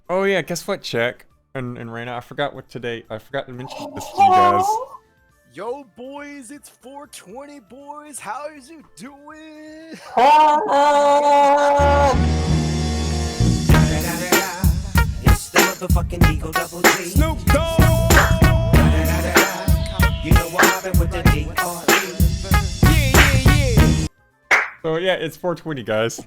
Oh yeah, guess what, Check? And Raina, I forgot to mention this to you guys. Yo boys, it's 420 boys, how is you doing? It's the motherfucking Eagle Double G. Snoop Dogg! You know what happened with the D.R.E. So yeah, it's 420, guys.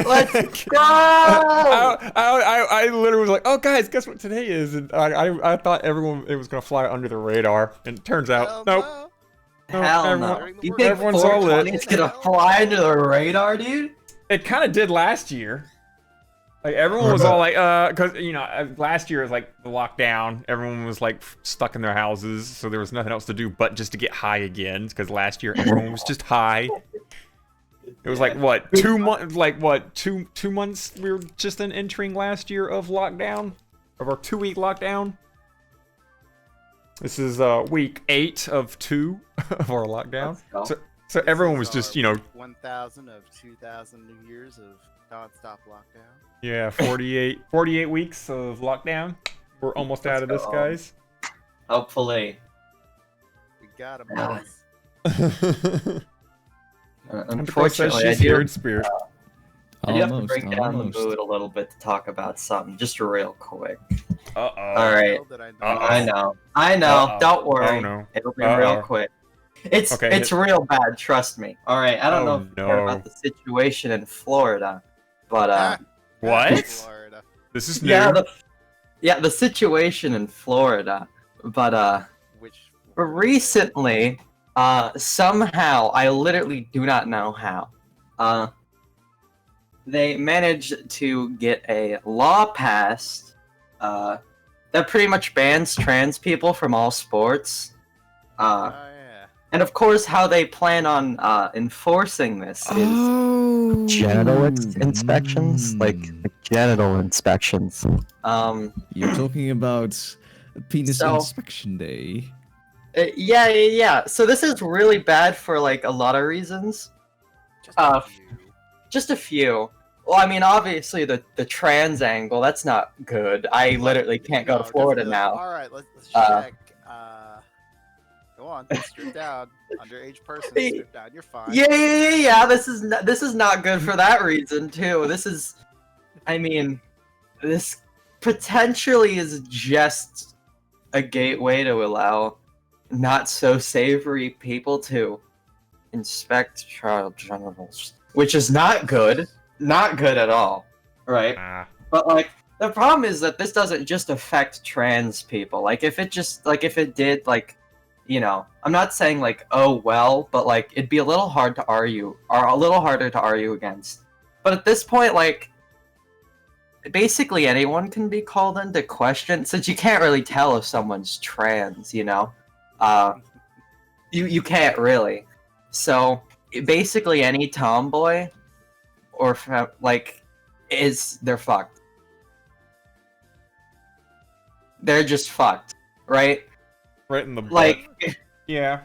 Let's go! I literally was like, oh guys, guess what today is? And I thought it was gonna fly under the radar, and it turns out, nope. Hell no. You think everyone's all lit. 420's gonna fly under the radar, dude? It kind of did last year. Like everyone was all like, cause you know, last year was like the lockdown. Everyone was like stuck in their houses, so there was nothing else to do but just to get high again. Because last year everyone was just high. It was like what, 2 months? Like what, two months? We were just entering last year of lockdown, of our 2-week lockdown. This is week 8 of 2 of our lockdown. So everyone was just, you know, 1,000 of 2,000 years of non-stop lockdown. Yeah, 48 weeks of lockdown. We're almost out of this, guys. Hopefully. We got him, boys. Unfortunately, I do have to break down the mood a little bit to talk about something, just real quick. Uh-oh. All right. I know. Don't worry. Oh, no. It'll be real quick. It's real bad. Trust me. All right. I don't know if you care about the situation in Florida, but what? Florida. This is new. The situation in Florida, but recently. Somehow, I literally do not know how, they managed to get a law passed, that pretty much bans trans people from all sports. And of course, how they plan on, enforcing this is genital inspections, like genital inspections. You're talking about Penis Inspection Day. Yeah. So this is really bad for like a lot of reasons. Just a few. Well, I mean, obviously the trans angle, that's not good. I literally can't go to Florida now. All right, let's check. Go on, strip down. Underage person, strip down. You're fine. Yeah. This is not good for that reason too. I mean, this potentially is just a gateway to allow not so savory people to inspect child genitals, which is not good at all, right? But like the problem is that this doesn't just affect trans people. Like if it did, like, you know, I'm not saying like, oh well, but like it'd be a little hard to argue, or a little harder to argue against. But at this point, like, basically anyone can be called into question, since you can't really tell if someone's trans, you know? You can't really. So basically any tomboy or like they're fucked. They're just fucked, right? Right in the butt. Like, yeah.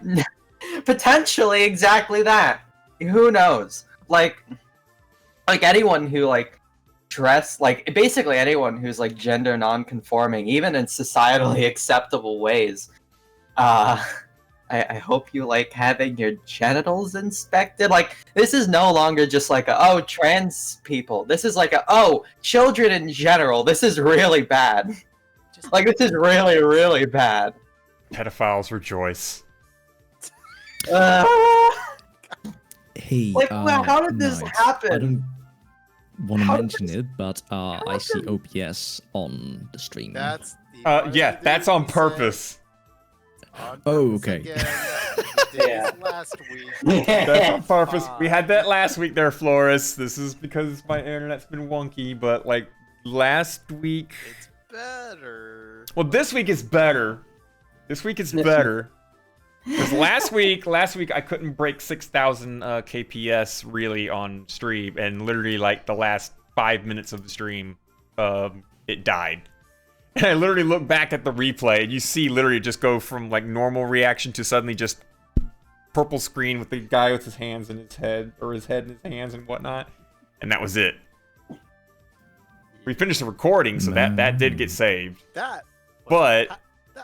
Potentially exactly that. Who knows? Like anyone who like basically anyone who's like gender non-conforming, even in societally acceptable ways. I hope you like having your genitals inspected. Like, this is no longer just like oh, trans people. This is like oh, children in general. This is really bad. Like, this is really, really bad. Pedophiles rejoice. Hey, like, how did this happen? I don't want to mention it, but I see OPS on the stream. That's the yeah, that's on purpose. Oh, okay. Yeah. Last week. That's on purpose. We had that last week there, Flores. This is because my internet's been wonky, but like last week. It's better. Well, this week is better. This week is better. Because last week I couldn't break 6,000 kps really on stream, and literally like the last 5 minutes of the stream, it died. And I literally look back at the replay, and you see literally just go from like normal reaction to suddenly just purple screen with the guy with his hands in his head, or his head in his hands and whatnot, and that was it. We finished the recording, so that did get saved. That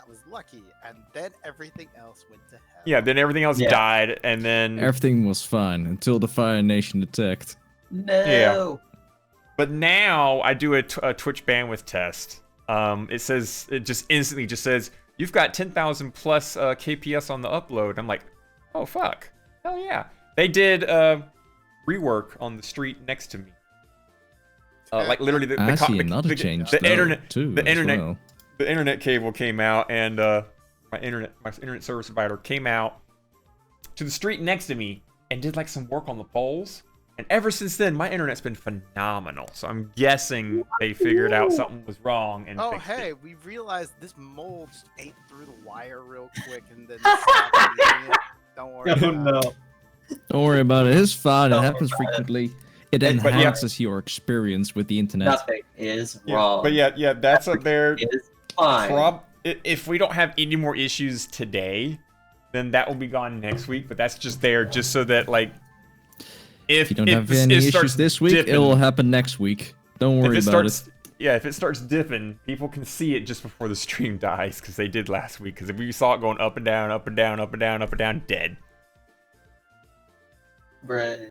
was lucky, and then everything else went to hell. Yeah, then everything else died, and then Everything was fine until the Fire Nation attacked. No. Yeah. But now I do a Twitch bandwidth test. It just instantly just says you've got 10,000 plus kps on the upload. I'm like, oh fuck, hell yeah! They did rework on the street next to me. Like literally the internet cable came out, and my internet service provider came out to the street next to me and did like some work on the poles. And ever since then, my internet's been phenomenal. So I'm guessing they figured out something was wrong and fixed it. We realized this mole just ate through the wire real quick and then stopped eating it. Don't worry about it. Don't worry about it. It's fine. It happens frequently. It enhances your experience with the internet. Nothing is wrong. But yeah, that's up there. It's fine. If we don't have any more issues today, then that will be gone next week. But that's just there just so that like, if you don't have any issues this week, it will happen next week. Don't worry about it. Yeah, if it starts dipping, people can see it just before the stream dies, because they did last week. Because if we saw it going up and down, up and down, up and down, up and down, dead. Right.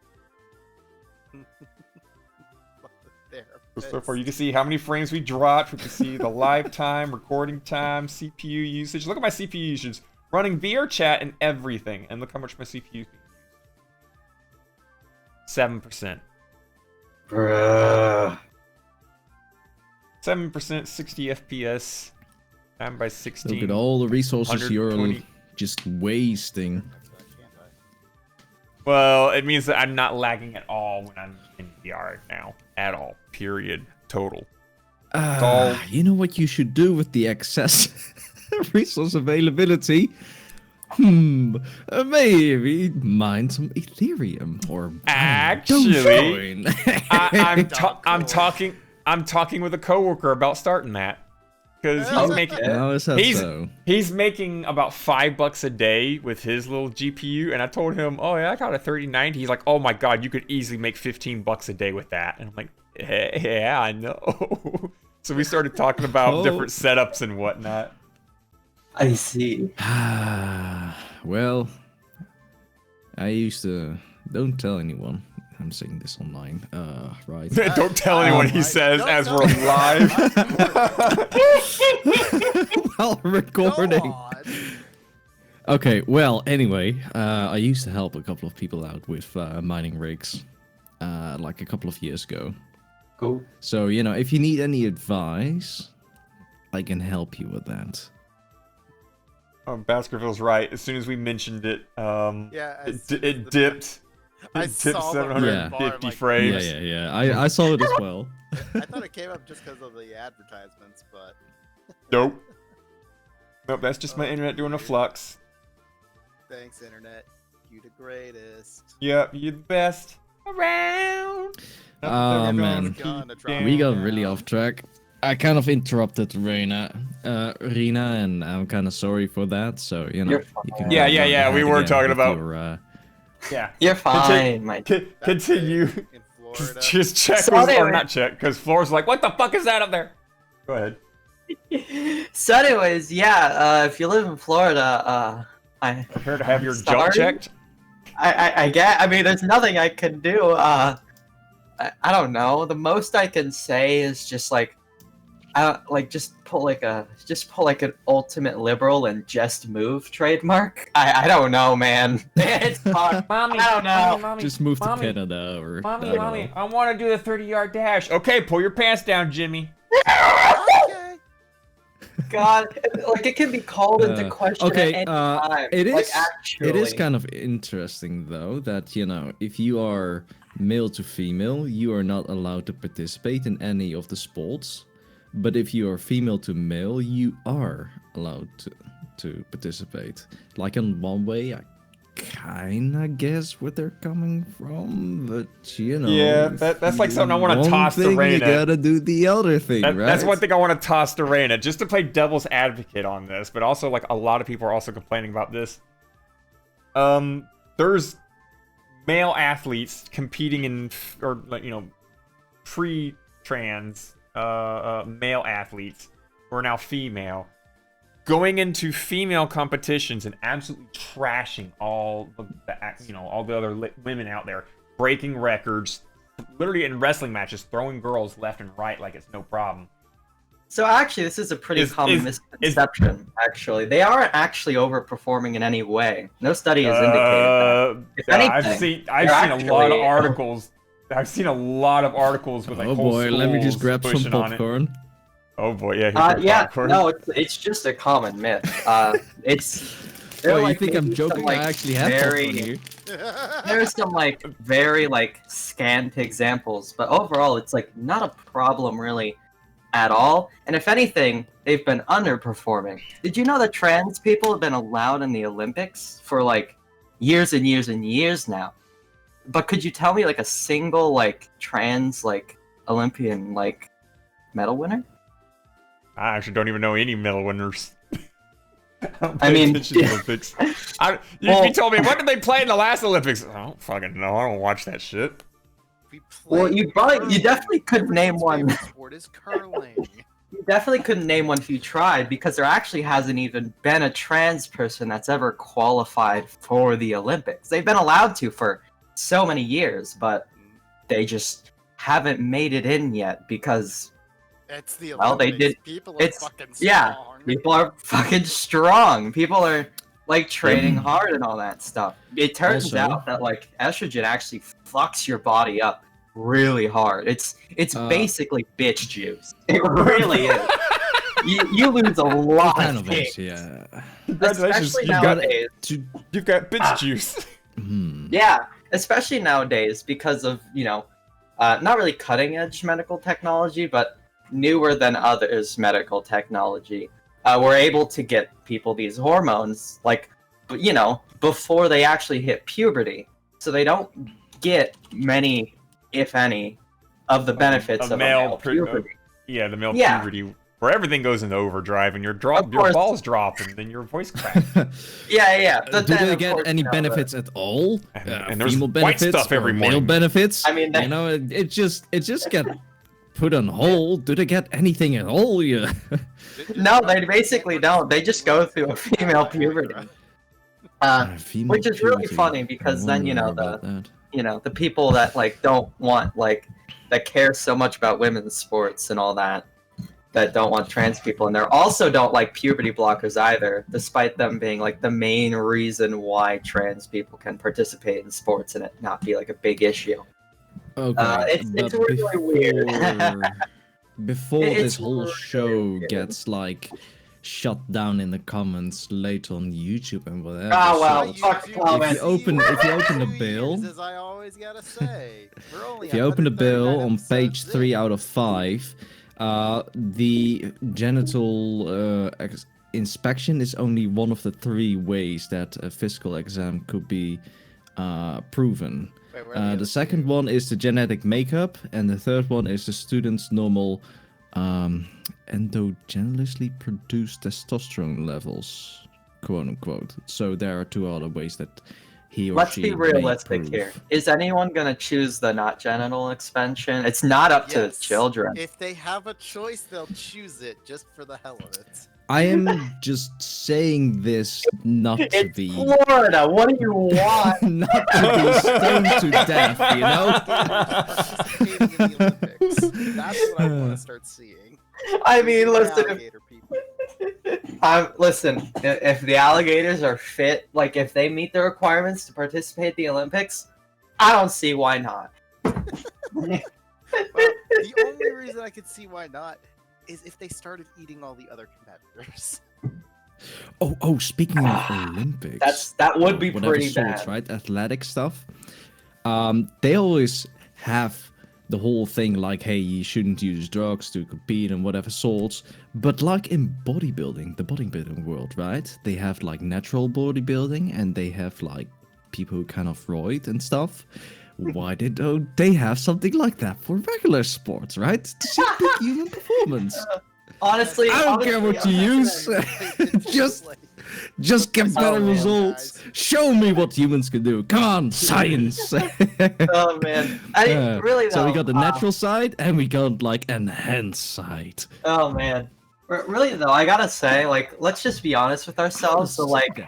So far, you can see how many frames we dropped. We can see the live time, recording time, CPU usage. Look at my CPU usage. Running VR chat and everything. And look how much my CPU 7%. Bruh. 7%, 60 FPS. 9 by 16. Look at all the resources you're just wasting. Well, it means that I'm not lagging at all when I'm in VR now. At all. Period. Total. You know what you should do with the excess resource availability? Maybe mine some Ethereum or actually, I'm talking with a coworker about starting that, because he's making about $5 a day with his little GPU, and I told him, oh yeah, I got a 3090. He's like, oh my god, you could easily make $15 a day with that, and I'm like, yeah, I know. So we started talking about different setups and whatnot. I see. Well, I used to... Don't tell anyone. I'm saying this online. Right. Don't tell anyone, he says, as we're live. While recording. Okay, well, anyway, I used to help a couple of people out with mining rigs, like a couple of years ago. Cool. So, you know, if you need any advice, I can help you with that. Baskerville's right. As soon as we mentioned it, Yeah, it dipped. I It dipped saw the 750 bar, like, frames. Yeah. I saw it as well. I thought it came up just because of the advertisements, but Nope. Nope, that's just my internet doing a flux. thanks, internet. You the greatest. Yep, you the best around. Oh, man. We got really off track. I kind of interrupted Rena, and I'm kind of sorry for that. So, you know, You're fine. you can Yeah, go ahead we were again talking with about- your, Yeah. You're fine, my. Continue. In Florida. Just check So was, or anyway- not check, because Flora's like, what the fuck is that up there? Go ahead. So, anyways, yeah. If you live in Florida, I Prepare to have your Sorry? junk checked. I mean, there's nothing I can do. I don't know. The most I can say is just like, just pull like an ultimate liberal and just move trademark. I don't know, man. It's hard. Mommy, I don't know. Mommy, just move to Mommy, Canada or Mommy, I don't Mommy, know. I want to do the 30-yard dash. Okay, pull your pants down, Jimmy. Okay. God, like it can be called into question okay, at any time. it Like, is- actually. It is kind of interesting though that, you know, if you are male to female, you are not allowed to participate in any of the sports. But if you are female to male, you are allowed to participate. Like in one way, I kinda guess where they're coming from, but you know. Yeah, that's like something I want to toss to You Raina. gotta do the other thing, right? That's one thing I want to toss to Raina, just to play devil's advocate on this. But also, like, a lot of people are also complaining about this. There's male athletes competing in, or like, you know, pre-trans male athletes who are now female, going into female competitions and absolutely trashing all the other women out there, breaking records, literally in wrestling matches, throwing girls left and right like it's no problem. So actually, this is a pretty common misconception. Actually, they aren't actually overperforming in any way. No study has indicated that. If anything, I've seen a lot of articles. I've seen a lot of articles with like oh whole boy, let me just schools grab some pushing on it. popcorn. Oh boy, yeah. here's some yeah, popcorn. no, it's just a common myth. It's. Oh, you like think I'm maybe some, joking? like, I actually have very- popcorn here. There's some like very like scant examples, but overall, it's like not a problem really at all. And if anything, they've been underperforming. Did you know that trans people have been allowed in the Olympics for like years and years and years now? But could you tell me like a single like trans like Olympian like medal winner? I actually don't even know any medal winners. I mean, attention to Olympics. You told me, what did they play in the last Olympics? I don't fucking know. I don't watch that shit. Well, you definitely couldn't name one. Sport is curling. You definitely couldn't name one if you tried, because there actually hasn't even been a trans person that's ever qualified for the Olympics. They've been allowed to for so many years, but they just haven't made it in yet because It's the Olympics. Well, they did- People are it's- fucking yeah. strong. people are fucking strong. People are like training hard and all that stuff. It turns Also- out that like estrogen actually fucks your body up really hard. It's basically bitch juice. It really is. You lose a lot Kind of of things. is, yeah. Congratulations, Especially you've got, nowadays. you've got bitch juice. Yeah, especially nowadays because of, you know, not really cutting edge medical technology, but newer than others medical technology. We're able to get people these hormones, like, you know, before they actually hit puberty. So they don't get many, if any, of the benefits of a male puberty. Yeah, the male Yeah. puberty, where everything goes into overdrive and your Of your course. balls drop and then your voice cracks. Yeah. But Do then, they of get course, any you know, benefits at all? And there's female white benefits stuff every or male morning. benefits? I mean, you know, it just get put on hold. Do they get anything at all? Yeah. No, they basically don't. They just go through a female puberty. Female Which is really puberty. funny because I then, you wonder know, about that. the people that like don't want like that care so much about women's sports and all that, that don't want trans people in there also don't like puberty blockers either, despite them being like the main reason why trans people can participate in sports and it not be like a big issue. Okay, It's really weird. Before It's this whole really show weird. gets like shut down in the comments later on YouTube and whatever. Oh, well, so fuck the comments. if you open the bill, as I always gotta say, we're only if you open the bill 139 on page episodes 3 in. out of 5, the genital inspection is only one of the 3 ways that a physical exam could be proven. Wait, where are The second one is the genetic makeup, and the third one is the student's normal endogenously produced testosterone levels, quote unquote. So there are 2 other ways that he or Let's she be may realistic prove. here. Is anyone gonna choose the not genital expansion? It's not up to the Yes. children. If they have a choice, they'll choose it just for the hell of it. I am just saying this not to It's be Florida. What do you want? not to be stoned to death, you know? Participating in the Olympics. That's what I want to start seeing. I mean, listen. Alligator people. Listen. If the alligators are fit, like if they meet the requirements to participate in the Olympics, I don't see why not. Well, the only reason I could see why not is if they started eating all the other competitors. Oh, speaking of Olympics. That would be whatever pretty sorts, bad. right? Athletic stuff. They always have the whole thing like, hey, you shouldn't use drugs to compete and whatever sorts. But like in bodybuilding, the bodybuilding world, right? They have like natural bodybuilding and they have like people who kind of roid and stuff. Why don't they have something like that for regular sports, right? To see peak human performance. Honestly, I don't care what you use. Just get better man, results. Show me what humans can do. Come on, science. Oh man, really though. So we got the natural side and we got like enhanced side. Oh man, really though, I gotta say, like, let's just be honest with ourselves. So like,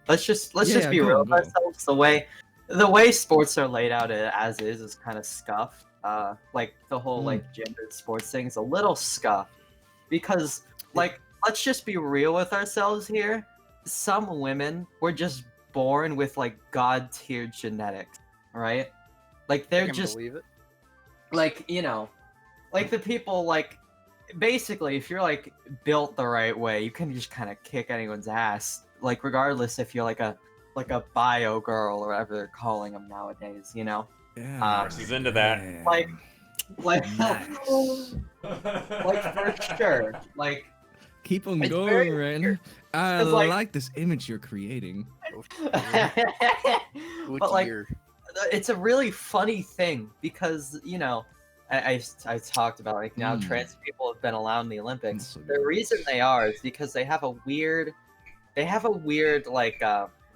let's just be go real on, with ourselves. The way sports are laid out as is kind of scuffed. Like the whole like gendered sports thing is a little scuffed because like let's just be real with ourselves here. Some women were just born with like god tier genetics, right? Like they're just believe it. like, you know, like the people like basically if you're like built the right way, you can just kind of kick anyone's ass. Like regardless if you're like a bio girl or whatever they're calling them nowadays, you know. Yeah, She's into that. Like Nice. like for sure. Like Keep on It's going, very Ren. weird. I It's like- like this image you're creating. but like it's a really funny thing because you know I talked about like now trans people have been allowed in the Olympics. So The good. reason they are is because they have a weird like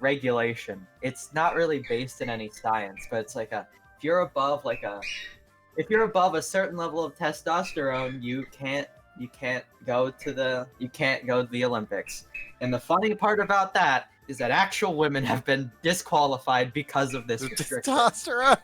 regulation. It's not really based in any science, but it's like if you're above a certain level of testosterone, you can't go to the Olympics. And the funny part about that is that actual women have been disqualified because of this restriction. Testosterone.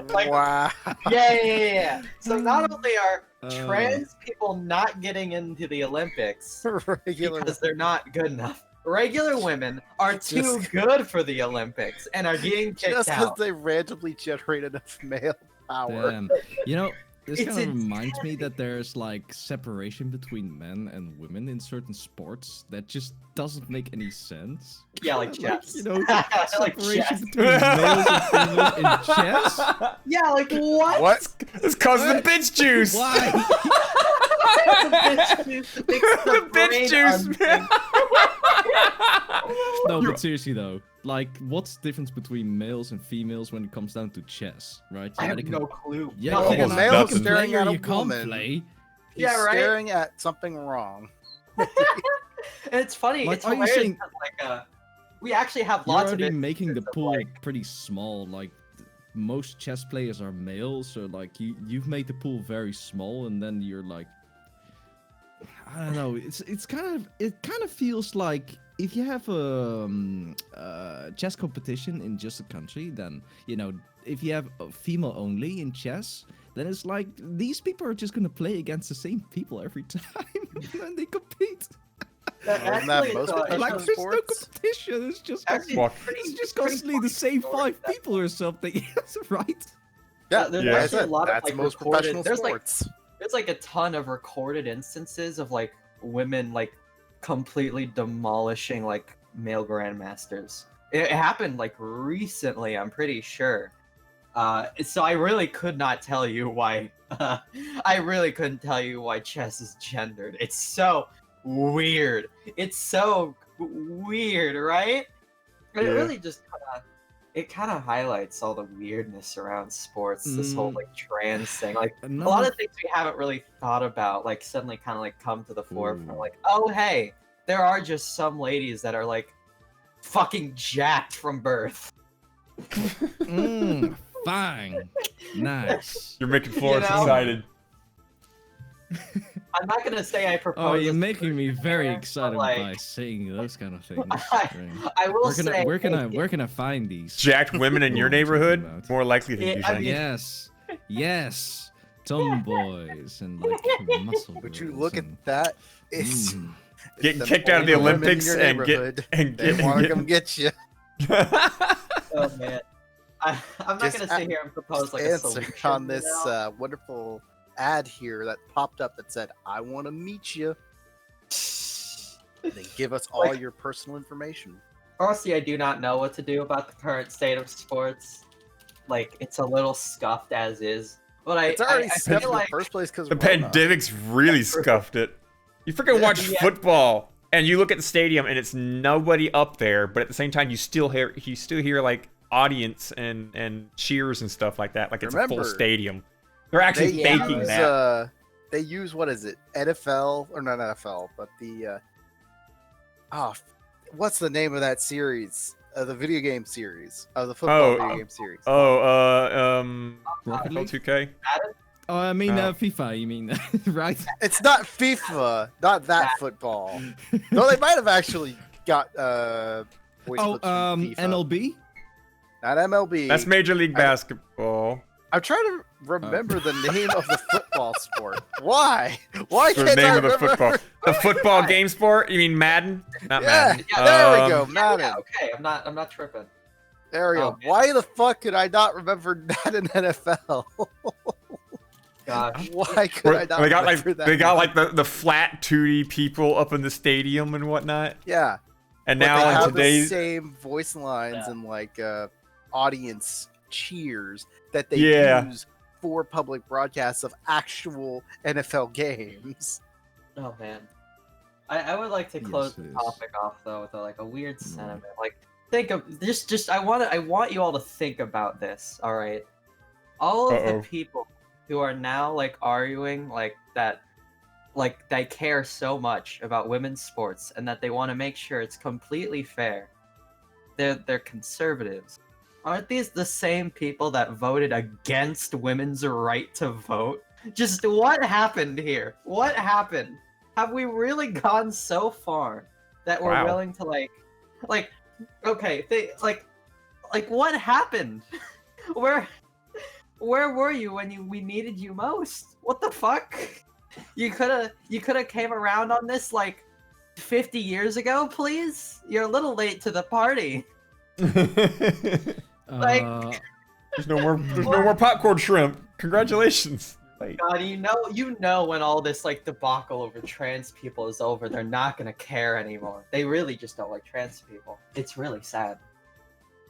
Like- Wow. Yeah. So not only are trans people not getting into the Olympics Regular. because they're not good enough, regular women are too Just- good for the Olympics and are getting kicked Just because out. they randomly generate enough male power. Damn. You know, this It's kind of reminds me that there's like separation between men and women in certain sports that just doesn't make any sense. Yeah, like chess. You know, Like separation chess. between males and females in chess. Yeah, like what? What? It's cause of the bitch juice. Why? The bitch juice, man. No, but seriously though, like, what's the difference between males and females when it comes down to chess, right? I Yeah, have they can- no clue. Yeah, No, you well, can male you can staring play or at a you can't woman. play. He's Yeah, right? staring at something wrong. And it's funny. Like, It's are you hilarious saying- 'cause, like we actually have You're lots of already it. making the of, pool like- pretty small. Like, most chess players are males, so like you've made the pool very small, and then you're like, I don't know. It kind of feels like if you have a chess competition in just a country, then if you have female only in chess, then it's like these people are just gonna play against the same people every time when they compete. Isn't that most Like professional there's no sports? competition. It's just Actually, constantly, it's just constantly the same 5 people or something. Right? Yeah, there's Yeah. like I actually a said, lot of that's like most recorded. professional sports. There's like a ton of recorded instances of like women like completely demolishing like male grandmasters. It happened like recently, I'm pretty sure. So I really could not tell you why. I really couldn't tell you why chess is gendered. It's so weird. It's so weird, right? It Yeah. really just kind of highlights all the weirdness around sports. This whole like trans thing, like a lot of things we haven't really thought about, like suddenly kind of like come to the forefront. Like, oh hey, there are just some ladies that are like fucking jacked from birth. Fine. Nice. You're making Florence know? excited. I'm not gonna say I propose. Oh, you're this making me very here, excited but, by saying those kind of things. I will say. Where can I find these? Jacked women in your What are you talking neighborhood about? more likely than Yeah, you I think. mean- Yes, tomboys and like muscle. Would you girls look and- at that? It's Mm. Getting the kicked out of the older women in Olympics your and get neighborhood. and They get. want to come get you. Oh man, I'm not Just gonna sit here and propose like a Answer solution on this you know? wonderful ad here that popped up that said, "I want to meet you." They give us all Like- your personal information. Honestly, I do not know what to do about the current state of sports. Like, it's a little scuffed as is. But It's already I scuffed feel in like the first place because The pandemic's really scuffed it. You freaking watch Yeah. football and you look at the stadium and it's nobody up there, but at the same time you still hear like audience and cheers and stuff like that. Like it's a full Remember, stadium. They're actually They faking use, that. they use what is it? NFL or not NFL, but the what's the name of that series? The video game series. The football video game series. Rocket League? 2K. Oh, I mean Oh. FIFA. You mean right? It's not FIFA, not that football. No, they might have actually got voice Oh, clips from FIFA. NLB. Not MLB. That's Major League Basketball. I'm trying to remember the name of the football sport. Why? Why The can't I name of the remember? football. The football game sport? You mean Madden? Not Yeah, Madden. there we go, Um, Madden. yeah, okay, I'm not tripping. There we go. Oh, Why the fuck could I not remember Madden NFL? Gosh. Why could I not They got like remember that? they got like the flat 2D people up in the stadium and whatnot. Yeah. And But they now in have the today's same voice lines Yeah. and like audience cheers that they Yeah. use for public broadcasts of actual NFL games. Oh man, I would like to close Yes, the it is. topic off though with like a weird sentiment. Like, think of just I want you all to think about this. All right, all of Uh-oh. the people who are now like arguing like that, like they care so much about women's sports and that they want to make sure it's completely fair. They're conservatives. Aren't these the same people that voted against women's right to vote? Just what happened here? What happened? Have we really gone so far that we're Wow. willing to like okay, like what happened? Where were you when we needed you most? What the fuck? You could have came around on this like 50 years ago, please? You're a little late to the party. Like- there's no more popcorn shrimp. Congratulations. Like, God, you know when all this like debacle over trans people is over, they're not gonna care anymore. They really just don't like trans people. It's really sad.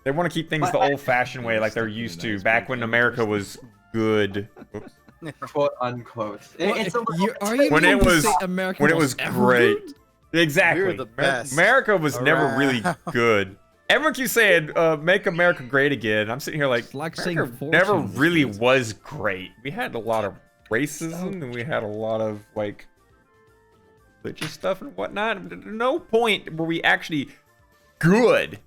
they want to keep things the old-fashioned way, like they're used to, back when America was good. Oops. Quote unquote. It's a little, Are you When meaning it to was- say America when it was ever great. good? Exactly. We're the best America was never really around. good. Everyone keeps saying, "Make America great again." I'm sitting here like, It's like saying America never fortune was really good. was great. We had a lot of racism and we had a lot of like religious stuff and whatnot. No point were we actually good.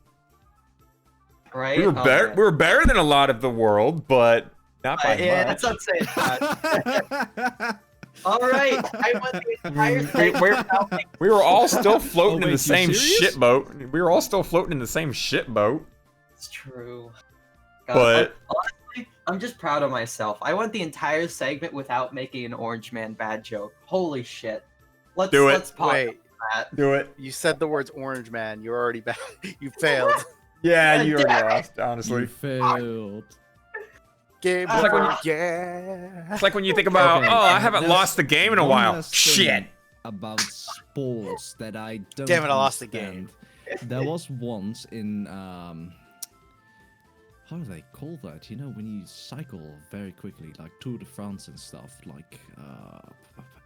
right? We were Oh, better. man. We were better than a lot of the world, but not by Yeah, much. that's not saying that. All right, I want the entire thing. We were all still floating Oh, in the wait, you same serious? shit boat. We were all still floating in the same shit boat. It's true. God, But- honestly, I'm just proud of myself. I went the entire segment without making an Orange Man bad joke. Holy shit. Let's Do it. Let's pause Wait, that. Do it. you said the words orange man. You're already bad. You failed. Yeah, you already Damn it. lost, honestly. You failed. Game It's like when over. you- Yeah. It's like when you think about, Okay, oh, I haven't there's lost the game in a one while. last Shit. thing About sports that I don't. Damn it, I lost the understand. There was once in how do they call that? You know, when you cycle very quickly, like Tour de France and stuff. Like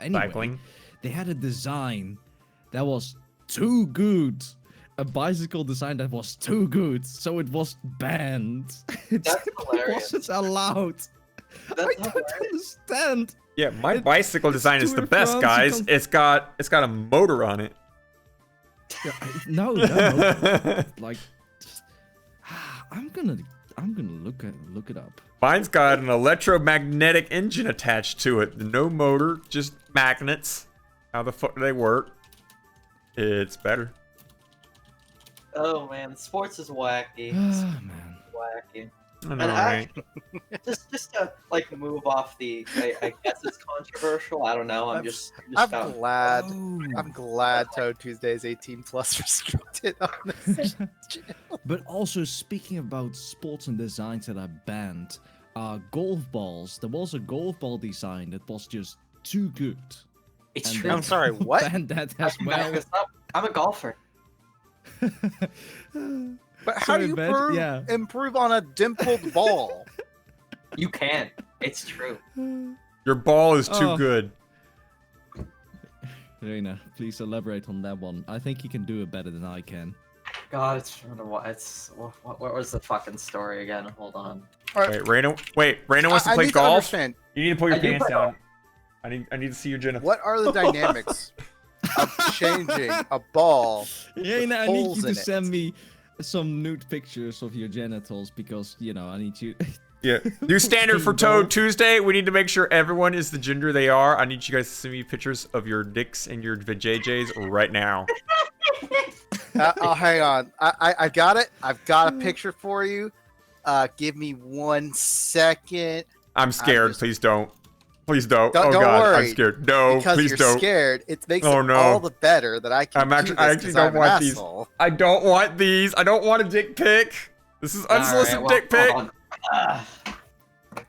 anyway, Cycling. they had a design that was too good. A bicycle design that was too good, so it was banned. It That's hilarious. wasn't allowed. I That's don't understand. Yeah, my bicycle design is Tour the de best, France, you guys. can't- It's got a motor on it. Yeah, no, no. Like, I'm gonna look it up. Mine's got an electromagnetic engine attached to it. No motor, just magnets. How the fuck do they work? It's better. Oh man, sports is wacky. Ah, man. Wacky. I know, And right? Just to like move off the. I guess it's controversial. I don't know. I'm just I'm found- glad. Oh. I'm glad Touhou Tuesday is 18 plus restricted on this. But also speaking about sports and designs that are banned, golf balls. There was a golf ball design that was just too good. It's And true. I'm sorry, what? Banned that as well. I'm a golfer. But how do you Sorry, Ben, yeah. improve on a dimpled ball? You can. It's true. Your ball is too Oh. good. Reina, please elaborate on that one. I think you can do it better than I can. God, what was the fucking story again? Hold on. Wait, Raina wants to I play need golf. understand, You need to pull your I do pants play down. I need to see your genital. what are the dynamics of changing a ball? Reina, I need holes you to in it. send me some nude pictures of your genitals because, you know, I need you... Yeah. New standard for Touhou Tuesday. We need to make sure everyone is the gender they are. I need you guys to send me pictures of your dicks and your vajayjays right now. Oh, hang on. I got it. I've got a picture for you. Give me 1 second. I'm scared. just- Please don't. Please don't. Don't- Oh don't god, I'm worry, scared. No, Because please you're don't. scared, it makes Oh, it no. all the better that I can I'm do actually- this I actually 'cause don't I'm an want these. asshole. I don't want these. I don't want a dick pic. This is unsolicited All right, dick pic. hold on.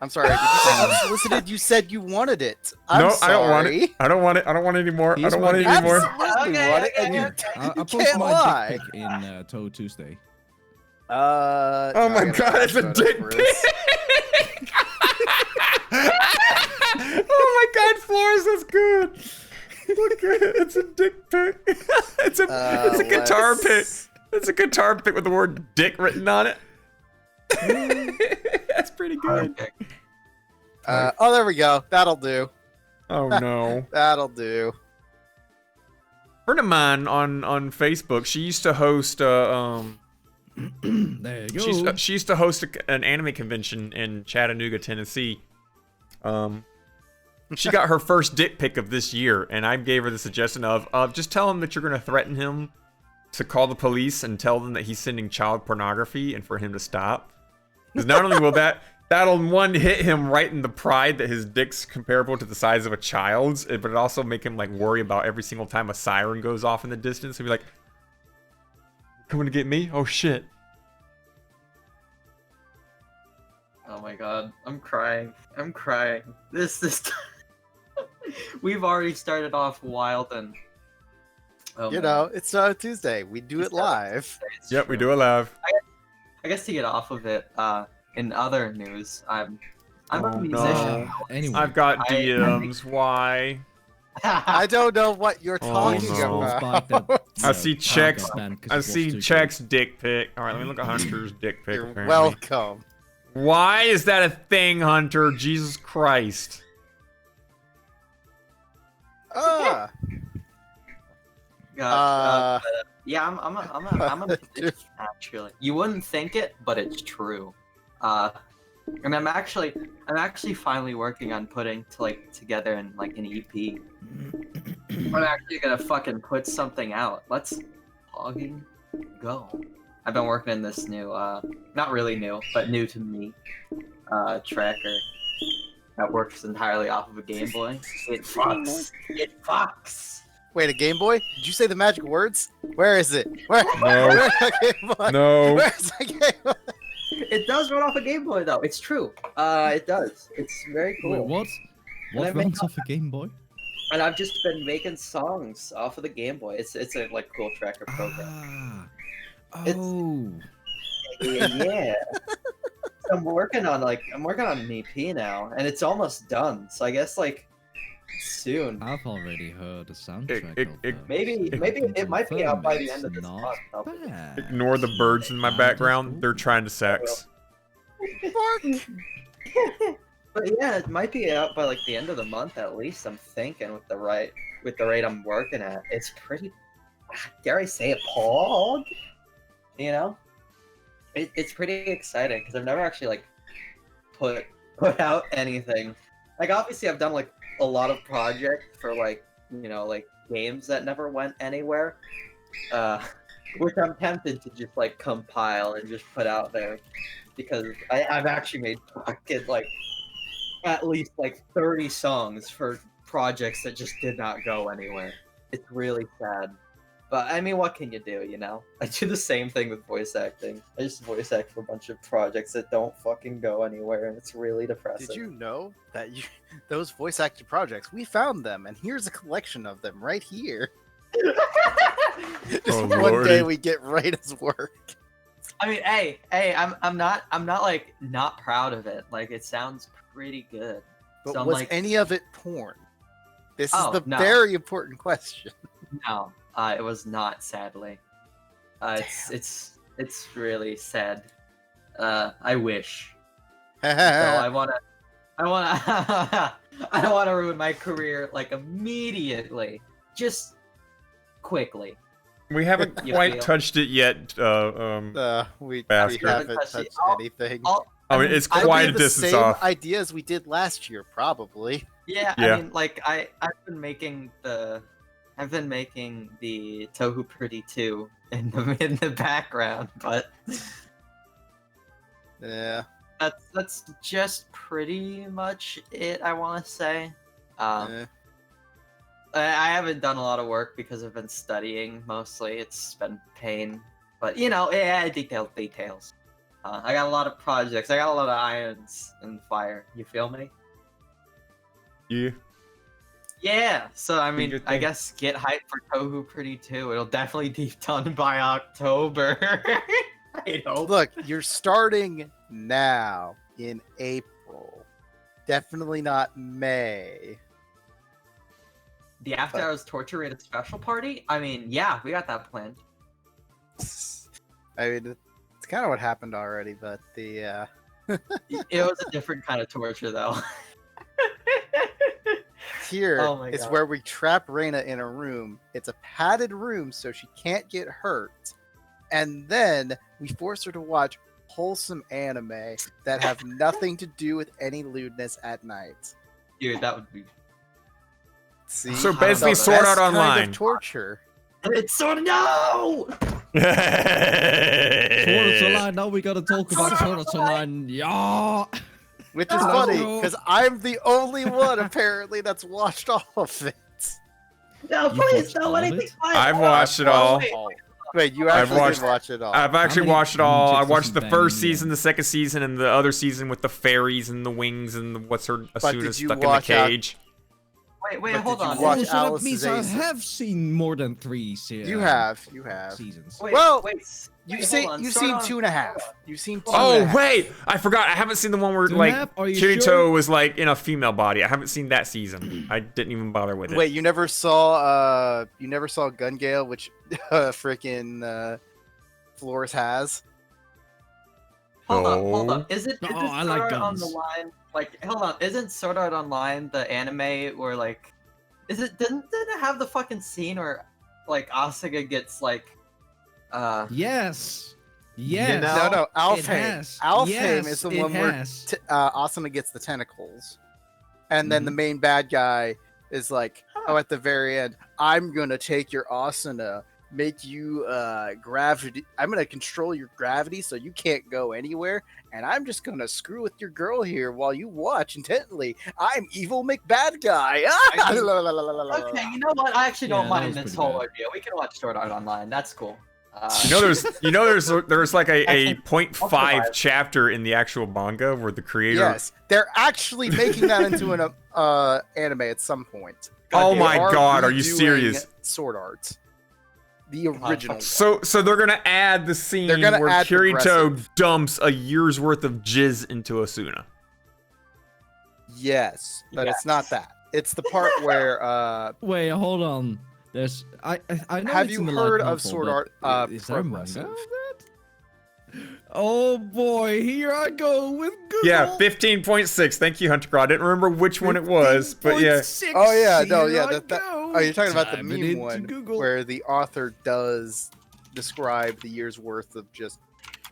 I'm sorry. Did you say unsolicited? You said you wanted it. I'm No, sorry. I don't want it. I don't want it. I don't want it anymore. I Here's don't want it one. anymore. Absolutely Okay, want it, okay, and you, okay. I'll you post can't my lie. dick pic in Touhou Tuesday. Oh no, my I gotta god, it's a photo dick for pic. this. Oh my god, Flores, that's good. Look at it. It's a dick pic. It's a guitar pic. let's- It's a guitar pic with the word dick written on it. That's pretty good. Oh, there we go. That'll do. Oh no. That'll do. Friend of mine on Facebook, she used to host There you go. she used to host an anime convention in Chattanooga, Tennessee. She got her first dick pic of this year, and I gave her the suggestion of just tell him that you're gonna threaten him to call the police and tell them that he's sending child pornography and for him to stop. Because not only will that'll one hit him right in the pride that his dick's comparable to the size of a child's, but it also make him like worry about every single time a siren goes off in the distance. He'll be like, coming to get me? Oh shit. Oh my god, I'm crying. I'm crying. This We've already started off wild and oh, You man. know, it's Tuesday. We do it live. It's Yep, we true. do it live. I guess to get off of it, in other news, I'm Oh, a musician. Anyway, I've got I- DMs. Why? I don't know what you're talking no. about. I see checks. I I see checks dick pic. All right, let me look at Hunter's dick pic. You're apparently. welcome. Why is that a thing, Hunter? Jesus Christ. Ah, Yeah, I'm a musician, actually. You wouldn't think it, but it's true. And I'm actually finally working on putting together in like an EP. I'm actually gonna fucking put something out. Let's fucking go. I've been working in this new, not really new, but new to me, tracker that works entirely off of a Game Boy. It fucks. It fucks. Wait, a Game Boy? Did you say the magic words? Where is it? Where? No. Where's the Game Boy? No. Where's the Game Boy? It does run off a Game Boy though. It's true. It does. It's very cool. Wait, what? What And runs off a Game Boy? And I've just been making songs off of the Game Boy. It's a like cool tracker program. Ah. It's- Oh. Yeah. So I'm working on an EP now, and it's almost done. So I guess like soon. I've already heard the soundtrack it- of that. Maybe it might be out by the end of this Not month. I'll- bad. Ignore the birds in my Sounds background. cool. They're trying to sex. But yeah, it might be out by like the end of the month at least. I'm thinking with the rate I'm working at, it's pretty. Dare I say it, Paul? You know, it's pretty exciting because I've never actually like put out anything. Like obviously I've done like a lot of projects for like like games that never went anywhere, which I'm tempted to just like compile and just put out there because I've actually made fucking like at least like 30 songs for projects that just did not go anywhere. It's really sad. But I mean, what can you do, you know? I do the same thing with voice acting. I just voice act for a bunch of projects that don't fucking go anywhere, and it's really depressing. Did you know that those voice acted projects, we found them, and here's a collection of them right here. Just Oh, one lordy. day we get right as work. I mean, hey, I'm not like not proud of it. Like it sounds pretty good. But So I'm was like, any of it porn? This is Oh, the no. very important question. no, it was not. Sadly, it's really sad. I wish. So I wanna, I don't wanna ruin my career like immediately. Just quickly. We haven't You quite feel? touched it yet. We Bastard. haven't Touched touched it. I'll- anything. I mean, it's I mean, quite we a have the distance same off. ideas we did last year, probably. Yeah, Yeah. I mean, like I've been making the Touhou Pretty 2 in the background, but Yeah. that's just pretty much it. I want to say. eh. I haven't done a lot of work because I've been studying mostly. It's been pain, but details. I got a lot of projects. I got a lot of irons in the fire. You feel me? Yeah. Yeah. So I mean, your I thing. guess get hyped for Touhou Pretty 2. It'll definitely be done by October. I hope. Look, you're starting now in April. Definitely not May. The After Hours Torture Rated Special Party? I mean, yeah, we got that planned. I mean, it's kind of what happened already, but It was a different kind of torture, though. here Oh my is God. where we trap Reina in a room. It's a padded room so she can't get hurt. And then we force her to watch wholesome anime that have nothing to do with any lewdness at night. Dude, that would be. See? So I don't basically, know, Sword Best Art kind Online. of torture. It's so no! Sword Art Online, now we gotta talk about Sword Art Online. Yeah! Which is No. funny, because I'm the only one apparently that's watched all of it. No, You please, watched no, all of anything. it? Fine. I've watched it all. Wait, you I've actually watched- did watch it all. I've actually many watched it all. I ninjas watched the does first Bang season, Yang? the second season, and the other season with the fairies and the wings and the, what's her did Asuna you stuck in the watch out- cage. Wait, But hold did you on. watch Oh, so that Alice's means I Ace? have seen more than 3 You have. seasons. Wait, Well, wait, You've wait, seen hold on. you've Sword seen Art- 2.5. You've seen 2.5. Oh wait, I forgot. I haven't seen the one where Two and a like half? Are you Kirito sure? was like in a female body. I haven't seen that season. I didn't even bother with it. Wait, you never saw Gun Gale, which freaking Flores has? Hold No. on. Is it Oh, Sword I like Art guns. Online? Like, hold on. Isn't Sword Art Online the anime where like, doesn't it have the fucking scene where like Asuka gets like, Yes! Yes. know? No, It Alfheim. has. Alfheim Yes, is the it one where has. Asuna gets the tentacles, and then the main bad guy is like, oh, at the very end, I'm gonna take your Asuna, make you gravity. I'm gonna control your gravity so you can't go anywhere, and I'm just gonna screw with your girl here while you watch intently. I'm evil McBad guy. Okay, you know what? I actually Yeah, don't that mind was this pretty whole bad. idea. We can watch Sword Art Online. That's cool. There's like a Actually, 0.5 survive. chapter in the actual manga where the creator. Yes, they're actually making that into an anime at some point. Oh They my God, are you redoing serious? Sword Art, the original. So they're gonna add the scene They're gonna where add Kirito progressive. dumps a year's worth of jizz into Asuna. Yes, but Yes. it's not that. It's the part where Wait, hold on. There's I know have it's you in the heard light of novel, Sword but Art is there a manga progressive? of that? Oh boy, here I go with Google. Yeah, 15.6. Thank you, Hunter. I didn't remember which one it was, but yeah. 15.6, Oh yeah, no, here yeah. I That, go. oh, you're talking about the Type it meme into one Google. where the author does describe the year's worth of just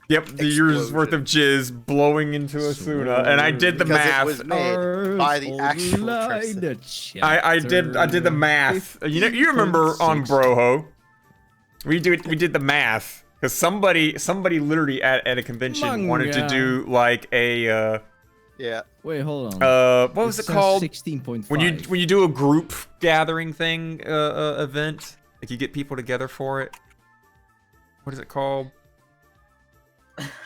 Yep, the year's worth of jizz blowing into Asuna, and I did the because it math. was made by the actual person. I did the math. You remember on Broho? We did the math because somebody literally at a convention wanted to Manga. do like a Yeah. Wait, hold on. what was it says called 16.5. when you do a group gathering thing event, like you get people together for it. What is it called?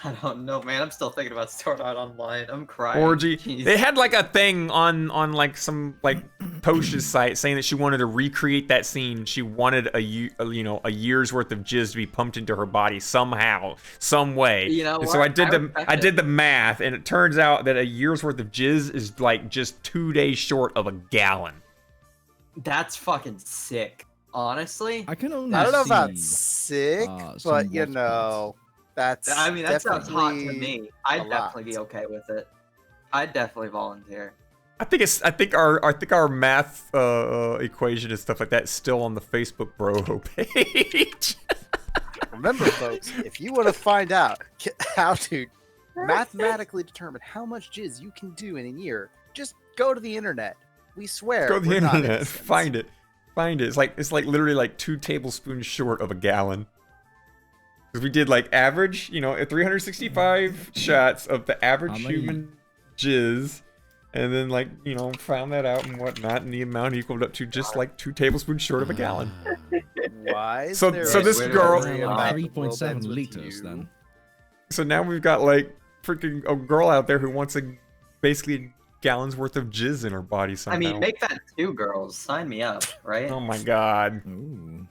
I don't know, man. I'm still thinking about Sword Art Online. I'm crying. Orgy. Jeez. They had like a thing on like some like Tosh's site saying that she wanted to recreate that scene. She wanted a year's worth of jizz to be pumped into her body somehow, some way. You know And so what? I did the math, and it turns out that a year's worth of jizz is like just 2 days short of a gallon. That's fucking sick. Honestly, I can only I don't know see, about sick, some but you watt know, that's. I mean that sounds hot to definitely me. a I'd lot. definitely be okay with it. I'd definitely volunteer. I think our math equation and stuff like that is still on the Facebook Bro page. Remember, folks, if you want to find out how to mathematically determine how much jizz you can do in a year, just go to the internet. We swear. Go to the we're not internet, innocents. find it. It's like literally like 2 tablespoons short of a gallon. Because we did like average, 365 shots of the average How many- human jizz, and then like found that out and whatnot, and the amount equaled up to just like 2 tablespoons short of a gallon. Why? Is So- there so a this story girl- about the 3.7 world ends with liters you? then. So now we've got like freaking a girl out there who wants basically a gallon's worth of jizz in her body somehow. I mean, make that 2 girls. Sign me up, right? Oh my god. Ooh.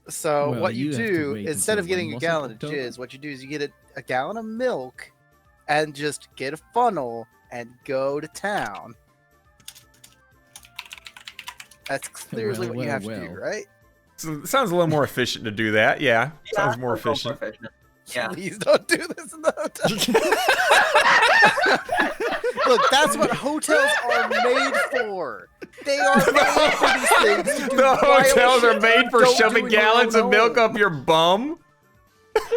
So Well, what you you have to do, wait instead until of getting when a was it, gallon of October? jizz, what you do is you get a gallon of milk and just get a funnel and go to town. That's clearly Well, what you well, have to do, well. right? So it sounds a little more efficient to do that. Yeah, sounds more I'll go efficient. Yeah. Please don't do this in the hotel. Look, that's what hotels are made for. They are made for these things. To do The wild hotels are shit made for don't do shoving in your gallons own of milk home. up your bum.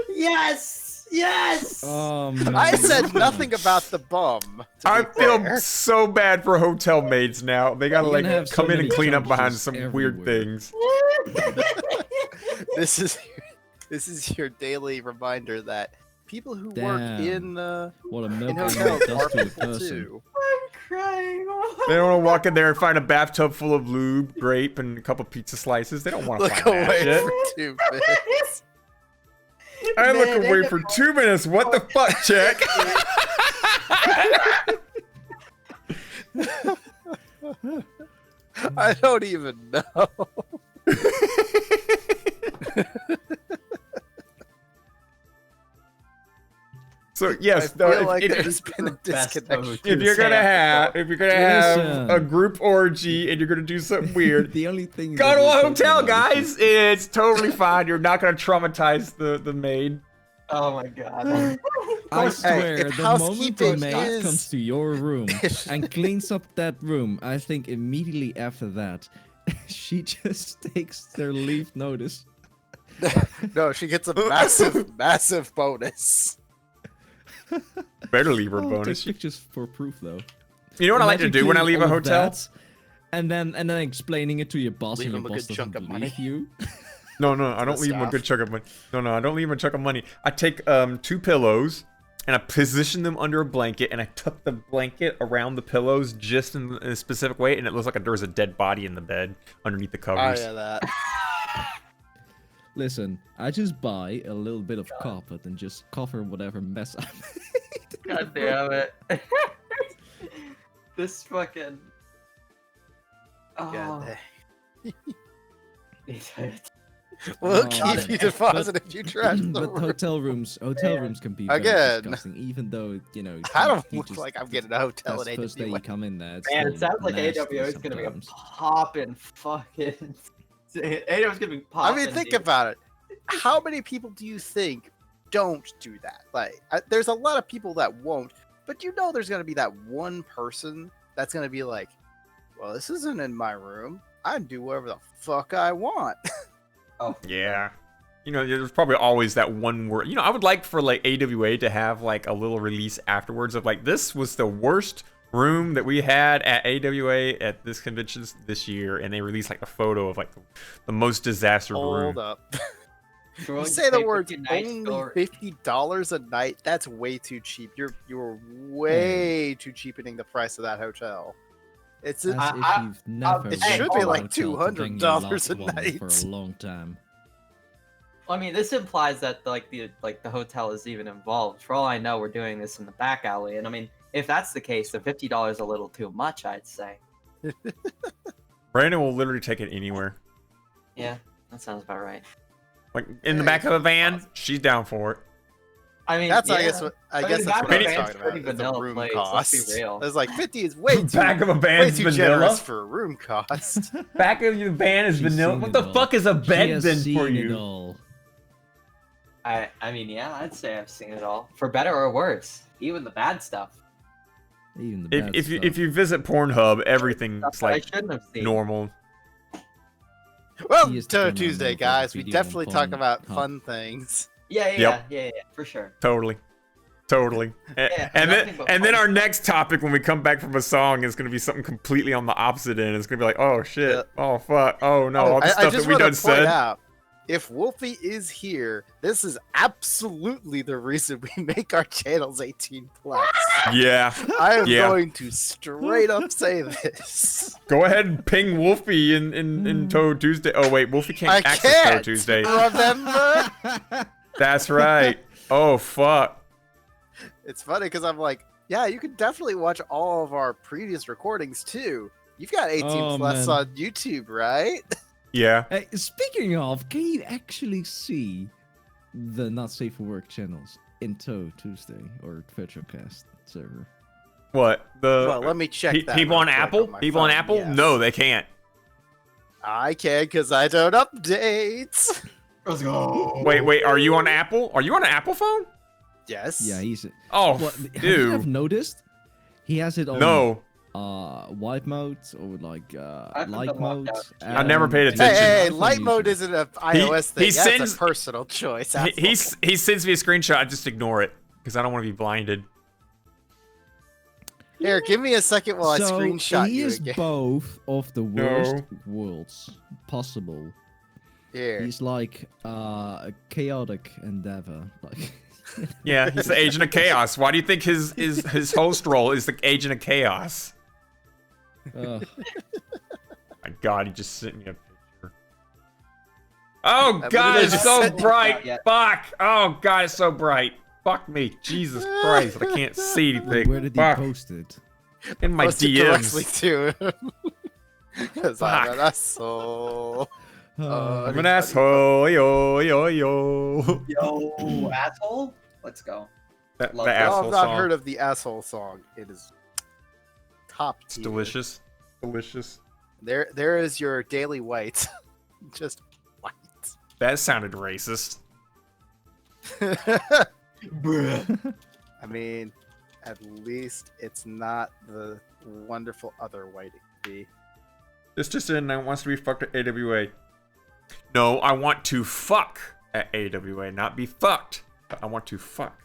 Yes! Yes! Man. I said nothing about the bum. to I be feel fair. so bad for hotel maids now. They gotta You're like gonna have so come in and many clean up behind charges some weird everywhere. things. This is your daily reminder that people who work Damn. What a in milk hotels does are to a people person. too. I'm crying. They don't want to walk in there and find a bathtub full of lube, grape, and a couple pizza slices. They don't want to Look find that away shit. for 2 minutes. I look Man, away they- for 2 minutes. What the fuck, check? I don't even know. So I yes, feel like if, there's been a Best disconnection. host. if you're gonna have Listen. a group orgy and you're gonna do something weird, The only thing. go that to we're a talking hotel, about is guys. It's totally fine. You're not gonna traumatize the maid. Oh my god. I Hey, swear, if the moment the housekeeping maid is- comes to your room and cleans up that room, I think immediately after that, she just takes their leave notice. No, she gets a massive, massive bonus. Better leave her I'll bonus. take pictures for proof, though. You know what I like to Imagine do when I doing leave a all of hotel? that, and then explaining it to your boss, Leave and him your a boss good chunk doesn't of money. believe you. No, I don't the leave him a staff. good chunk of money. No, I don't leave him a chunk of money. I take 2 pillows and I position them under a blanket and I tuck the blanket around the pillows just in a specific way, and it looks like there's a dead body in the bed underneath the Oh covers. yeah, that. Listen, I just buy a little bit of carpet and just cover whatever mess I made. God damn it. This fucking. Oh. God, Damn. we'll Oh, keep you deposit if you trash the But room. hotel rooms can be very Again. disgusting, even though I don't you look just- like I'm getting a hotel that's at the first day you AWA. come in there. It's Man, it still sounds like nasty AWO is gonna be a sometimes. poppin' fucking. AWO is gonna be I poppin'. mean, think dude. about it. How many people do you think don't do that? Like, there's a lot of people that won't, but you know, there's gonna be that one person that's gonna be like, "Well, this isn't in my room. I can do whatever the fuck I want." Oh Yeah. You know, there's probably always that one word. You know, I would like for like AWA to have like a little release afterwards of like, this was the worst room that we had at AWA at this convention this year, and they released like a photo of like the most disaster room. Hold up. We're You going say to the pay words 50 nights only for- $50 a night. That's way too cheap. You're way too cheapening the price of that hotel. It's As a, if you've never it been should to be a like hotel to bang your $200 loved a one night. for a long time. I mean, this implies that the hotel is even involved. For all I know, we're doing this in the back alley, and I mean, if that's the case, the $50 a little too much, I'd say. Brandon will literally take it anywhere. Yeah, that sounds about right. Like in the back of a van, she's down for it. I mean, that's yeah. I guess what I mean, guess that's back what I of was a talking van's about. pretty It's a vanilla room place, cost. let's be real. It's like 50 is way too Back of a way van's too vanilla. generous for a room cost. Back of your van is She's vanilla. seen What it the all. fuck is a She bed has then for seen it you? all. I mean, yeah, I'd say I've seen it all, for better or worse, even the bad stuff. Even the bad If stuff. you visit Pornhub, everything's Stuff that I like shouldn't have seen. normal. Well, He is Touhou the Tuesday, phenomenal guys. We video definitely talk porn about hub. fun things. Yeah, for sure. Totally. Yeah, And nothing but then fun our stuff. next topic when we come back from a song is going to be something completely on the opposite end. It's going to be like, oh shit, Yeah. oh fuck, oh no, all the I stuff just that we wanna done point said. out, if Wolfie is here, this is absolutely the reason we make our channels 18 plus. Yeah, I am Yeah. going to straight up say this. go ahead and ping Wolfie in Touhou Tuesday. Oh wait, Wolfie can't I access can't. Touhou Tuesday. Remember? That's right. Oh fuck. It's funny because I'm like, yeah, you can definitely watch all of our previous recordings too. You've got 18 Oh, plus man. on YouTube, right? Yeah. Hey, speaking of, can you actually see the Not Safe for Work channels in Touhou Tuesday or VirtualCast server? What the? Well, let me check that. people real on quick Apple? my People on phone. Apple? Yes. No, they can't. I can because I don't update. Let's go. Wait. Are you on Apple? Are you on an Apple phone? Yes. Yeah, he's. Oh, What, have you dude. ever noticed? He has it on No. white mode or like I've light been locked mode. out. I've never paid and- attention. Hey, iPhone light mode user. isn't an iOS thing. he That's sends- a personal choice. He sends me a screenshot. I just ignore it because I don't want to be blinded. Here, give me a second while So I screenshot he you is again. both of the No. worst worlds possible. Here. He's like a chaotic endeavor. Like Yeah, he's the agent of chaos. Why do you think his host role is the agent of chaos? My God, he just sent me a picture. Oh But God, it it's is- so bright. Yeah. Fuck. Oh God, it's so bright. Fuck me, Jesus Christ, I can't see anything. where did he Fuck. post it? In my Post it directly DMs. to him. Because I'm Fuck. an asshole. I'm an asshole. Yo, yo, yo. Yo, asshole. Let's go. That, Love the that. Y'all asshole have not song. heard of the asshole song. It is top It's tier. delicious. Delicious. There is your daily white. Just white. That sounded racist. I mean, at least it's not the wonderful other white it could be. This just in, I wants to be fucked at AWA. No, I want to fuck at AWA, not be fucked. But I want to fuck.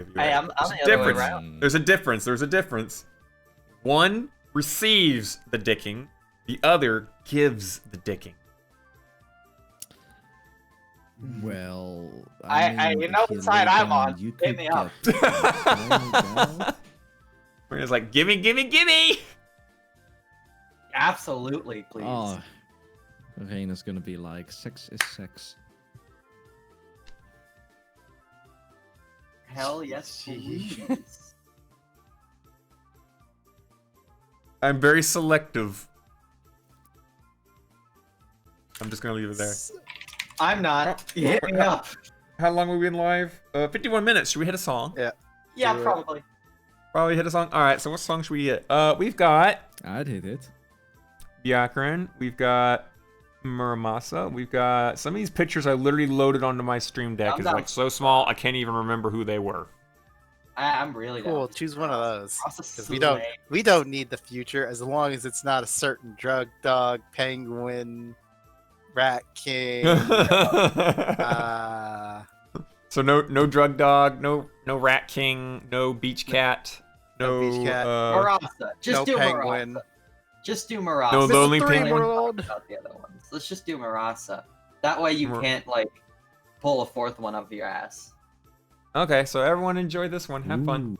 AWA. Hey, I'm There's the a other way difference. around. There's a difference. There's a difference. One receives the dicking. The other gives the dicking. Well, I you know if what you side lay I'm down, on. you Hit could me up. get thrown down. Where it's like, gimme, gimme, gimme. Absolutely, please. Oh, Reina's gonna be like, sex is sex. Hell yes, please. I'm very selective. I'm just gonna leave it there. I'm not. Hit me up. How long have we been live? 51 minutes. Should we hit a song? Yeah, Do it. probably. Probably hit a song. All right. So what song should we hit? We've got I'd hit it. Byakuran. We've got Muramasa. We've got some of these pictures I literally loaded onto my stream deck. I'm Is down. like so small I can't even remember who they were. I'm really down Cool. for Choose this. one of those. Process 'Cause Slay. we don't need the future as long as it's not a certain drug dog, penguin, rat king. So no drug dog, no rat king, no beach cat, no, beach cat. Marasa. Just no do penguin. Marasa. Just do Marasa. No Mr. lonely Three penguin. World. About the other ones. Let's just do Marasa. That way you Mar- can't like pull a fourth one up your ass. Okay, so everyone enjoy this one. Have fun. Ooh.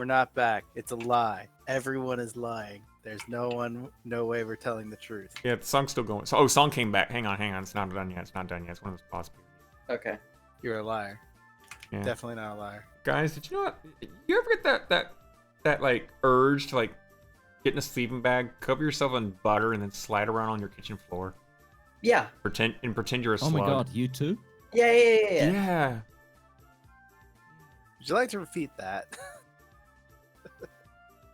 We're not back. It's a lie. Everyone is lying. There's no way we're telling the truth. Yeah, the song's still going. So, oh, song came back. Hang on. It's not done yet. It's not done yet. It's one of those pause periods. Okay. You're a liar. Yeah. Definitely not a liar. Guys, did you know? You ever get that like urge to like get in a sleeping bag, cover yourself in butter, and then slide around on your kitchen floor? Yeah. Pretend you're a Oh slug. my god, you too? Yeah. Yeah. Would you like to repeat that?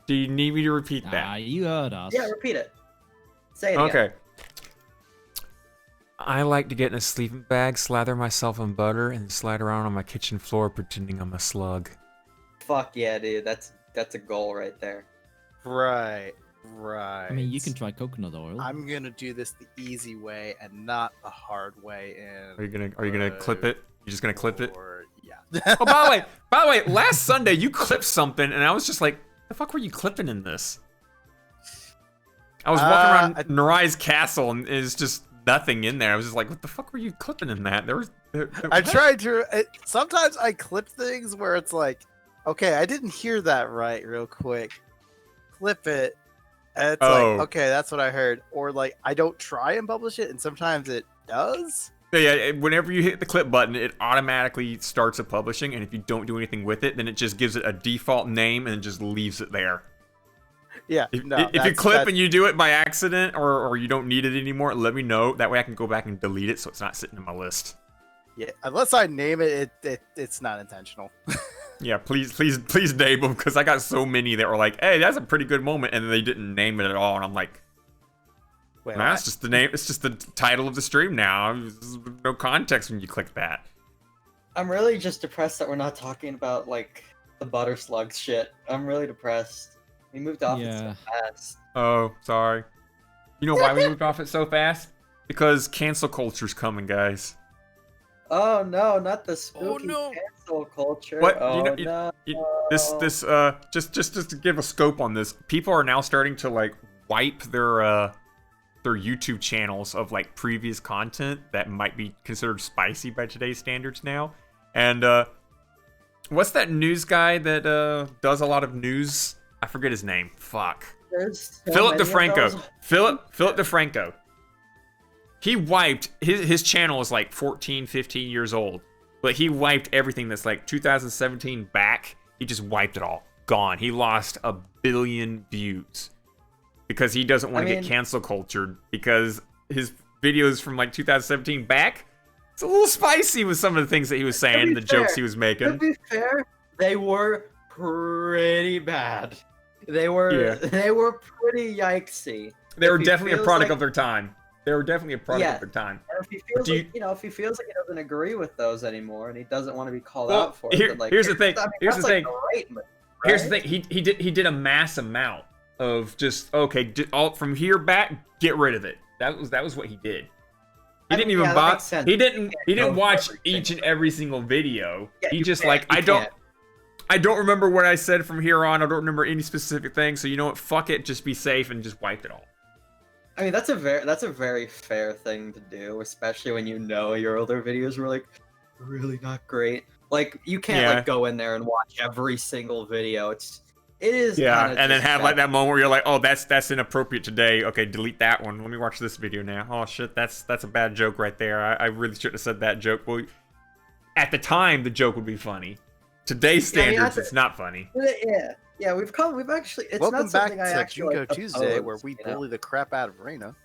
Do you need me to repeat that? Ah, you heard us. Yeah, repeat it. Say it again. Okay. I like to get in a sleeping bag, slather myself in butter, and slide around on my kitchen floor pretending I'm a slug. Fuck yeah, dude. That's a goal right there. Right. I mean, you can try coconut oil. I'm gonna do this the easy way and not the hard way. Are you gonna clip it? You just gonna clip it? Yeah. Oh, by the way, last Sunday you clipped something, and I was just like, the fuck were you clipping in this? I was walking around Narai's castle, and there's just nothing in there. I was just like, what the fuck were you clipping in that? I tried to. Sometimes I clip things where it's like, okay, I didn't hear that right real quick. Clip it. And it's like, okay, that's what I heard. Or like, I don't try and publish it, and sometimes it does. Yeah, whenever you hit the clip button, it automatically starts a publishing, and if you don't do anything with it, then it just gives it a default name and just leaves it there. Yeah. If you clip and you do it by accident or you don't need it anymore, let me know. That way I can go back and delete it so it's not sitting in my list. Yeah, unless I name it, it's not intentional. Yeah, please name them, because I got so many that were like, hey, that's a pretty good moment, and then they didn't name it at all, and I'm like, Wait, nah, it's just the name. It's just the title of the stream now. There's no context when you click that. I'm really just depressed that we're not talking about like the butter slugs shit. I'm really depressed. We moved off it so fast. Oh, sorry. You know why we moved off it so fast? Because cancel culture's coming, guys. Oh no, not the spooky cancel culture. What? Oh no. Just to give a scope on this, people are now starting to like wipe their YouTube channels of like previous content that might be considered spicy by today's standards now. And what's that news guy that does a lot of news? I forget his name. Fuck. There's so Philip many of DeFranco. those. Philip DeFranco. He wiped his channel is like 14, 15 years old, but he wiped everything that's like 2017 back. He just wiped it all. Gone. He lost 1 billion views because he doesn't want to get cancel cultured, because his videos from like 2017 back, it's a little spicy with some of the things that he was saying, the jokes he was making. To be fair, they were pretty bad. They were pretty yikesy. They were definitely a product of their time. They were definitely a product of their time. And if he feels if he feels like he doesn't agree with those anymore, and he doesn't want to be called out for it, then, like, here's the thing. Here's the thing. Move, Here's the thing. He did a mass amount of just all from here back. Get rid of it. That was what he did. He didn't even bother. He didn't watch each and every single video. Yeah, he just like I don't remember what I said from here on. I don't remember any specific thing. So you know what? Fuck it. Just be safe and just wipe it all. I mean, that's a very fair thing to do, especially when you know your older videos were like really not great. Like, you can't like go in there and watch every single video. It is and then have like that moment where you're like, oh, that's inappropriate today. Okay, delete that one. Let me watch this video now. Oh shit, that's a bad joke right there. I really shouldn't have said that joke. Well, at the time the joke would be funny. Today's standards, it's not funny. Yeah, we've actually. It's Welcome not something back I to actually Junko Tuesday, where we you know? bully the crap out of Reina.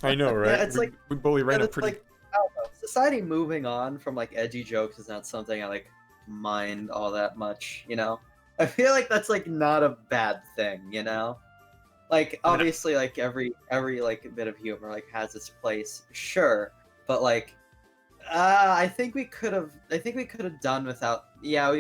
I know, right? Yeah, it's we bully Reina it's pretty. like, I don't know, society moving on from like edgy jokes is not something I like mind all that much, you know? I feel like that's like not a bad thing, you know? Like, obviously, like every like bit of humor like has its place, sure, but like I think we could have done without. Yeah,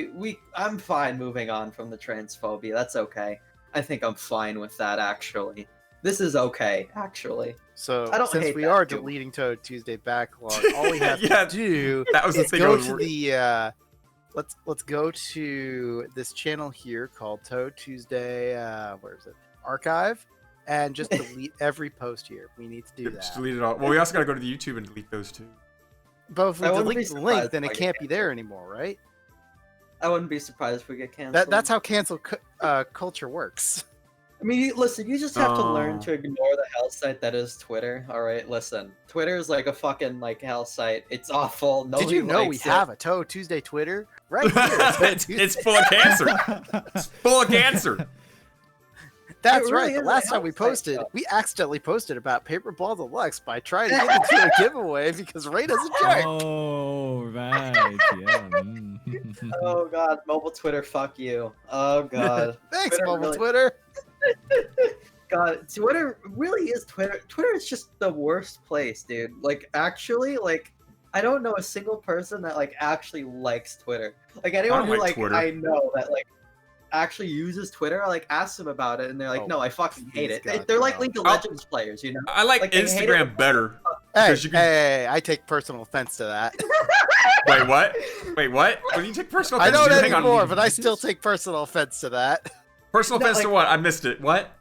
I'm fine moving on from the transphobia. That's okay. I think I'm fine with that, actually. This is okay, actually. So I don't since hate we that are too deleting Touhou Tuesday backlog, all we have to do that was the is thing go to the let's go to this channel here called Touhou Tuesday. Where is it? Archive, and just delete every post here. We need to do that. Just delete it all. Well, we also gotta go to the YouTube and delete those too. But if we I wouldn't delete be the link, surprised then if it I can't get be there anymore, right? I wouldn't be surprised if we get canceled. That's how culture works. I mean, listen, you just have to learn Oh. to ignore the hell site that is Twitter. All right, listen, Twitter is like a fucking like hell site. It's awful. Did Nobody you know we likes it. have a Touhou Tuesday Twitter right here? It's full of cancer. It's full of cancer. That's It really right. The is a last time hell we site, posted, though. we accidentally posted about Paper Ball Deluxe by trying to get into a giveaway because Ray doesn't jerk. Oh, right. Yeah. Oh god, mobile Twitter, fuck you. Oh god. Thanks, Twitter mobile really- Twitter. God, Twitter really is Twitter. Twitter is just the worst place, dude. Like, actually, like, I don't know a single person that like actually likes Twitter. Like anyone don't who like like Twitter. I know that like actually uses Twitter, I like ask them about it, and they're like, Oh, "No, I fucking hate please, it." God, They're like no. League of Oh. Legends players, you know. I like Like, they hate Instagram it. better. Hey, Because you can- hey, I take personal offense to that. Wait, what? Wait, what? What do you take personal I offense don't to? Hang on. anymore, but I still take personal offense to that. Personal No, offense to like- what? I missed it. What?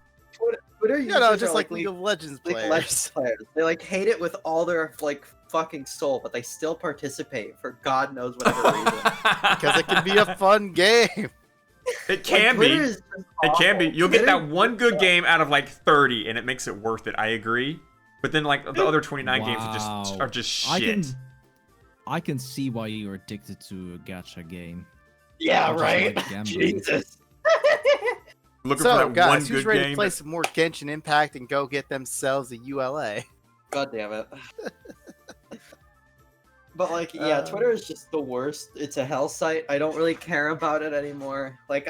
Twitter You users know, are, just like League of Legends League of players. Legends players. They like hate it with all their like fucking soul, but they still participate for God knows whatever reason. Because it can be a fun game. It can Like, be. Twitter is just It can be. awful. You'll get Twitter- that one good game out of like 30, and it makes it worth it. I agree. But then like the other 29 games are just shit. I can see why you're addicted to a gacha game. Yeah, I just right. like gambling. Jesus. Looking So, for that guys, one who's good ready to game. play some more Genshin Impact and go get themselves a ULA? God damn it. But like, yeah, Twitter is just the worst. It's a hell site. I don't really care about it anymore. Like,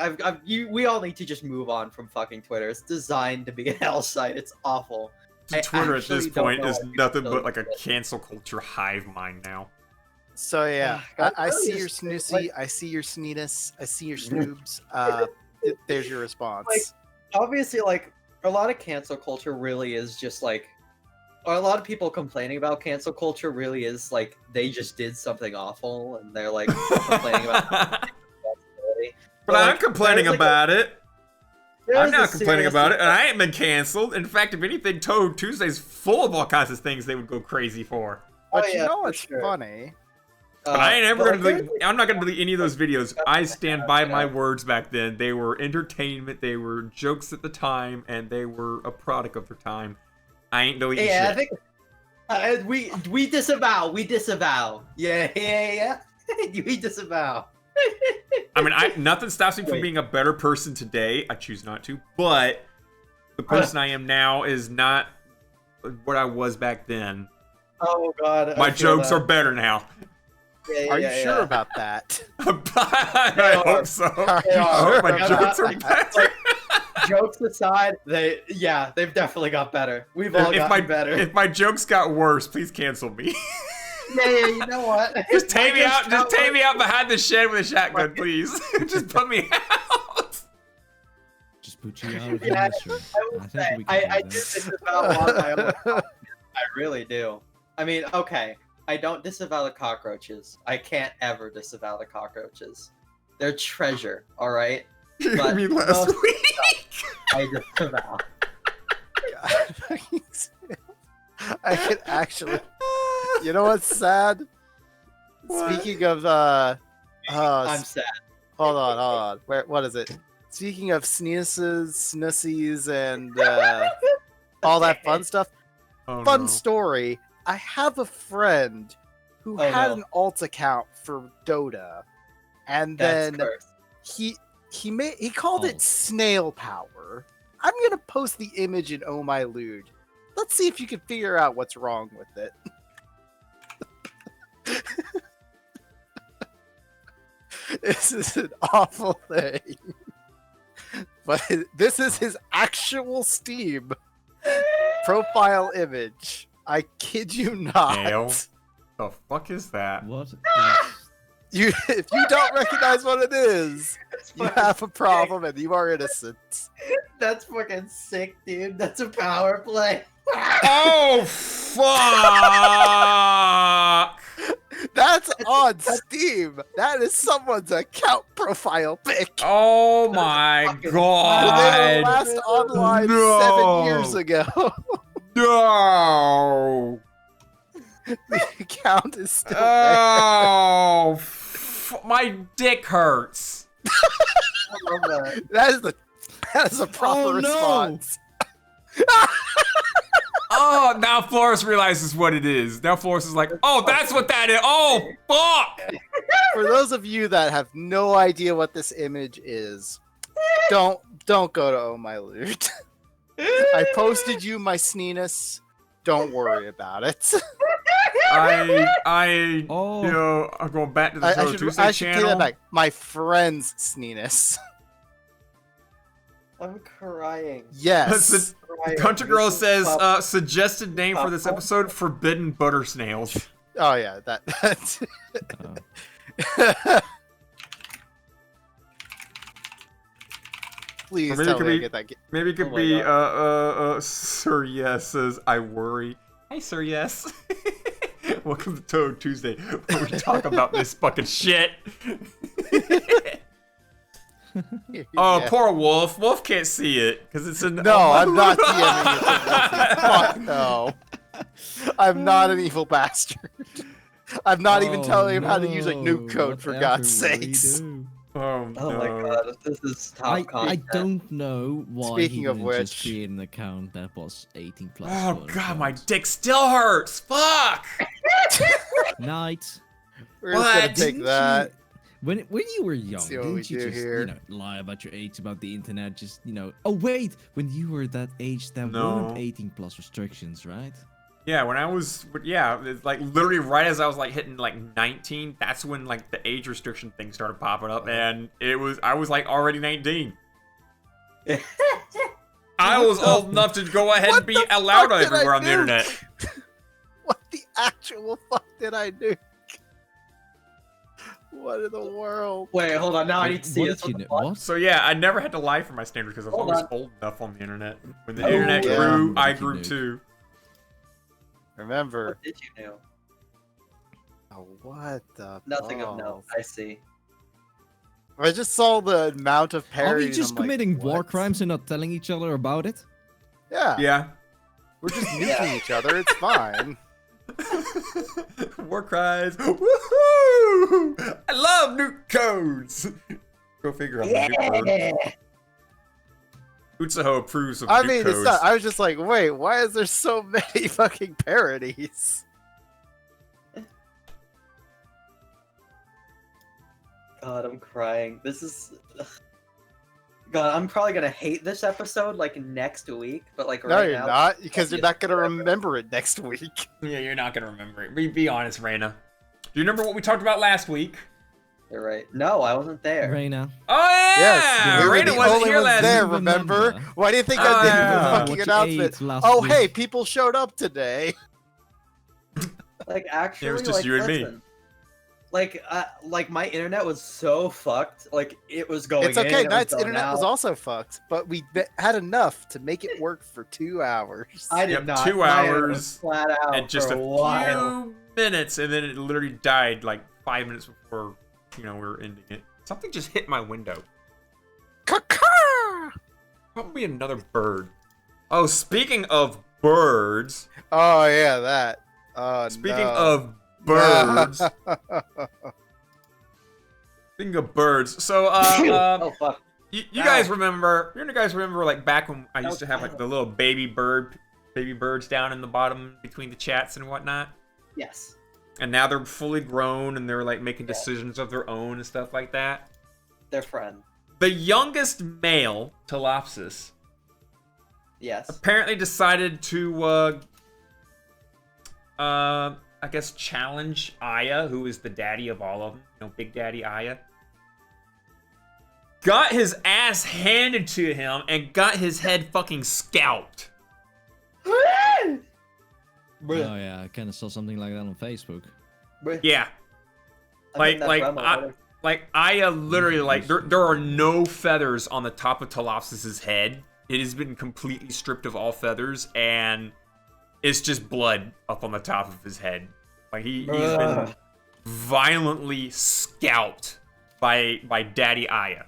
we all need to just move on from fucking Twitter. It's designed to be a hell site. It's awful. I Twitter at this actually don't point know is why people nothing still but like a use it. cancel culture hive mind now. So yeah, God, I really see your is- snoosy, like- I see your sneeness, I see your snoobs. There's your response. Like, Obviously, like, a lot of cancel culture really is just like, or a lot of people complaining about cancel culture really is like they just did something awful and they're like complaining about responsibility. But I'm like, complaining there's, like, about it. I'm There's a not complaining serious about it, and I ain't been canceled. In fact, if anything, Touhou Tuesday's full of all kinds of things they would go crazy for. but Oh, you yeah, know for what's sure. funny? But I ain't ever but, gonna like, delete. I'm not gonna delete any of those videos. I stand by my words back then. They were entertainment. They were jokes at the time, and they were a product of their time. I ain't deleting Yeah, shit. I think we disavow. We disavow. Yeah. We disavow. I mean, nothing stops me from Wait. being a better person today. I choose not to, but the person I am now is not what I was back then. Oh God. My jokes are better now. Yeah, Are you yeah, sure yeah. about that? I hope so. Are They you are. I hope my sure jokes are about that? better. Jokes aside, they've definitely got better. We've all gotten better. If my jokes got worse, please cancel me. Yeah, you know what? Just take me My out. jokes Just got take me worse. out behind the shed with a shotgun, please. Just put me out. Just put you out of Yeah, misery. I will think say, we can I do do that. disavow a lot of my own comments. I really do. I mean, okay, I don't disavow the cockroaches. I can't ever disavow the cockroaches. They're treasure, all right? You But mean last most- week? I disavow. I can actually. You know what's sad? What? Speaking of I'm sad. hold on. What is it? Speaking of sneezes, snussies, and all that fun stuff. Oh, Fun no. story. I have a friend who Oh, had no. an alt account for Dota, and That's then cursed. he called Oh. it Snail Power. I'm gonna post the image in Oh My Lewd. Let's see if you can figure out what's wrong with it. This is an awful thing. But this is his actual Steam profile image. I kid you not. Snail? The fuck is that? What is... If you don't recognize what it is, you have a problem and you are innocent. That's fucking sick, dude. That's a power play. Oh fuck! That's on Steam. That is someone's account profile pic. Oh my They were god! last online No. 7 years ago. No! The account is still there. Oh my dick hurts. I love that. That is a proper Oh, no. response. Oh, now Flores realizes what it is. Now Flores is like, oh, that's what that is. Oh, fuck. For those of you that have no idea what this image is, don't go to Oh My Loot. I posted you my sneeness. Don't worry about it. I Oh. you know, I'm going back to the I Touhou should Tuesday take channel. that back. My friend's sneeness. I'm crying. Yes. Crying. Country Girl This is says, pop- suggested name for this episode, Forbidden Butter Snails. Oh yeah, that's Oh. Please Or maybe it tell could me I be- get that. Maybe it could Oh my be, Sir Yes says, I worry. Hey, Sir Yes. Welcome to Touhou Tuesday, where we talk about this fucking shit. Oh, Yeah. poor Wolf. Wolf can't see it, because it's in... No, I'm not DMing you. Fuck no. I'm not an evil bastard. I'm not even telling him how to use a nuke code, for Whatever God's we sakes. do. Oh, Oh my no. god, this is top I content. don't know why Speaking he of didn't just which- create an account that was 18 plus. Oh, for an God, my account. dick still hurts. Fuck. Night. We're just gonna What? take Didn't that. When you were young, see what we didn't you do just here. lie about your age, about the internet? Just Oh wait, when you were that age, there No. weren't 18 plus restrictions, right? Yeah, when I was, it's like literally right as I was like hitting like 19, that's when like the age restriction thing started popping up, and I was like already 19. I was old enough to go ahead What and be the allowed fuck did I everywhere on the do? internet. What the actual fuck did I do? What in the world? Wait, hold on. Now I Wait, need to see what this. did you What the know? fuck? What? So yeah, I never had to lie for my standards because I was Hold always on. old enough on the internet. When the Oh, internet yeah. grew, I What did you grew do? too. Remember. What did you know? Oh, what the? Nothing of note. balls? I see. I just saw the amount of Are parries. we just I'm like, committing war what? crimes and not telling each other about it? Yeah. Yeah. We're just nuking each other. It's fine. War cries. Woohoo! I love nuke codes. Go figure out the nuke code. Utsuho approves of I nuke mean, codes. it's not. I was just like, wait, why is there so many fucking parodies? God, I'm crying. This is. God, I'm probably gonna hate this episode like next week, but like No, right you're now. not, because you're Yes, not gonna forever. remember it next week. Yeah, you're not gonna remember it. Be honest, Reina. Do you remember what we talked about last week? You're right. No, I wasn't there. Reina. Oh yeah, Yes, we were Reina the wasn't only here ones last there. week. Remember? Why do you think Oh, I did yeah. the fucking What you announcement? ate last Oh, week. hey, people showed up today. Like actually, It was just like, you and me. listen, like my internet was so fucked. Like it was going. It's okay. In, Knight's it was going internet out. was also fucked, but we had enough to make it work for 2 hours. I did Yep, not. 2 My internet was hours flat out and just for a a while. few minutes, and then it literally died like 5 minutes before we were ending it. Something just hit my window. Caw-caw! Probably another bird. Oh, speaking of birds. Oh yeah, that. Oh Speaking no. of birds. Speaking of birds. So Oh fuck! you Ow. guys remember? You guys remember like back when I used to have like Ow. the little baby birds down in the bottom between the chats and whatnot. Yes. And now they're fully grown and they're like making decisions of their own and stuff like that. They're friends. The youngest male, Telopsis, Yes. apparently decided to, I guess, challenge Aya, who is the daddy of all of them. Big Daddy Aya. Got his ass handed to him and got his head fucking scalped. Oh yeah, I kind of saw something like that on Facebook. Yeah. I mean, Like, that's Remo, Like, Aya literally, like, there are no feathers on the top of Telopsis' head. It has been completely stripped of all feathers, and it's just blood up on the top of his head. Like, he's been Ugh. violently scalped by Daddy Aya.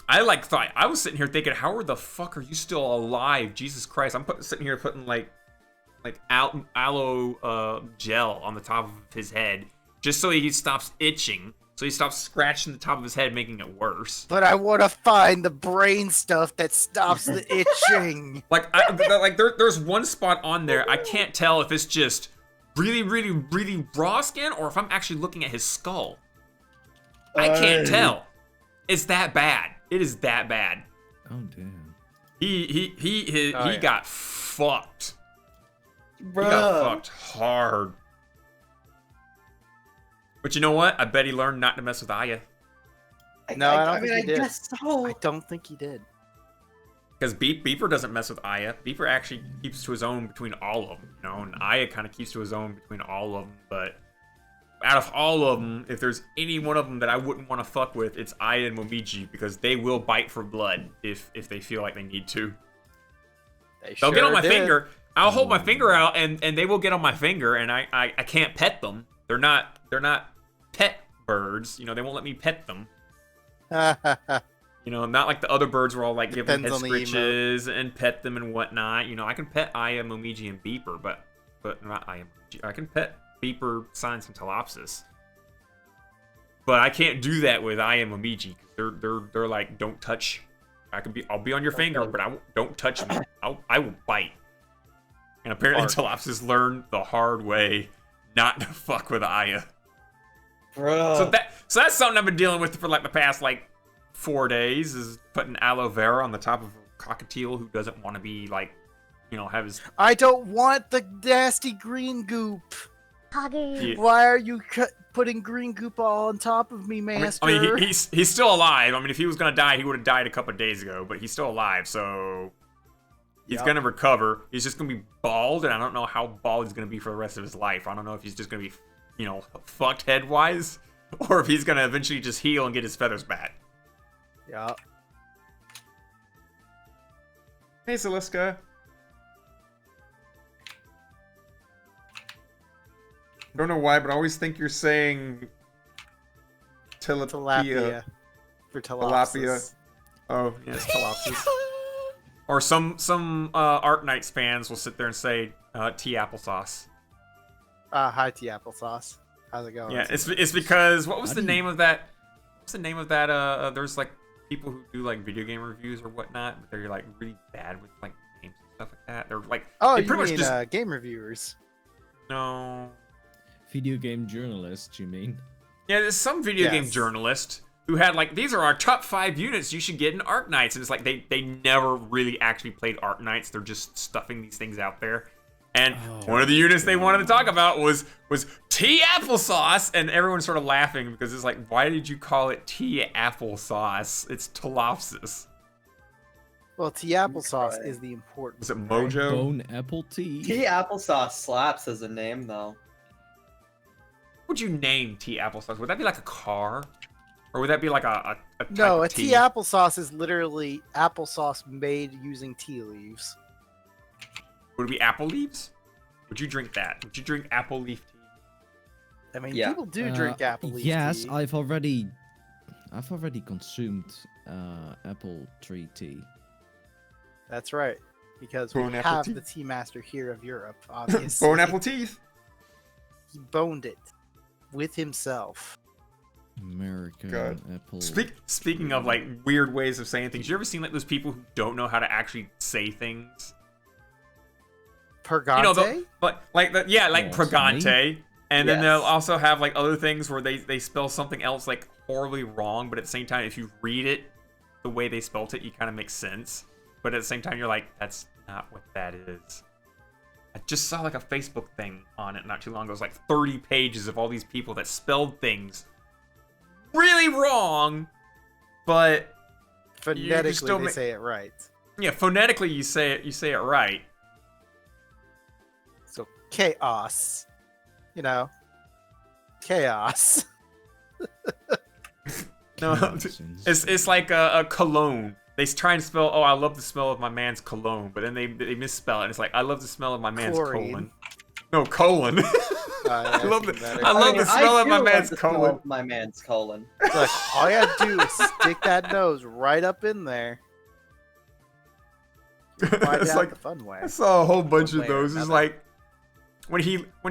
I, thought, I was sitting here thinking, how the fuck are you still alive? Jesus Christ, I'm sitting here putting, aloe gel on the top of his head, just so he stops itching, so he stops scratching the top of his head, making it worse. But I want to find the brain stuff that stops the itching. Like, there's one spot on there. I can't tell if it's just really, really, really raw skin or if I'm actually looking at his skull. I can't tell. It's that bad. It is that bad. Oh damn. He got fucked. Bro. He got fucked hard. But you know what? I bet he learned not to mess with Aya. No, I don't think he I did. guess so. I don't think he did. Because Beeper doesn't mess with Aya. Beeper actually keeps to his own between all of them, you know, and Aya kind of keeps to his own between all of them. But out of all of them, if there's any one of them that I wouldn't want to fuck with, it's Aya and Momiji, because they will bite for blood if they feel like they need to. They'll get on my finger. I'll hold my finger out, and they will get on my finger, and I can't pet them. They're not pet birds. You know, they won't let me pet them. You know, not like the other birds where I'll like give them head scritches and pet them and whatnot. You know, I can pet Aya, Momiji, and Beeper, but not Aya, Momiji. I can pet Beeper, Science, and Telopsis. But I can't do that with Aya and Momiji. They're like, don't touch. I'll be on your finger, but don't touch me. I will bite. And apparently Telopsis learned the hard way not to fuck with Aya. Bro. So that's something I've been dealing with for like the past like 4 days, is putting aloe vera on the top of a cockatiel who doesn't want to be like, you know, have his... I don't want the nasty green goop. Yeah. Why are you putting green goop all on top of me, master? I mean he's still alive. I mean, if he was gonna die, he would have died a couple of days ago, but he's still alive, so he's gonna recover. He's just gonna be bald, and I don't know how bald he's gonna be for the rest of his life. I don't know if he's just gonna be, you know, fucked head-wise, or if he's gonna eventually just heal and get his feathers back. Yeah. Hey, Zaliska. I don't know why, but I always think you're saying Tilapia. For Telopsis. Oh, yes, Telopsis. Or some Art Knights fans will sit there and say tea applesauce. Hi, tea applesauce. How's it going? Yeah, it's because what was the name of that? What's the name of that? There's like people who do like video game reviews or whatnot, but they're like really bad with like names and stuff like that. They're like, oh, they you pretty mean much just game reviewers? no. Video game journalists, you mean? Yeah, there's some video game journalist who had like, these are our top 5 units you should get in Art Knights, and it's like they never really actually played Art Knights. They're just stuffing these things out there. And one of the units they wanted to talk about was tea applesauce, and everyone's sort of laughing because it's like, why did you call it tea applesauce? It's Telopsis. Well, tea applesauce is the important. Was it Mojo? Bone apple tea. Tea applesauce slaps as a name, though. What would you name tea applesauce? Would that be like a car? Or would that be like a type No, of a tea applesauce is literally applesauce made using tea leaves. Would it be apple leaves? Would you drink that? Would you drink apple leaf tea? I mean, people do drink apple leaf tea. Yes, I've already consumed apple tree tea. That's right, because we Bone apple have tea. the tea master here of Europe, obviously. Bone apple teeth. He boned it with himself. American God. apple. Speaking of like weird ways of saying things, you ever seen like those people who don't know how to actually say things? Pergante? You know, like Pregante. And then they'll Yes. also have like other things where they spell something else like horribly wrong, but at the same time, if you read it the way they spelt it, you kind of makes sense. But at the same time, you're like, that's not what that is. I just saw like a Facebook thing on it not too long ago. It was like 30 pages of all these people that spelled things really wrong, but Phonetically, still they say it right. yeah, phonetically you say it right. So, chaos. You know, chaos. No, it's like a cologne. They try and spell, oh, I love the smell of my man's cologne, but then they misspell it. And it's like, I love the smell of my man's Chlorine. colon. No, colon. I love the- better. I love the smell of my do man's love the smell colon. of my man's colon. Look, all you gotta do is stick that nose right up in there. Find It's out like, the fun way. I saw a whole bunch One of way or those. It's another. like when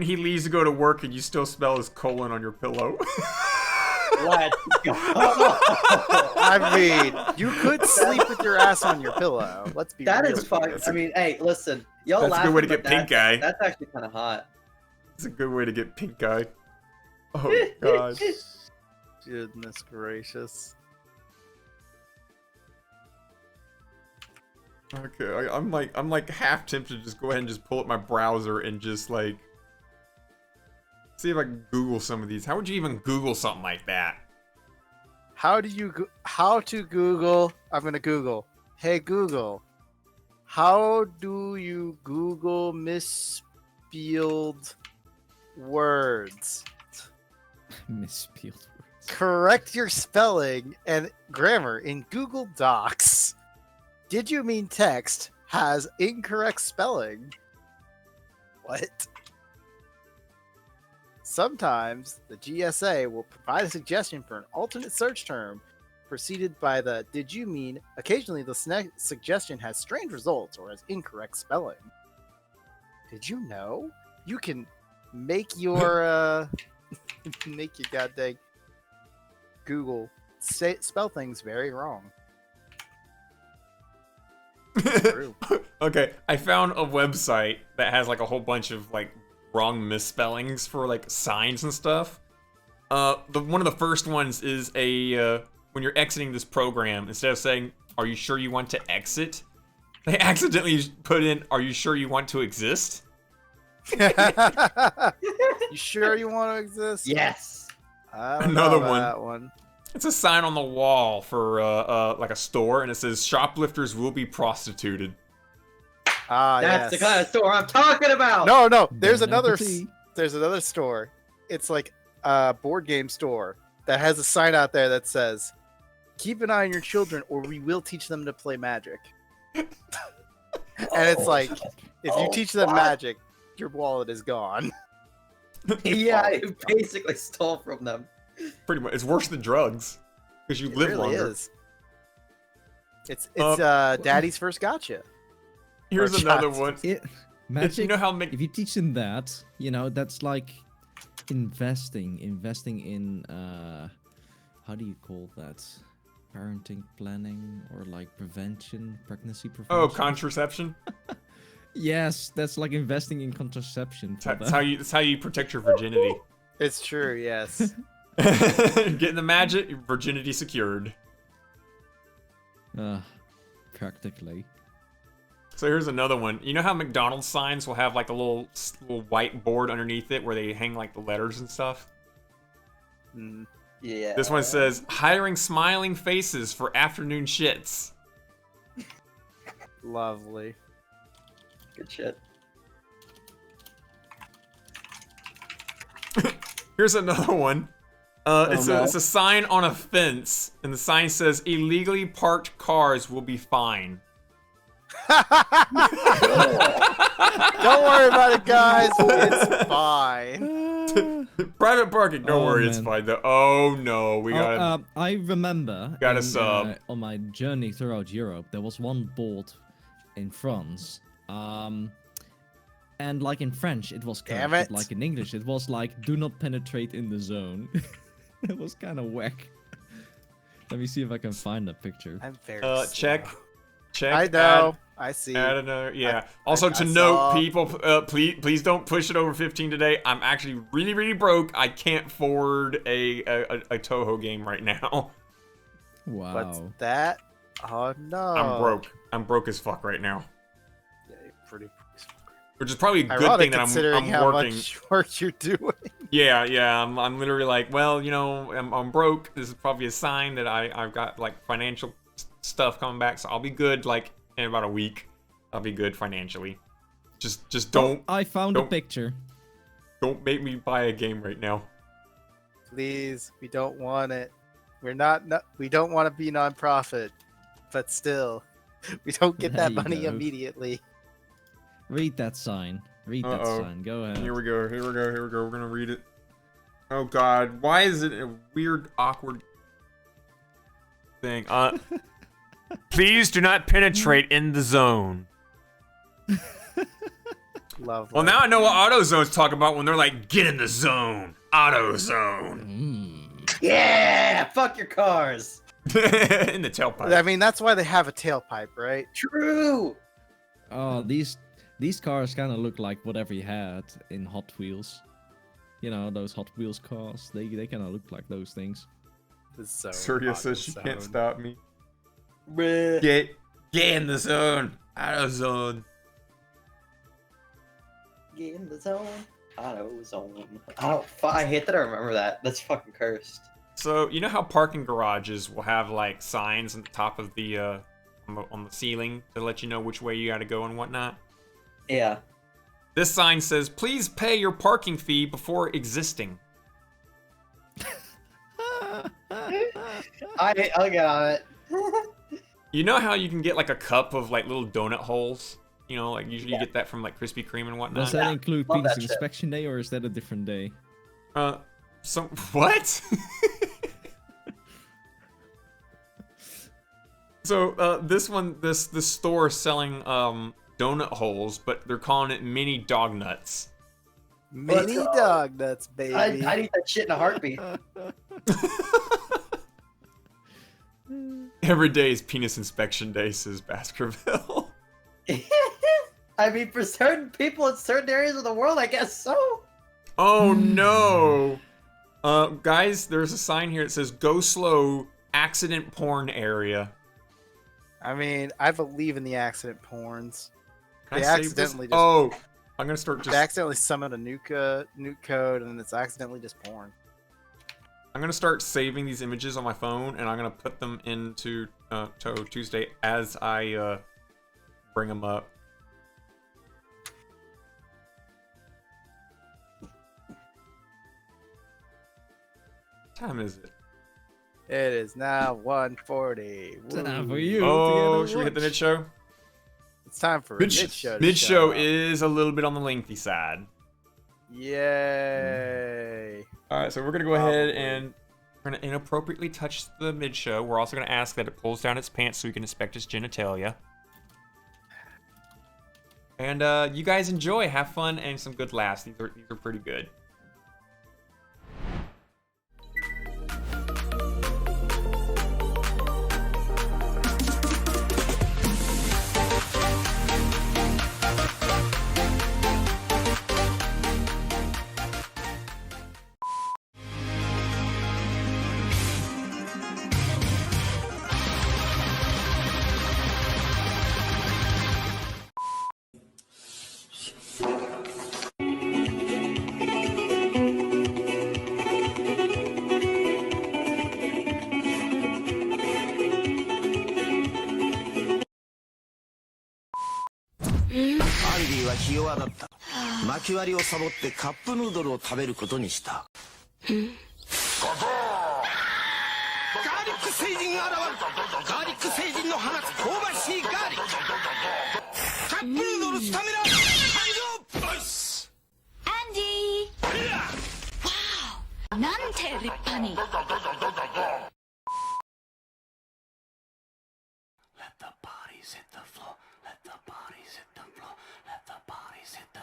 he leaves to go to work and you still smell his colon on your pillow. Let's go. I mean, you could sleep with your ass on your pillow. Let's be That real is fun. here. I mean, hey, listen, y'all That's a good way to laughing, get but pink eye. That's actually kind of hot. It's a good way to get pink eye. Oh god. Goodness gracious. Okay, I'm like half tempted to just go ahead and just pull up my browser and just like see if I can Google some of these. How would you even Google something like that? How to Google? I'm gonna Google. Hey Google, how do you Google misspelled words? Misspelled words. Correct your spelling and grammar in Google Docs. Did you mean text has incorrect spelling? What? Sometimes the GSA will provide a suggestion for an alternate search term preceded by the did you mean. Occasionally the suggestion has strange results or has incorrect spelling. Did you know you can make your make your goddamn Google spell things very wrong? True. Okay, I found a website that has like a whole bunch of like wrong misspellings for like signs and stuff. One of the first ones is a when you're exiting this program, instead of saying "Are you sure you want to exit?" they accidentally put in "Are you sure you want to exist?" You sure you want to exist? Yes. I don't Another know one. That one. It's a sign on the wall for like a store, and it says "Shoplifters will be prostituted." Ah, That's the yes. kind of store I'm talking about. No. There's Bon another. appetit. There's another store. It's like a board game store that has a sign out there that says, "Keep an eye on your children, or we will teach them to play magic." And it's like, if you teach them magic, your wallet is gone. Yeah, you basically stole from them. Pretty much, it's worse than drugs because you It live really longer. is. It's Daddy's first gotcha. Here's Or another shots. one. Magic. You know how many? If you teach them that, you know, that's like investing in how do you call that? Parenting planning or like prevention, pregnancy prevention. Oh, contraception. Yes, that's like investing in contraception. for That's them. how you protect your virginity. It's true, yes. Getting the magic, your virginity secured. Practically. So here's another one. You know how McDonald's signs will have like a little white board underneath it where they hang like the letters and stuff? Mm. Yeah. This one says, hiring smiling faces for afternoon shits. Lovely. Good shit. Here's another one. It's no. a sign on a fence, and the sign says, illegally parked cars will be fined. Don't worry about it, guys. It's fine. Private parking, don't Oh, worry, it's man. fine. Oh no, we gotta... I remember Gotta sub. on my journey throughout Europe, there was one board in France. And like in French, it was correct, Damn but it. like in English, it was like, do not penetrate in the zone. It was kind of whack. Let me see if I can find that picture. I'm very check. slow. Check. I know. I see. Add another, yeah. Also, to I note, saw- people, please don't push it over 15 today. I'm actually really broke. I can't afford a Touhou game right now. Wow. What's that? Oh no. I'm broke. I'm broke as fuck right now. Yeah, you're pretty. Which is probably a good Ironic thing that considering I'm how working. much work you're doing. Yeah. I'm literally like, well, you know, I'm broke. This is probably a sign that I've got like financial stuff coming back, so I'll be good like in about a week. I'll be good financially. Just don't I found a don't- picture. make me buy a game right now. Please, we don't want it. We're not. We don't want to be non-profit, but still, we don't get There that you money go. immediately. Read that sign. Read that Uh-oh. sign. Go ahead. Here we go. We're gonna read it. Oh God, why is it a weird, awkward thing? Please do not penetrate in the zone. Lovely. Well, now I know what AutoZone's talking about when they're like, get in the zone. AutoZone. Yeah, fuck your cars. In the tailpipe. I mean, that's why they have a tailpipe, right? True. Oh, these cars kind of look like whatever you had in Hot Wheels. You know, those Hot Wheels cars. They kind of look like those things. The zone, Surya not says the she zone. can't stop me. Bruh. Get in the zone. Out of zone. Get in the zone. Auto zone. Oh, I hate that I remember that. That's fucking cursed. So you know how parking garages will have like signs on the top of the on the ceiling to let you know which way you got to go and whatnot. Yeah. This sign says, "Please pay your parking fee before existing." I'll get on it. You know how you can get like a cup of like little donut holes? You know, like usually you get that from like Krispy Kreme and whatnot. Does that include love that Pete's shit. inspection day, or is that a different day? Some what? So this store selling donut holes, but they're calling it mini dog nuts. Mini Let's go. dog nuts, baby. I'd eat that shit in a heartbeat. Every day is penis inspection day, says Baskerville. I mean, for certain people in certain areas of the world, I guess so. Oh no! Guys, there's a sign here that says "Go slow, accident porn area." I mean, I believe in the accident porns. Can I They save this? accidentally just Oh, I'm gonna start they just. accidentally summon a nuke code, and then it's accidentally just porn. I'm gonna start saving these images on my phone, and I'm gonna put them into Touhou Tuesday as I bring them up. What time is it? It is now 1:40. Time for Woo. you. Oh, to should we hit the mid watch. show? It's time for a mid show. Mid show is a little bit on the lengthy side. Yay! All right, so we're gonna go ahead Probably. and we're gonna inappropriately touch the mid show. We're also gonna ask that it pulls down its pants so we can inspect its genitalia. And you guys enjoy, have fun, and some good laughs. These are pretty good.アリリーはひ弱だった。薪割りをサボってカップヌードルを食べることにした。ガーリック星人が現れた。ガーリック星人の放つ香ばしいガーリック。カップヌードルスタミナ誕生。アンディー、わー、なんて立派に。Let the bodies hit the floor. Let the bodies hit the floor. Let the bodies hit the.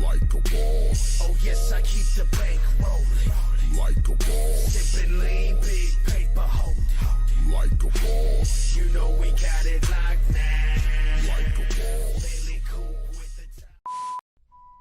Like a boss. Oh yes, I keep the bank rolling. Like a boss. Sipping lean, big paper holding. Like a boss. You know we got it locked down. Like a boss. Lately cool with the time.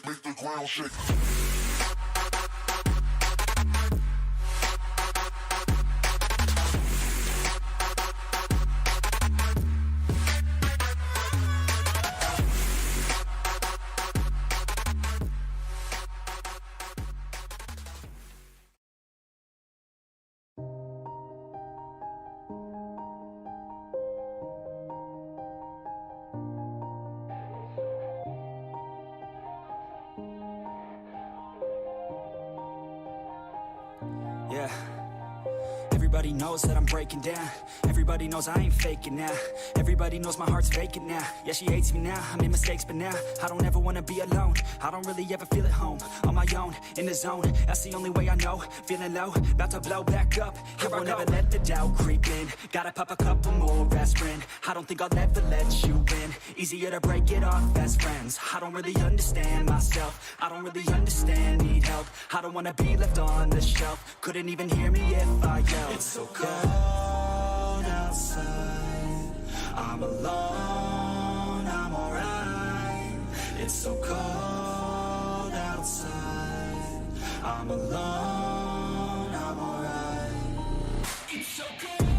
Make the ground shake. Yeah. Everybody knows that I'm breaking down. Everybody knows I ain't faking now. Everybody knows my heart's vacant now. Yeah, she hates me now. I made mistakes, but now I don't ever wanna be alone. I don't really ever feel at home. On my own, in the zone. That's the only way I know. Feeling low, about to blow back up. Here I won't ever let the doubt creep in. Gotta pop a couple more aspirin. I don't think I'll ever let you in. Easier to break it off as friends. I don't really understand myself. I don't really understand, need help. I don't wanna be left on the shelf. Couldn't even hear me if I yelled. It's so cold outside. I'm alone, I'm alright. It's so cold outside. I'm alone, I'm alright. It's so cold.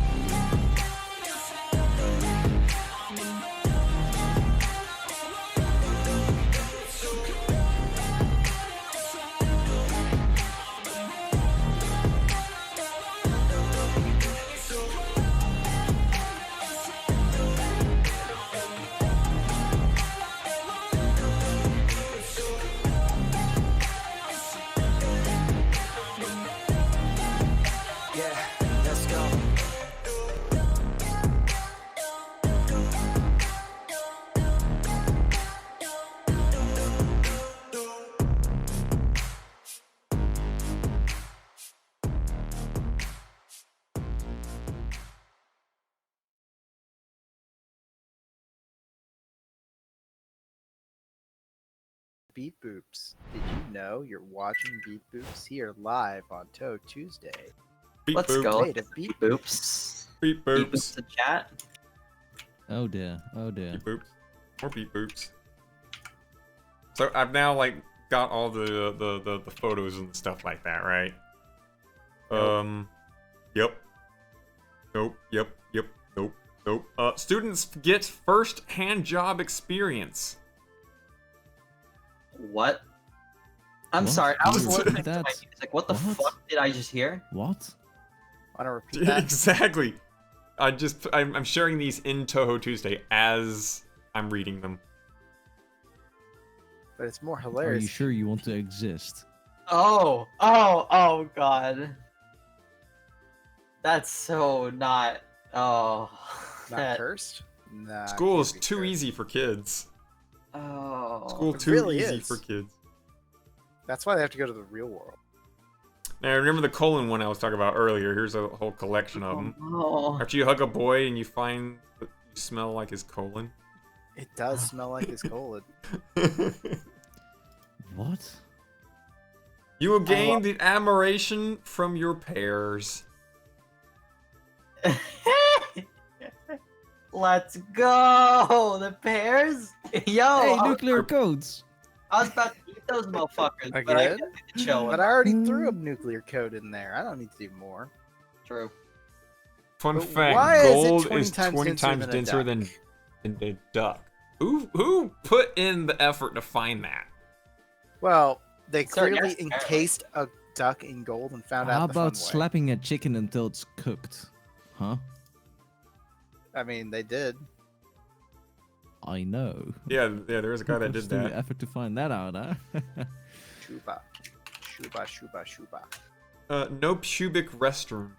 Beep Boops. Did you know you're watching Beep Boops here live on Touhou Tuesday? Beep Let's boop. go. Hey, to Beep Boops. Beep Beep boops. the chat. Oh dear. Oh dear. Beep boops. More beep boops. So I've now like got all the photos and stuff like that, right? Yep. Nope. Yep. Yep. Nope. Nope. Students get first-hand job experience. What? I'm What? sorry. I was Can you listening repeat to my that? music. What the What? fuck did I just hear? What? Want to repeat that? Exactly. I'm sharing these in Touhou Tuesday as I'm reading them. But it's more Are hilarious. you sure you want to exist? Oh god. That's so not. Oh. Not that- cursed? Nah. School can't is be too cursed. easy for kids. Oh. School It too really easy is. for kids. That's why they have to go to the real world. Now remember the colon one I was talking about earlier. Here's a whole collection of them. Oh. After you hug a boy and you find that you smell like his colon. It does smell like his colon. What? You will gain the admiration from your peers. Let's go! The pears? Yo! Hey, nuclear codes! I was about to eat those motherfuckers, but I Again? just need to chill. But I already threw a nuclear code in there. I don't need to do more. True. Fun But fact, why is it gold 20 is times 20 denser times than a denser duck? than a duck. Who put in the effort to find that? Well, they Sir, clearly yes, apparently. encased a duck in gold and found How out the fun about way. slapping a chicken until it's cooked? Huh? I mean, they did. I know. Yeah, there was a guy that did The that. effort to find that out, huh? Shuba. Shuba, shuba, shuba. No pubic restroom.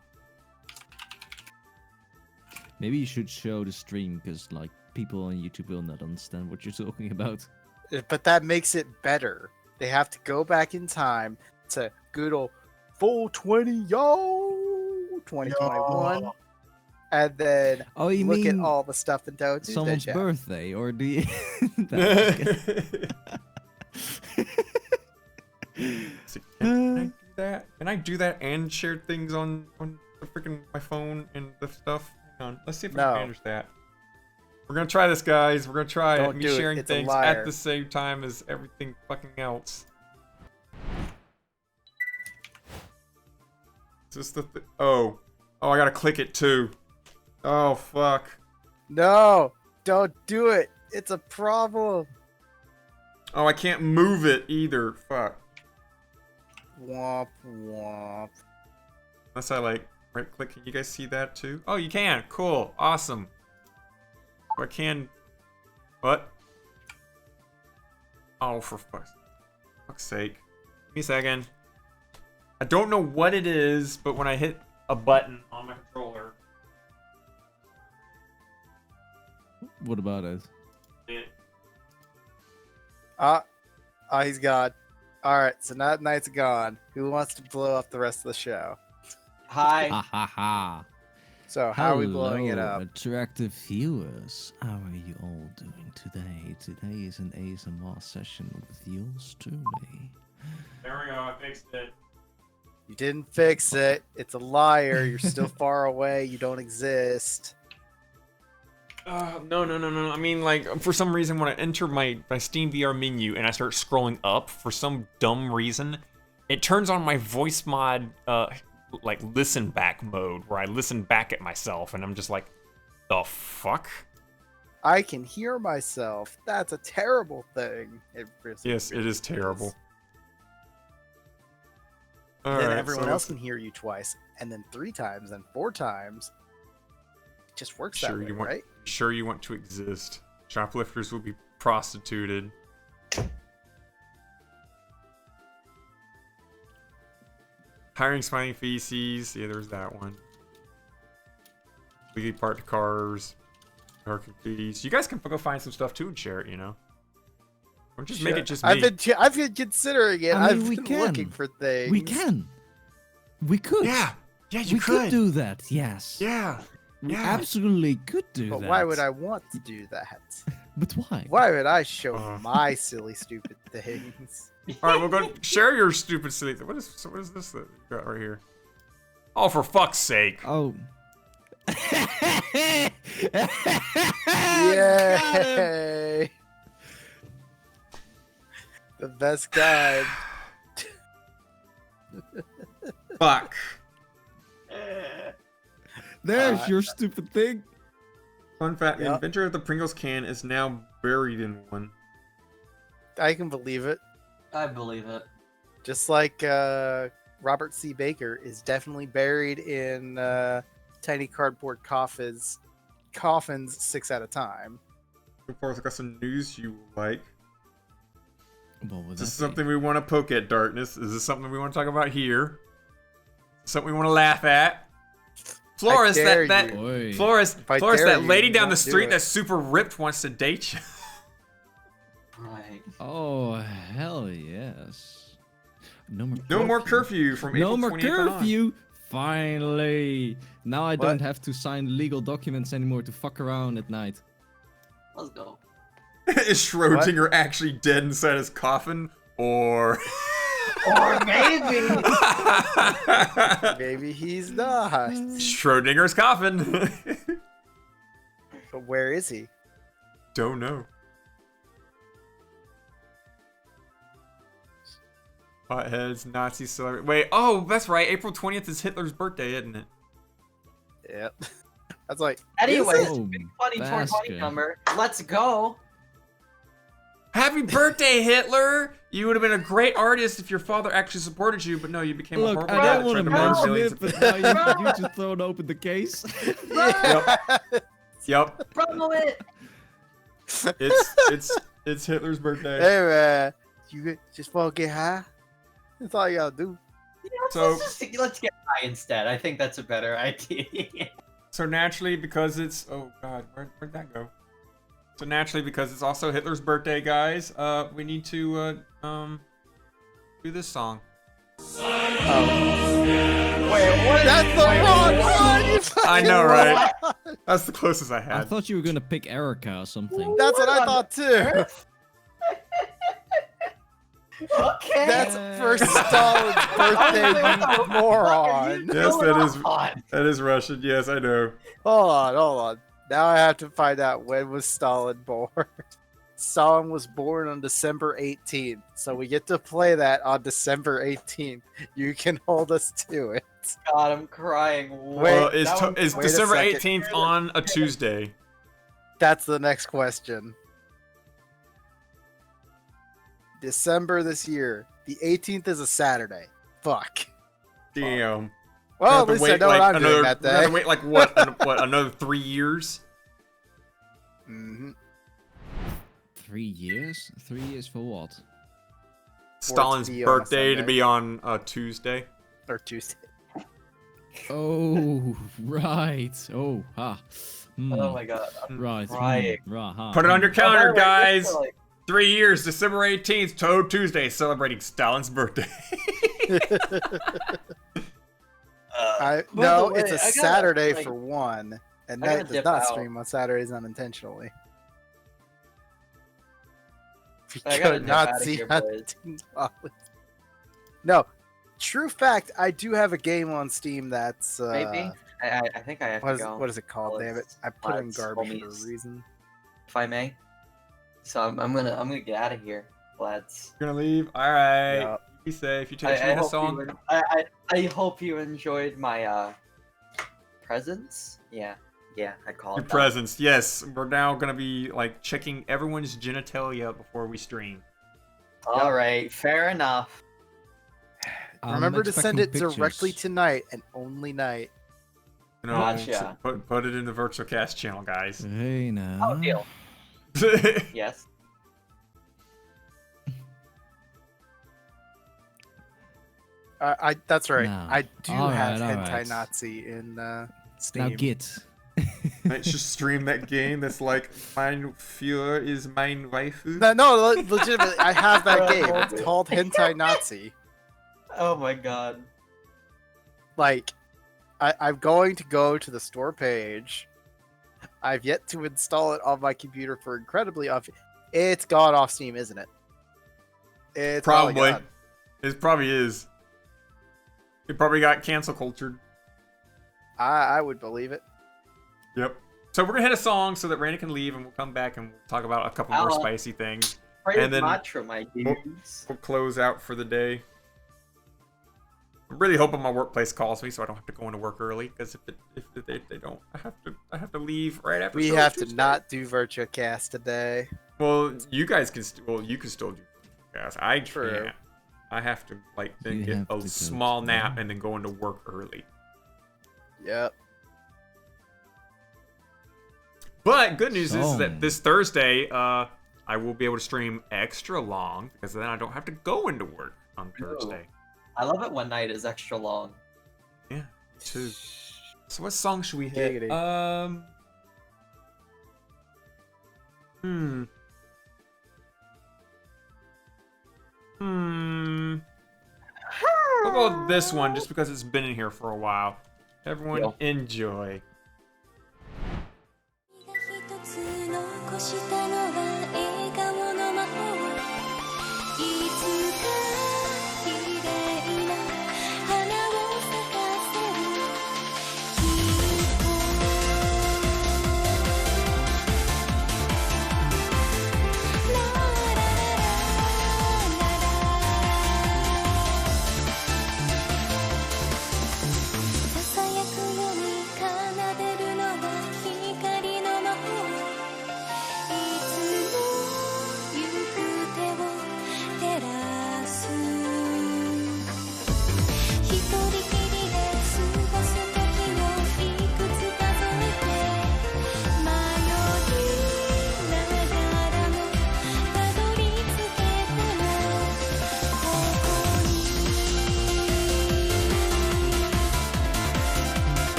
Maybe you should show the stream, because like people on YouTube will not understand what you're talking about. But that makes it better. They have to go back in time to good old 420, yo, 2021. And then Oh, you look at mean all the stuff in Touhou Tuesday someone's chat. birthday, or do you? So, can I do that? Can I do that and share things on the freaking my phone and the stuff? Hang on, let's see if I No. can manage that. We're gonna try this, guys. We're gonna try Don't it. Me do it. sharing It's a things liar. at the same time as everything fucking else. Is this the oh, I gotta click it too. Oh fuck. No, don't do it. It's a problem. Oh, I can't move it either. Fuck. Womp womp. Unless I like right click. Can you guys see that too? Oh, you can. Cool. Awesome. I can. What? Oh, for fuck's sake. Give me a second. I don't know what it is, but when I hit a button on my controller, What about it? it He's gone. Alright, so now that night's gone. Who wants to blow up the rest of the show? Hi. Ha ha ha! So, how are we blowing it up? Attractive viewers, how are you all doing today? Today is an ASMR session with yours truly. there we go. I fixed it. You didn't fix it. It's a liar. You're still far away. You don't exist. No. I mean, like, for some reason, when I enter my Steam VR menu and I start scrolling up, for some dumb reason, it turns on my voice mod, like, listen back mode, where I listen back at myself, and I'm just like, the fuck? I can hear myself. That's a terrible thing. Yes, it is terrible. Then Alright, everyone so else can hear you twice, and then 3 times, and 4 times. It just works that Sure, way, you want- right? sure you want to exist. Shoplifters will be prostituted. Hiring smiling feces. Yeah, there's that one. Legally parked cars. Car fees. You guys can go find some stuff too and share it, you know? Or just make it just me. I've been considering it. I mean, I've we been can. looking for things. We can. We could. Yeah, you we could. do that. Yes. Yeah. We Yeah. absolutely could do But that. why would I want to do that? But why? Why would I show Uh. my silly, stupid things? All right, we'll go share your stupid silly. What is this that you got right here? Oh, for fuck's sake! Oh. Yay! The best guide. Fuck. There's your stupid thing. Fun fact: the Yep. inventor of the Pringles can is now buried in one. I can believe it. I believe it. Just like Robert C. Baker is definitely buried in tiny cardboard coffins 6 at a time. Of course, I got some news you like. What would Is this that be? something we want to poke at, Darkness? Is this something we want to talk about here? Something we want to laugh at? Flores, dare that you. Oi. Flores, I Flores, dare that you, lady you down the won't do street it. that's super ripped wants to date you. Right. Oh, hell yes. No more No more curfew from April No more 28th on. curfew. Finally. Now I What? don't have to sign legal documents anymore to fuck around at night. Let's go. Is Schrodinger actually dead inside his coffin? Or... Or maybe. Maybe he's not. Schrodinger's coffin. But where is he? Don't know. Hotheads, Nazis celebrate. Wait, oh, that's right. April 20th is Hitler's birthday, isn't it? Yep. That's like, Anyways, Oh, big funny 420 basket. number. Let's go. Happy birthday, Hitler! You would have been a great artist if your father actually supported you, but no, you became a Look, horrible I dad don't want to that tried murder mention millions it, of but now you just thrown open the case. Yep. Promo it. It's Hitler's birthday. Hey man, you just want to get high? That's all you gotta do. So Let's get high instead. I think that's a better idea. So naturally, because it's oh god, where'd that go? So naturally, because it's also Hitler's birthday, guys, we need to do this song. Wait, what? That's the wrong one. You I know, fucking right? That's the closest I I had. thought you were gonna pick Erica or something. That's what I thought too. Okay. That's for Stalin's birthday, you moron. Yes, that is Russian. Yes, I know. Hold on. Now I have to find out when was Stalin born. Stalin was born on December 18th, so we get to play that on December 18th. You can hold us to it. God, I'm crying. Wait, Well, is wait a December second. 18th on a Tuesday? That's the next question. December this year. The 18th is a Saturday. Fuck. Damn. Well, at least I know what I'm doing that We're gonna day. wait like what? Another 3 years? Mhm. 3 years? 3 years for what? Stalin's be on a birthday to Sunday. be on a Tuesday. Or Tuesday. Oh, right. Oh, ha. Oh my god. I'm Right. crying. Right. Ha. Put it on your calendar, Oh, wait, guys. uh, this is like- 3 years, December 18th, Touhou Tuesday, celebrating Stalin's birthday. By No, the way, it's a I gotta, Saturday like- for one, and I gotta that does dip not out. stream on Saturdays unintentionally. I gotta dip Not outta see here, hunting olive. No, true fact. I do have a game on Steam that's Maybe. I think I have to go. What is it called? Damn it! I put it in Let's garbage for homies. a reason. If I may. So I'm gonna get out of here, lads. You're gonna leave? Alright. Yeah. Be safe. You take I a hope song. I hope you enjoyed my presents. Yeah, I call Your it that. presence. Yes. We're now gonna be like checking everyone's genitalia before we stream. All right, fair enough. I'm Remember to send expecting it directly pictures. tonight and only night. You know, Gotcha. put it in the virtual cast channel, guys. Hey now. Oh, deal. Yes. That's right. No. I do All have right, all hentai right. Nazi in Steam. Now get. Might just stream that game that's like, mein Führer is mein Waifu. No, legitimately, I have that game. It's called Hentai Nazi. Oh my god. Like, I'm going to go to the store page. I've yet to install it on my computer for incredibly off. It's gone off Steam, isn't it? It's Probably. gone. It probably is. It probably got cancel cultured. I would believe it. Yep. So we're gonna hit a song so that Randy can leave, and we'll come back and we'll talk about a couple more spicy things. Pretty And then much for my dudes. We'll close out for the day. I'm really hoping my workplace calls me so I don't have to go into work early. Because if they don't, I have to leave right after. We Touhou have to Tuesday. not do Virtua Cast today. Well, you guys can. You can still do. Yes, I True. can't. I have to like then You get have to a go small to- nap and then go into work early. Yep. But good news is So- that this Thursday, I will be able to stream extra long because then I don't have to go into work on Thursday. I love it when night is extra long. Yeah, me too. So what song should we hit? Giggity. We'll go with this one just because it's been in here for a while. Everyone Deal. enjoy. 一つ残したのは笑顔の魔法いつか綺麗な花を咲かせるきっとララララララささやくように奏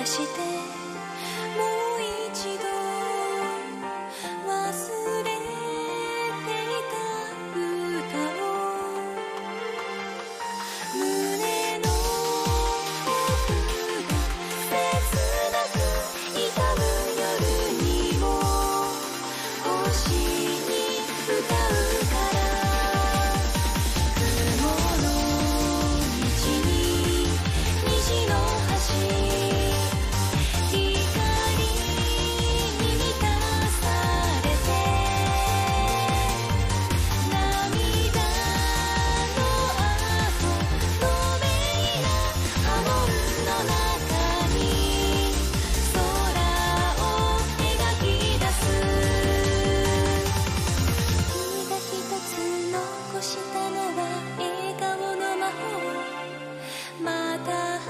消してもう一度忘れていた歌を胸の奥が切なく痛む夜にも星に歌うから雲の道に虹の橋光に満たされて涙の後透明な波紋の中に空を描き出す君が一つ残したのは笑顔の魔法また会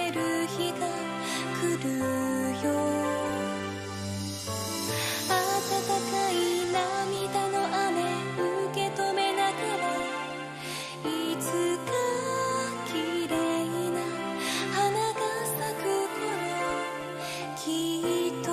える日が来るよ暖かい涙の雨受け止めながらいつか綺麗な花が咲く頃きっと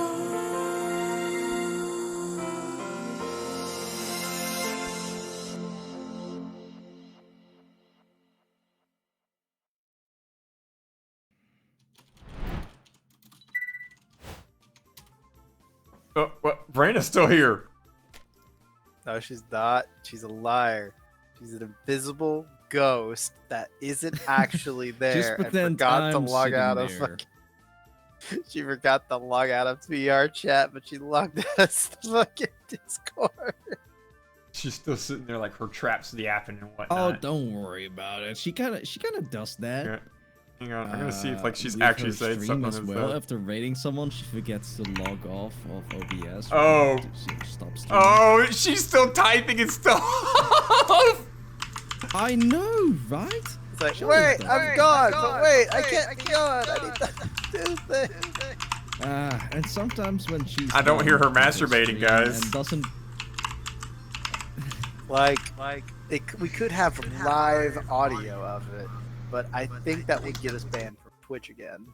What? Brandon's still here. No, she's not. She's a liar. She's an invisible ghost that isn't actually there and pretend forgot to I'm log out of sitting there. She forgot to log out of VR chat, but she logged out of fucking Discord. She's still sitting there like her traps yapping and Oh, whatnot. don't worry about it. She kind of does that. Yeah. Hang on, I'm gonna see if like she's with actually her saying stream something as on well. well. After raiding someone, she forgets to log off of OBS. Oh. To stop streaming. Oh, she's still typing and stuff. I know, right? It's like, Sure wait, it's I'm gone, but wait, I can't be gone. I need to do things. And sometimes when she's I don't done hear her with masturbating, stream guys. And doesn't. We could have live audio of it, but I think that would get us banned from Twitch again.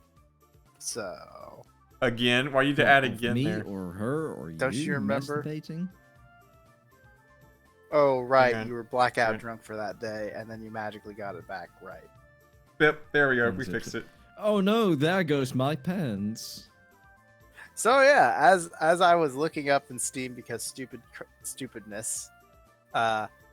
So Again? Why you to add of again me there? or her or Don't you remember? masturbating? oh right, Okay. you were blackout Okay. drunk for that day, and then you magically got it back, right? Yep, there we go. We Unzipped fixed it. Oh no, there goes my pants. So yeah, as I was looking up in Steam because stupidness,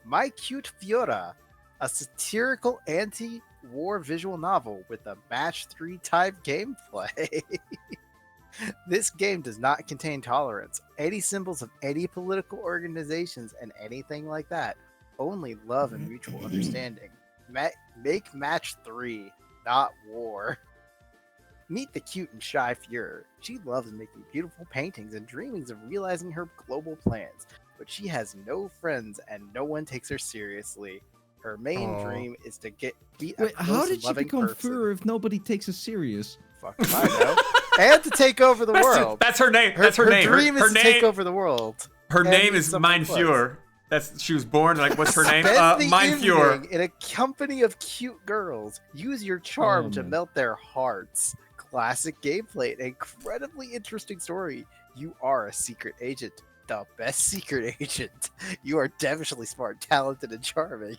My Cute Fiora, a satirical anti-war visual novel with a match 3 type gameplay. This game does not contain tolerance, any symbols of any political organizations, and anything like that. Only love and mutual understanding. Make match 3, not war. Meet the cute and shy Fiora. She loves making beautiful paintings and dreaming of realizing her global plans, but she has no friends and no one takes her seriously. Her main Aw. dream is to beat a Wait, how close did and she loving become person. Führer if nobody takes her serious? Fuck if I know. And to take over the world. That's her name. That's her name. dream her is to name. take over the world. Her and name be is someone Mein close. Führer. That's she was born like what's her name? Spend the Mein Führer. evening in a company of cute girls. Use your charm Oh, to man. melt their hearts. Classic gameplay, an incredibly interesting story. You are a secret agent. The best secret agent. You are devilishly smart, talented, and charming.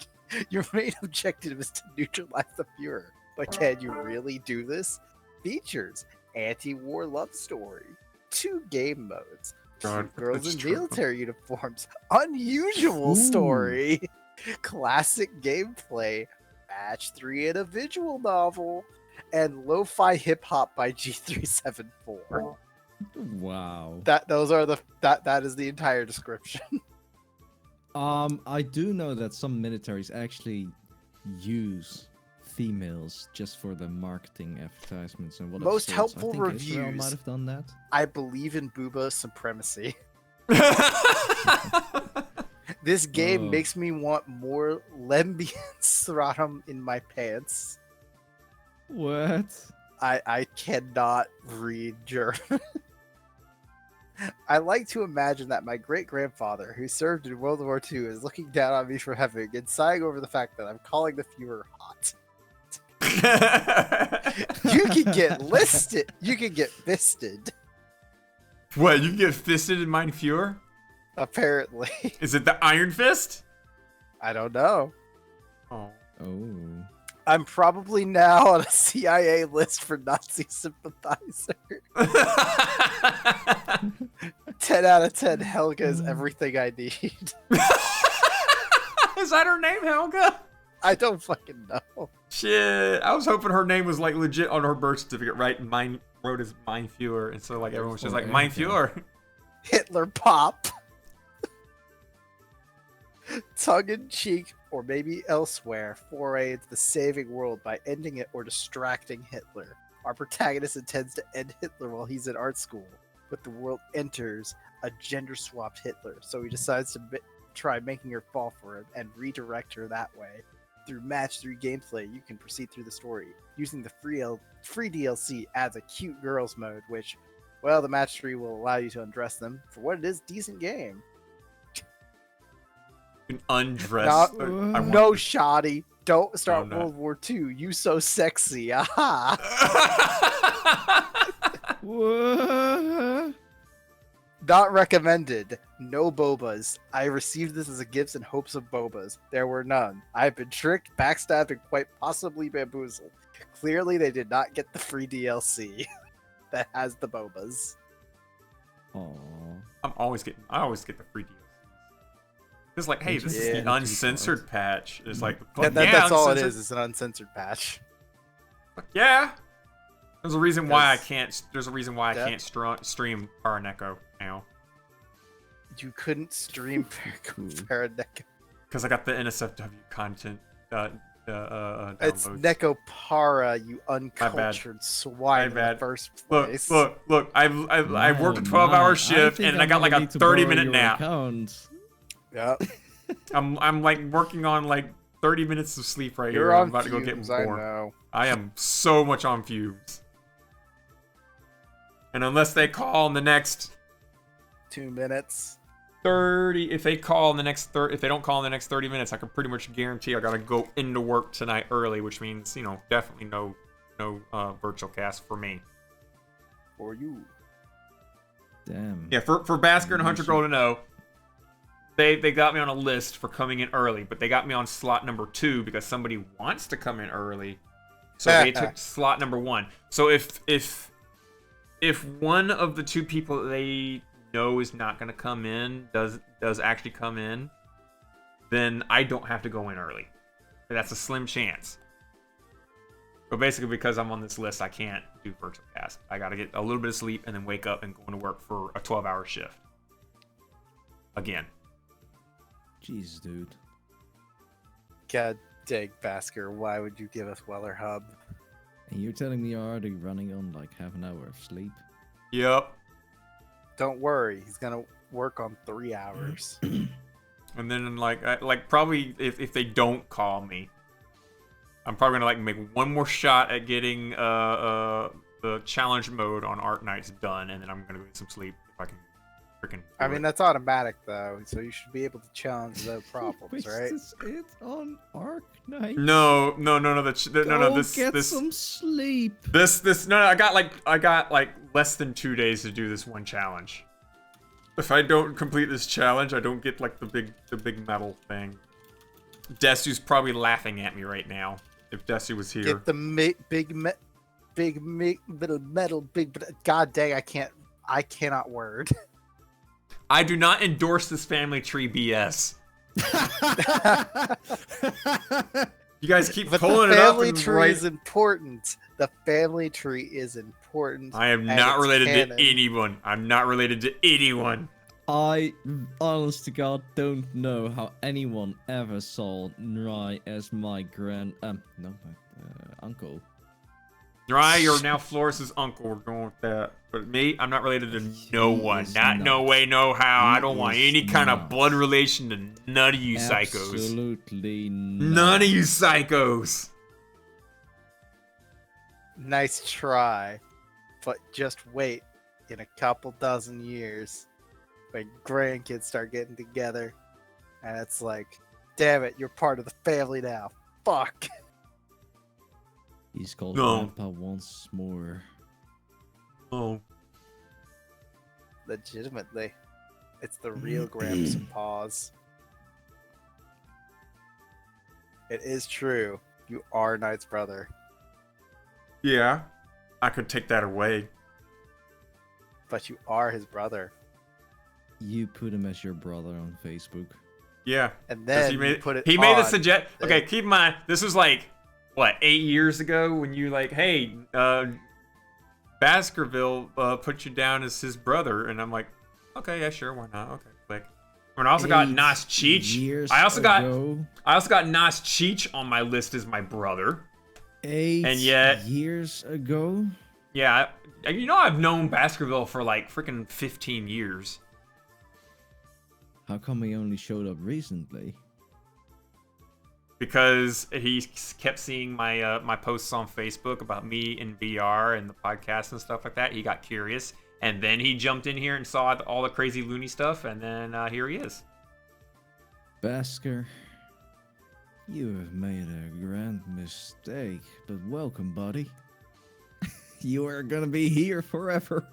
Your main objective is to neutralize the Führer. But can you really do this? Features: anti-war love story, 2 game modes, God, cute girls that's in true. military uniforms, unusual Ooh. story, classic gameplay, match 3 in a visual novel, and lo-fi hip-hop by G374. Wow. That is the entire description. I do know that some militaries actually use females just for the marketing advertisements and what. Most helpful I think Israel reviews. might have done that. I believe in Booba supremacy. This game Oh. makes me want more Lembian Stratum in my pants. What? I cannot read German. I like to imagine that my great-grandfather, who served in World War II, is looking down on me from heaven and sighing over the fact that I'm calling the Führer hot. You can get listed. You can get fisted. What? You can get fisted in Mein Fuhrer? Apparently. Is it the Iron Fist? I don't know. Oh. Oh. I'm probably now on a CIA list for Nazi sympathizer. 10 out of 10. Helga is everything I need. Is that her name, Helga? I don't fucking know. Shit. I was hoping her name was like legit on her birth certificate, right? Mine wrote as Mein Fuhrer, and so like everyone was just like Mein Fuhrer. Hitler Pop. Tongue-in-cheek, or maybe elsewhere, foray into the saving world by ending it or distracting Hitler. Our protagonist intends to end Hitler while he's in art school, but the world enters a gender-swapped Hitler, so he decides to try making her fall for him and redirect her that way. Through Match 3 gameplay, you can proceed through the story. Using the free DLC adds a cute girls mode, which, well, the Match 3 will allow you to undress them for what it is, decent game. An undressed. No, shoddy. Don't start World War II. You so sexy. Aha. What? Not recommended. No bobas. I received this as a gift in hopes of bobas. There were none. I've been tricked, backstabbed, and quite possibly bamboozled. Clearly, they did not get the free DLC that has the bobas. Aww. I always get the free deals. It's like, hey, this is the uncensored patch. It's like, that's all it is. It's an uncensored patch. Yeah. There's a reason why I can't. There's a reason why I can't stream Paraneko now. You couldn't stream Paraneko because I got the NSFW content. It's Neko Para, you uncultured swine in the first place. Look! I worked a 12-hour shift and I got like a 30-minute nap. Yep. I'm like working on like 30 minutes of sleep right here. I'm about to go get more. I am so much on fumes. And unless they call in the next 2 minutes, 30. If they call in the next if they don't call in the next 30 minutes, I can pretty much guarantee I gotta go into work tonight early, which means definitely no virtual cast for me. For you. Damn. Yeah, for Basker and Hunter Girl to know. They got me on a list for coming in early, but they got me on slot number 2 because somebody wants to come in early. So they took slot number 1. So if one of the 2 people that they know is not going to come in does actually come in, then I don't have to go in early. But that's a slim chance. But basically, because I'm on this list, I can't do virtual cast. I got to get a little bit of sleep and then wake up and go into work for a 12-hour shift. Again. Jeez, dude. God dang, Basker, why would you give us Weller Hub? And you're telling me you're already running on like half an hour of sleep? Yep. Don't worry, he's gonna work on 3 hours. And then like probably if they don't call me, I'm probably gonna like make one more shot at getting the challenge mode on Art Nights done, and then I'm gonna go get some sleep if I can. I mean, that's automatic though, so you should be able to challenge no problems, right? Is it on Arc Night? No. Get some sleep. No. I got like less than 2 days to do this one challenge. If I don't complete this challenge, I don't get like the big medal thing. Desu's probably laughing at me right now. If Desu was here. Get the big metal. God dang, I cannot word. I do not endorse this family tree BS. You guys keep pulling it up. The family tree is important. The family tree is important. I am not related to anyone. I'm not related to anyone. I, honest to God, don't know how anyone ever saw Nrai as my uncle. Nrai, you're now Floris's uncle. We're going with that. But me, I'm not related to no one. No way, no how. I don't want any kind of blood relation to none of you psychos. Absolutely not. None of you psychos. Nice try. But just wait. In a couple dozen years, when grandkids start getting together, and it's like, damn it, you're part of the family now. Fuck. He's called No. Grandpa once more. Oh. Legitimately. It's the real Gramps and Paws. It is true. You are Knight's brother. Yeah. I could take that away. But you are his brother. You put him as your brother on Facebook. Yeah. And 'Cause then he made, you put it he made the on suggest. there. Okay, keep in mind, this was like, what, 8 years ago when you like, hey, Baskerville put you down as his brother. And I'm like, okay, yeah, sure, why not? Okay, click. And I also got 8 Nas Cheech. years I also ago, got Nas Cheech on my list as my brother. 8 And yet- years ago? Yeah, you know I've known Baskerville for like freaking 15 years. How come he only showed up recently? Because he kept seeing my my posts on Facebook about me in VR and the podcast and stuff like that. He got curious, and then he jumped in here and saw all the crazy loony stuff, and then here he is. Basker, you have made a grand mistake, but welcome, buddy. You are gonna be here forever.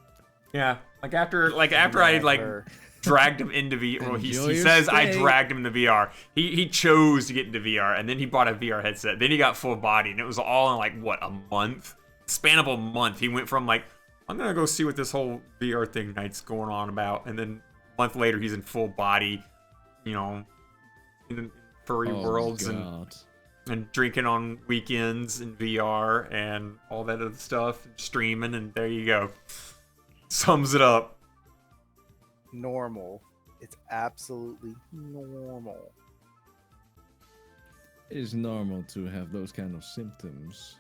Yeah, like after I like Never. dragged him into VR. Well, he Enjoy your says I stay. dragged him into VR. He chose to get into VR, and then he bought a VR headset. Then he got full body, and it was all in like what, a month? Span of a month. He went from like, I'm gonna go see what this whole VR thing night's going on about, and then a month later he's in full body, you know, in furry Oh, worlds God. and drinking on weekends in VR and all that other stuff, and streaming, and there you go. Sums it up. Normal. It's absolutely normal. It is normal to have those kind of symptoms.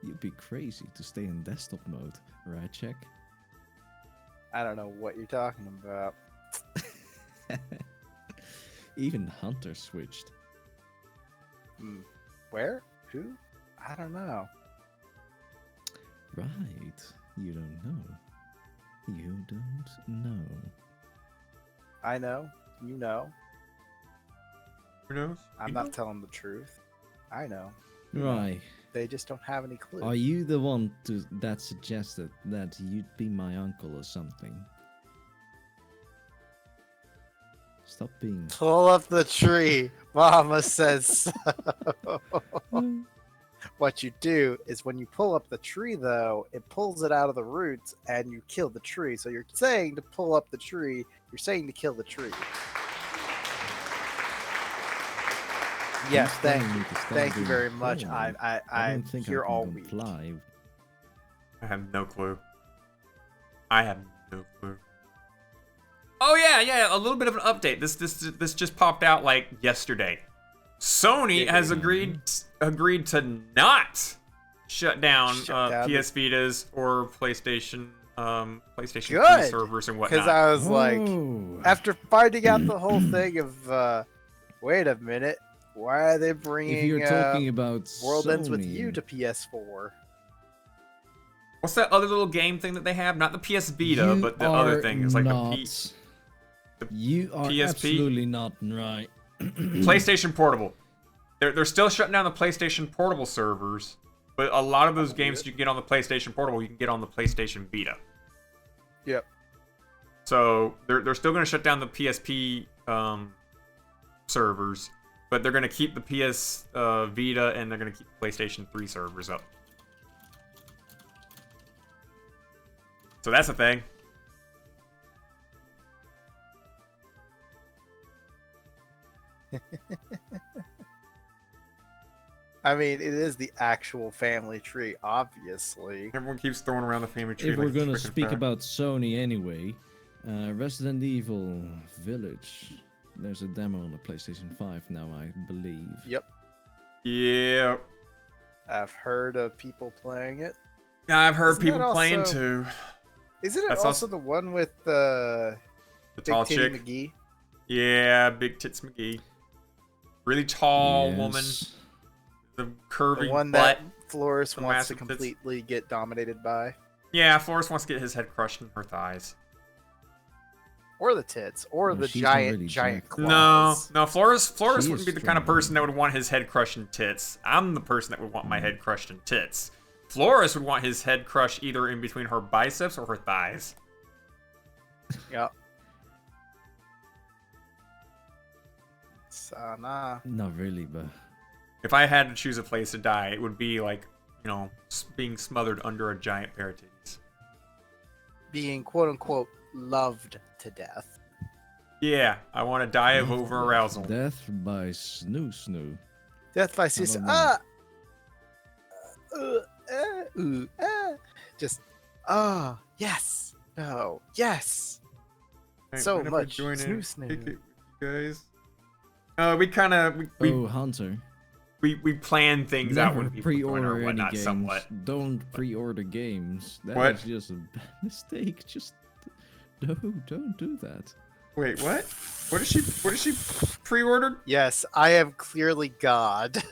You'd be crazy to stay in desktop mode, right, Check? I don't know what you're talking about. Even Hunter switched. Where? Who? I don't know. Right. You don't know. You don't know. I know. You know. Who knows? I'm not telling the truth. I know. Right. They just don't have any clue. Are you the one that suggested that you'd be my uncle or something? Stop being... Pull up the tree. Mama says so. What you do is when you pull up the tree, though, it pulls it out of the roots and you kill the tree. So you're saying to pull up the tree, you're saying to kill the tree. Yes, Who's thank telling you. me to stop Thank you being very much. cool? I'm don't think here I can all week. comply. I have no clue. I have no clue. Oh yeah, a little bit of an update. This just popped out like yesterday. Sony has agreed to not shut down PS Vitas or PlayStation 3 Good, servers and Because whatnot. I was like, Oh. after finding out the whole thing of, wait a minute, why are they bringing If you're talking about World Ends With Sony, You to PS4? What's that other little game thing that they have? Not the PS Vita, you but the other are thing is like not, the You are PSP? absolutely not right. PlayStation Portable. They're still shutting down the PlayStation Portable servers, but a lot of those games you can get on the PlayStation Portable, you can get on the PlayStation Vita. Yep. So they're still going to shut down the PSP servers, but they're going to keep the PS Vita and they're going to keep the PlayStation 3 servers up. So that's a thing. I mean, it is the actual family tree, obviously. Everyone keeps throwing around the family tree. If like we're gonna it's frickin' speak fair. about Sony anyway, Resident Evil Village. There's a demo on the PlayStation 5 now, I believe. Yep. Yeah. I've heard of people playing it. I've heard Isn't people that playing also- too. Isn't it That's also also- the one with The Big tall Titty chick. McGee? Yeah, Big Tits McGee. Really tall woman. Yes. The curvy The one butt. that Flores the wants to massive tits. completely get dominated by? Yeah, Forrest wants to get his head crushed in her thighs. or the tits, or No, the she's giant already giant jacked. No, claws. no, Flores She wouldn't is be the kind of strong. person that would want his head crushed in tits. I'm the person that would want my head crushed in tits. Flores would want his head crushed either in between her biceps or her thighs. Yep. So, nah. Not really, but If I had to choose a place to die, it would be like, you know, being smothered under a giant pair of titties. Being quote unquote loved to death. Yeah, I want to die of over arousal. death by snoo. Death by suicide. don't know. Just, yes, no, yes. Hey, So whenever much join in, snoo. kick it, guys. We kind of Oh, Hunter. we plan things out Never when people join pre-order or any whatnot. games. Somewhat. Don't pre-order games. That What? is just a bad mistake. Just no, don't do that. Wait, what? What is she pre-ordered? Yes, I am clearly God.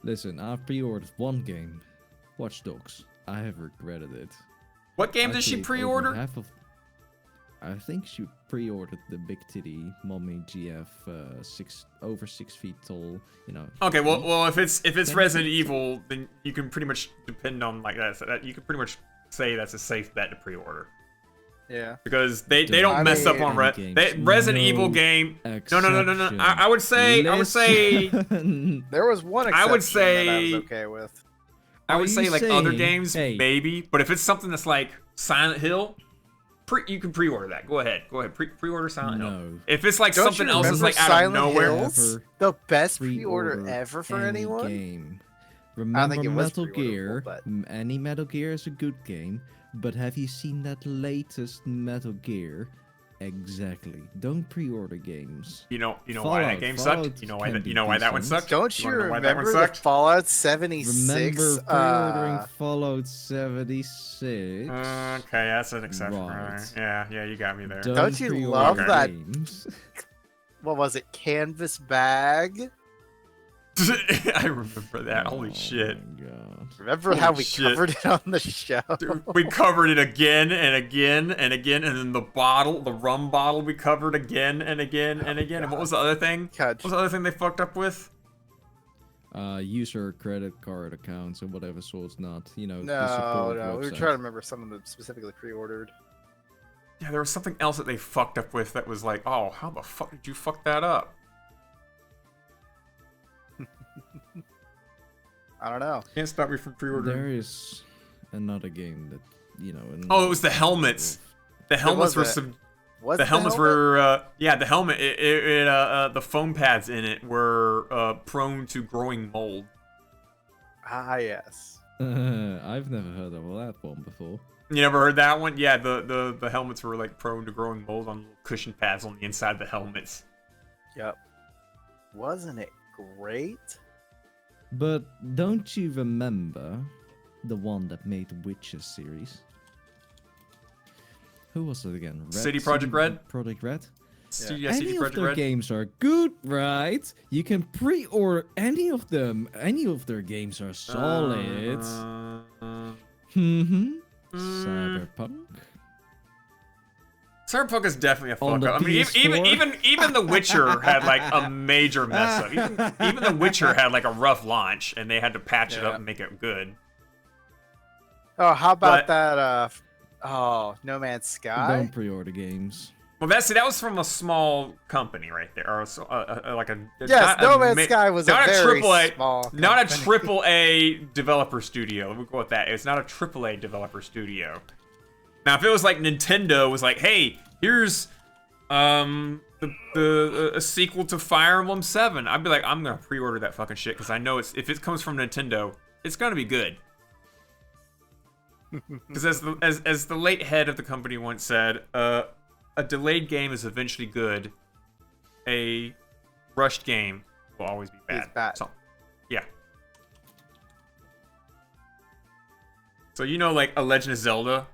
Listen, I've pre-ordered one game, Watch Dogs. I have regretted it. What game did she Actually, over pre-order? half of- I think she pre-ordered the big titty mommy GF, over 6 feet tall. You know. Okay, well, if it's Thank Resident you. Evil, then you can pretty much depend on like that. So that you can pretty much say that's a safe bet to pre-order Yeah. because they Don't don't mess up mean- on Games. Resident No Evil game. No. exception. I would say Listen. There was one exception I would that I say- was okay with. I would Are say you like other saying- games hey. maybe, but if it's something that's like Silent Hill, you can pre-order that. Go ahead, pre-order Silent Hill. No. If it's like Don't something you else that's remember like out Silent of nowhere. Hills? Never The best pre-order pre-order ever for any anyone? game. think Remember it was Metal Gear? pre-orderable, but- Any Metal Gear is a good game, but have you seen that latest Metal Gear? Exactly. Don't pre-order games. You know why Fallout. that game Fallout sucked. You know why can that one be sucked. Don't you wanna know why that one remember the sucked? Fallout 76? Remember pre-ordering Fallout 76? Okay, that's an exception. Right. Right. Yeah, you got me there. Don't you pre-order love that- games. What was it? Canvas bag? I remember that. Holy Oh shit. my god. Remember how Holy we shit. covered it on the show? Dude, we covered it again and again and again, and then the rum bottle, we covered again and again and again. And what was the other thing? God. What was the other thing they fucked up with? User credit card accounts and whatever sorts not, the No, support no. We were website. trying to remember some of them specifically pre-ordered. Yeah, there was something else that they fucked up with that was like, oh, how the fuck did you fuck that up? I don't know. Can't stop me from pre-ordering. There is another game that, Oh, it was the helmets. The helmets were was it? some. What's The helmets helmet? were, the helmet. The foam pads in it were prone to growing mold. Ah, yes. I've never heard of that one before. You never heard that one? Yeah, the helmets were like prone to growing mold on little cushion pads on the inside of the helmets. Yep. Wasn't it great? But don't you remember the one that made the Witcher series? Who was it again? City Project Red? Project Red? Yeah, Any CD of Projekt their Red. games are good, right? You can pre-order any of them. Any of their games are solid. Cyberpunk. Cyberpunk is definitely a On fuck the up. I mean, PS4? even The Witcher had like a major mess up. Even The Witcher had like a rough launch, and they had to patch it up Yeah. and make it good. Oh, how about But- that? No Man's Sky. Don't pre-order games. Well, that was from a small company right there, or like a Yes, not No a Man's ma- Sky was not a very AAA, small. not a company. triple A developer studio. We'll go with that. It's not a triple A developer studio. Now, if it was like Nintendo was like, hey, here's a sequel to Fire Emblem 7, I'd be like, I'm gonna pre-order that fucking shit because I know if it comes from Nintendo, it's gonna be good. Because as the late head of the company once said, a delayed game is eventually good. A rushed game will always be bad. Is bad. So, yeah. So like a Legend of Zelda,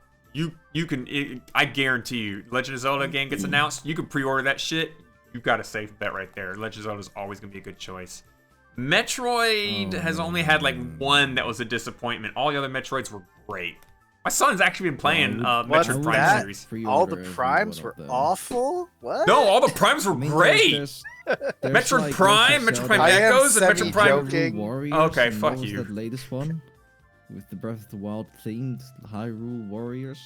I guarantee you, Legend of Zelda game gets announced, you can pre-order that shit. You've got a safe bet right there. Legend of Zelda is always gonna be a good choice. Metroid has only had like one that was a disappointment. All the other Metroids were great. My son's actually been playing What's Metroid Prime that? series. All the Pre-order every primes one were of them. awful. What? No, all the primes were I mean, great. there's Metroid like Prime, Legend of Metroid Prime Zelda, I am Echoes, and Metroid Prime. semi-joking. Hyrule Warriors, Okay, and fuck what was you. that latest one with the Breath of the Wild themed Hyrule Warriors.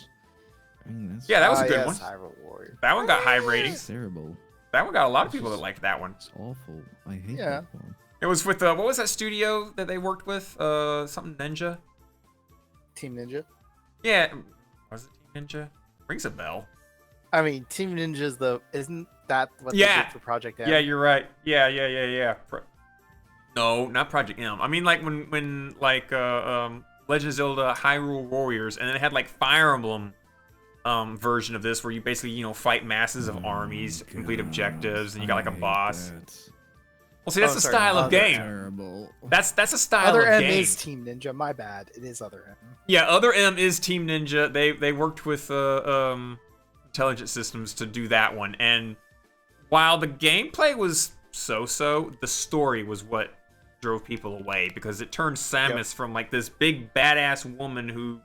I mean, that's Yeah, that was a good yes, one. Hyrule Warrior. That one got high ratings. terrible. That one got a lot of people that liked that one. It's awful. I hate Yeah. that one. It was with what was that studio that they worked with? Something Ninja. Team Ninja. Yeah, was it Team Ninja? Rings a bell. I mean, Team Ninja's isn't that what they Yeah. did for Project M? Yeah, you're right. Yeah. No, not Project M. I mean, like when like Legend of Zelda Hyrule Warriors, and then it had like Fire Emblem version of this where you basically fight masses of armies, complete objectives, and you got like a boss. Well, see, that's the sorry, style of other game. Terrible. That's a style Other of M game. is Team Ninja. My bad. It is Other M. Yeah, Other M is Team Ninja. They worked with Intelligent Systems to do that one, and while the gameplay was so-so, the story was what drove people away because it turned Samus from like this big badass woman who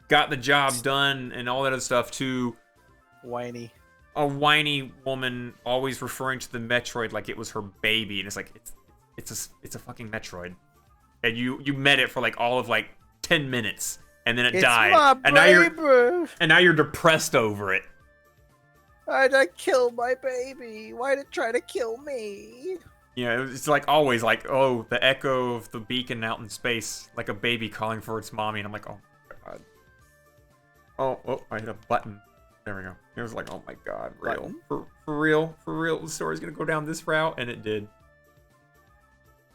got the job done and all that other stuff to Whiny. a whiny woman always referring to the Metroid like it was her baby, and it's like it's a fucking Metroid, and you met it for like all of like 10 minutes, and then it It's died, my and now you're depressed over it. Why'd I kill my baby? Why'd it try to kill me? Yeah, it's like always like, oh, the echo of the beacon out in space, like a baby calling for its mommy, and I'm like, oh my god. Oh, I hit a button. There we go. It was like, oh my god, real. For real, the story's gonna go down this route, and it did.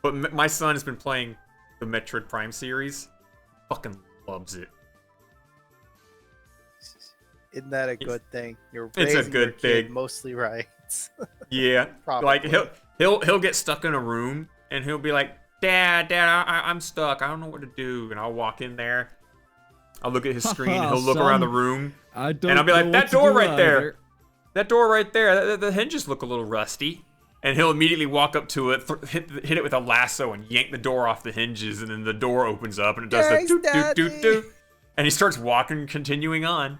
But my son has been playing the Metroid Prime series. Fucking loves it. Isn't that a good thing? You're It's a raising good your kid thing. mostly right. Yeah, Probably. like he'll get stuck in a room, and he'll be like, Dad, I'm stuck. I don't know what to do. And I'll walk in there. I'll look at his screen. And he'll look around the room, I don't and I'll be like, know that what to door do right there. either. That door right there. The hinges look a little rusty. And he'll immediately walk up to it, hit it with a lasso, and yank the door off the hinges, and then the door opens up, and it does Thanks, the doot doot doot Daddy. doot, and he starts walking, continuing on.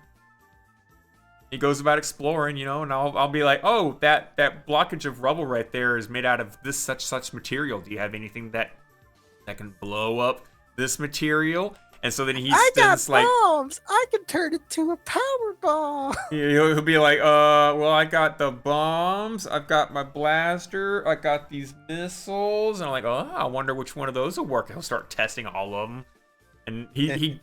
He goes about exploring, and I'll be like, oh, that blockage of rubble right there is made out of this such material. Do you have anything that can blow up this material? And so then he I got spends like, bombs. I can turn it to a power bomb. he'll be like, well, I got the bombs, I've got my blaster, I got these missiles, and I'm like, oh, I wonder which one of those will work. He'll start testing all of them, and he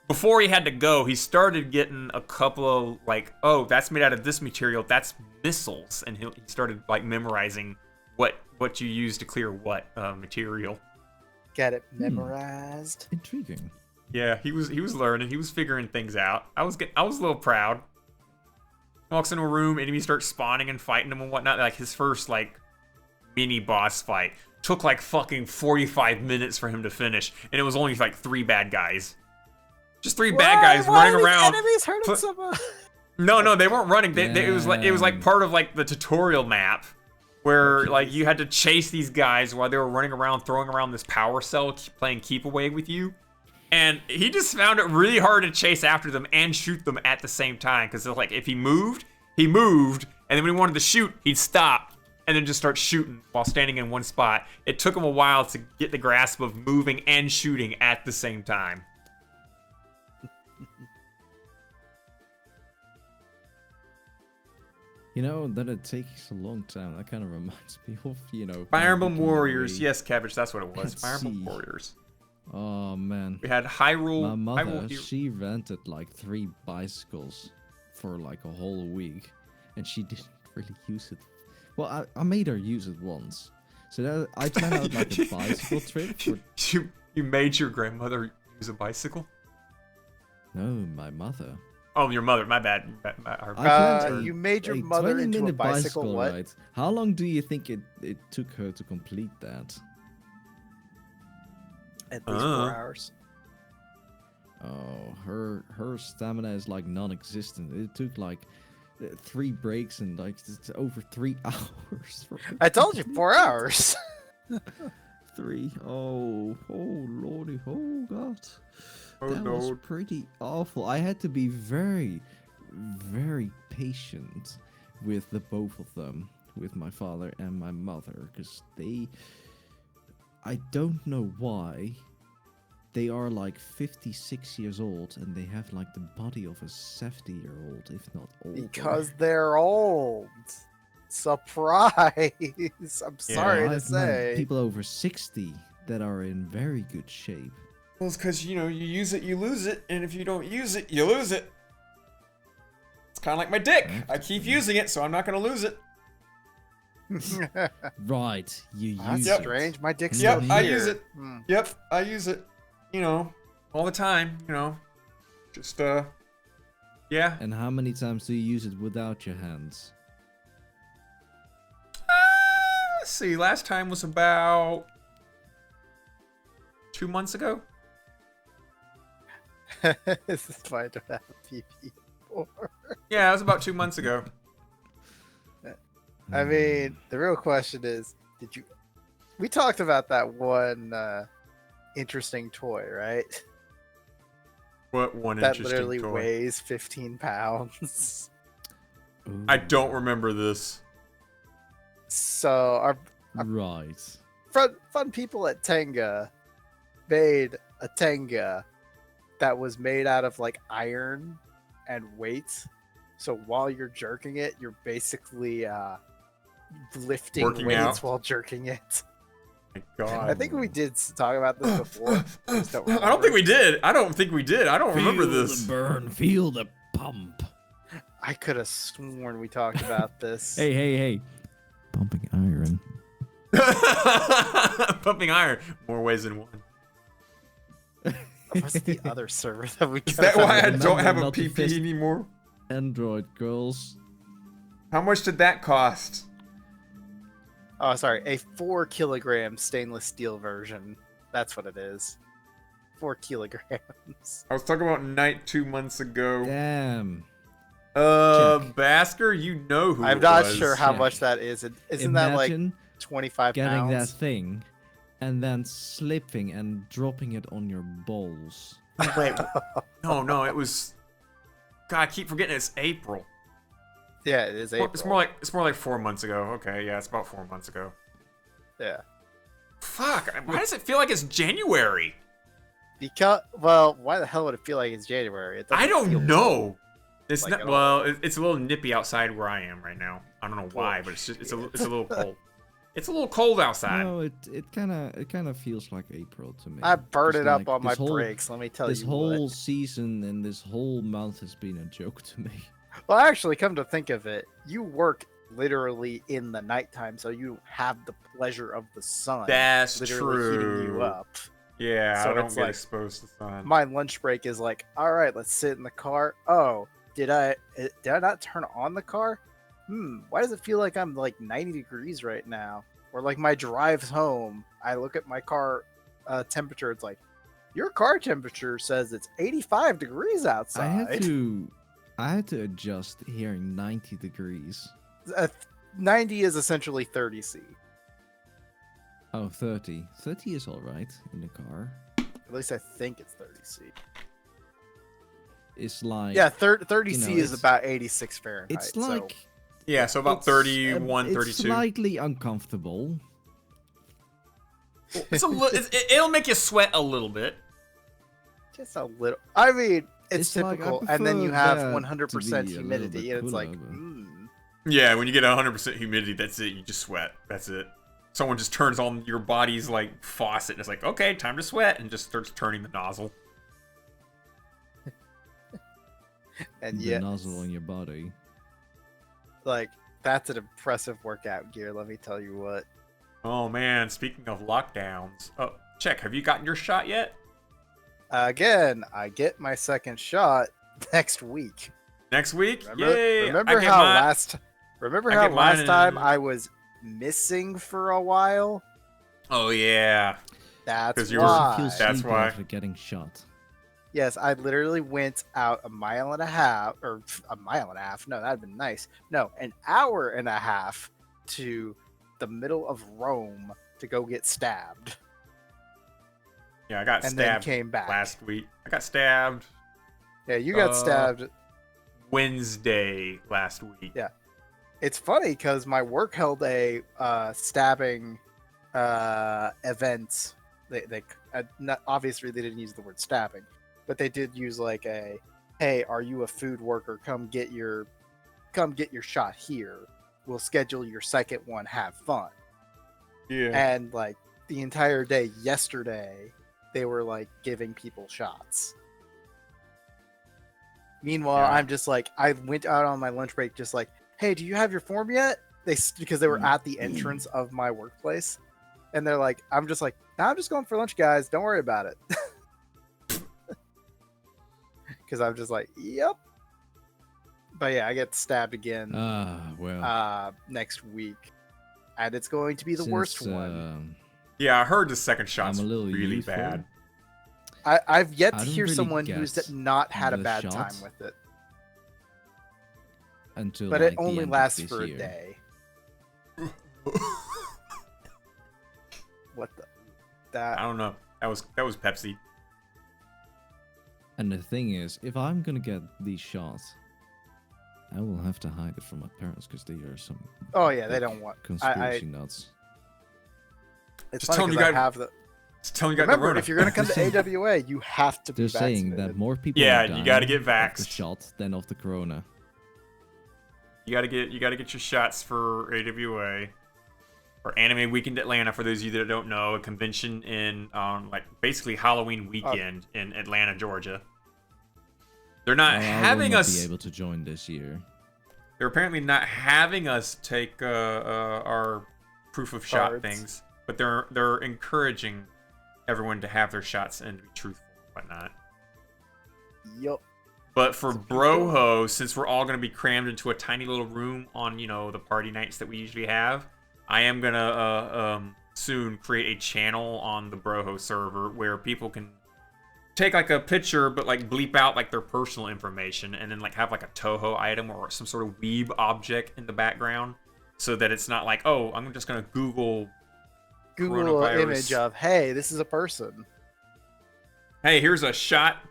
before he had to go, he started getting a couple of like, oh, that's made out of this material, that's missiles, and he started like memorizing what you use to clear what material. Get it memorized. Intriguing. Yeah, he was learning. He was figuring things out. I was a little proud. Walks into a room, enemies start spawning and fighting him and whatnot. Like his first like mini boss fight took like fucking 45 minutes for him to finish, and it was only like 3 bad guys. Just 3 bad guys Why running are these around. Enemies hurting so much. No, they weren't running. It was like part of like the tutorial map where like you had to chase these guys while they were running around, throwing around this power cell, playing keep away with you. And he just found it really hard to chase after them and shoot them at the same time. Because like if he moved, and then when he wanted to shoot, he'd stop and then just start shooting while standing in one spot. It took him a while to get the grasp of moving and shooting at the same time. That it takes a long time. That kind of reminds me of, Fire Emblem making Warriors. a- Yes, Cabbage, that's what it was. Let's Fire Emblem see. Warriors. Oh man. We had Hyrule. My mother, Hyrule she rented like 3 bicycles for like a whole week, and she didn't really use it. Well, I made her use it once, so that I planned out like a bicycle trip. For... You made your grandmother use a bicycle? No, my mother. Oh, your mother. My bad. You made your mother into a 20-minute bicycle. What? ride. How long do you think it took her to complete that? At least 4 hours. Oh, her stamina is like non-existent. It took like 3 breaks and like it's over 3 hours. I told you 4 hours. 3. Oh lordy, oh god. Oh That was no. pretty awful. I had to be very, very patient with the both of them, with my father and my mother, because I don't know why, they are like 56 years old and they have like the body of a 70-year-old, if not older. Because they're old. Surprise! I'm sorry to I've met say. people over 60 that are in very good shape. Well, it's because, you use it, you lose it, and if you don't use it, you lose it. It's kind of like my dick. I keep using it, so I'm not going to lose it. Right, you That's use it. strange. My dick's Yep, still I here. use it. Hmm. Yep, I use it, all the time, just, yeah. And how many times do you use it without your hands? Let's see, last time was about 2 months ago. This is why I don't have a PP for. Yeah, it was about 2 months ago. I mean, the real question is, we talked about that one interesting toy, right? What one That interesting literally toy. weighs 15 pounds. I don't remember this. So our Right. fun people at Tenga made a Tenga that was made out of like iron and weight. So while you're jerking it, you're basically lifting Working weights out. while jerking it. My God. I think we did talk about this before. I just don't I don't think remember. we did. I don't think we did. I don't remember Feel this. the burn, feel the pump. I could have sworn we talked about this. Hey. Pumping iron. Pumping iron. More ways than one. What's the other server that we? Is that why I Remember don't have a not to PP fist- anymore? Android girls. How much did that cost? Oh, sorry, a 4 kilogram stainless steel version. That's what it is. 4 kilograms. I was talking about Night 2 months ago. Damn. Basker, you know who I'm it not was. sure how Check. much that is. Isn't that like Imagine 25 getting that pounds? thing and then slipping and dropping it on your balls. Wait. No, it was... God, I keep forgetting it's April. Yeah, it is April. It's more like 4 months ago. Okay, yeah, it's about 4 months ago. Yeah. Fuck, why does it feel like it's January? Because, well, why the hell would it feel like it's January? It doesn't I feel don't know. It's like not, at well, it's a little nippy outside where I am right now. I don't know why, but it's a little cold. It's a little cold outside. No, it kind of feels like April to me. I burned Just it up like on my this whole- brakes, let me tell This you whole what. season and this whole month has been a joke to me. Well, actually, come to think of it, you work literally in the nighttime, so you have the pleasure of the sun That's literally true. heating you up. Yeah, So I don't it's get like- exposed to sun. My lunch break is like, all right, let's sit in the car. Oh, did I not turn on the car? Why does it feel like I'm like 90 degrees right now? Or like my drives home, I look at my car temperature. It's like, your car temperature says it's 85 degrees outside. I had to adjust hearing 90 degrees. 90 is essentially 30 C. Oh, 30. 30 is alright in the car. At least I think it's 30 C. It's like... Yeah, 30 you know, C is it's- about 86 Fahrenheit. It's so- like... Yeah, so about it's, 31, it's 32. slightly uncomfortable. It's it'll make you sweat a little bit. just a little. I mean, it's It's like, I typical, and then you prefer have that 100% to be a little humidity, bit and it's like, cooler, but- Yeah, when you get 100% humidity, that's it. You just sweat. That's it. Someone just turns on your body's like faucet, and it's like, okay, time to sweat, and just starts turning the nozzle. and the yet, nozzle on your body. like, that's an impressive workout gear. Let me tell you what. Oh man, speaking of lockdowns, check. Have you gotten your shot yet? Again, I get my second shot next week. Next week? Remember, Yay! remember I get how mine- last mine time in- I was missing for a while? Oh yeah. That's 'Cause you were- why. Feel That's sleepy why. after getting shot. Yes, I literally went out a mile and a half, or a mile and a half. No, that'd been nice. No, an hour and a half to the middle of Rome to go get stabbed. Yeah, I got and then stabbed came back. last week. I got stabbed Yeah, you got stabbed. Wednesday last week. Yeah. It's funny because my work held a stabbing event. They not, obviously they didn't use the word stabbing, but they did use like a, hey, are you a food worker? Come get your shot here. We'll schedule your second one. Have fun. Yeah. And like the entire day yesterday, they were like giving people shots. Meanwhile, Yeah. I'm just like, I went out on my lunch break, just like, hey, do you have your form yet? Because they were at the entrance of my workplace, and they're like, I'm just like, nah, I'm just going for lunch, guys. Don't worry about it. Because I'm just like, yep. But yeah, I get stabbed again Well. next week, and it's going to be the worst one. Yeah, I heard the second shot's I'm a little really youthful. bad. I've yet I to don't hear really someone get who's not had a the bad shot. time with it, Until but like, it the only end of lasts this for a year. day. What the? That I don't know. That was Pepsi. And the thing is, if I'm gonna get these shots, I will have to hide it from my parents because they are some. Oh yeah, they big don't want. conspiracy nuts. It's Just tell funny them you 'cause I got- have the. Just tell you got the Remember, Rona. if you're gonna come to AWA, you have to be They're saying vaccinated. that more people. Yeah, are you dying gotta get of the vaxxed. shot than of the corona. You gotta get your shots for AWA or Anime Weekend Atlanta. For those of you that don't know, a convention in like basically Halloween weekend in Atlanta, Georgia. They're not I will having not us. be able to join this year. They're apparently not having us take our proof of shot Cards. things, but they're encouraging everyone to have their shots and to be truthful and whatnot. Yup. But for Broho, since we're all going to be crammed into a tiny little room on, the party nights that we usually have, I am going to soon create a channel on the Broho server where people can take like a picture but like bleep out like their personal information and then like have like a Touhou item or some sort of weeb object in the background so that it's not like, oh, I'm just going to Google Google an coronavirus. image of, hey, this is a person. Hey, here's a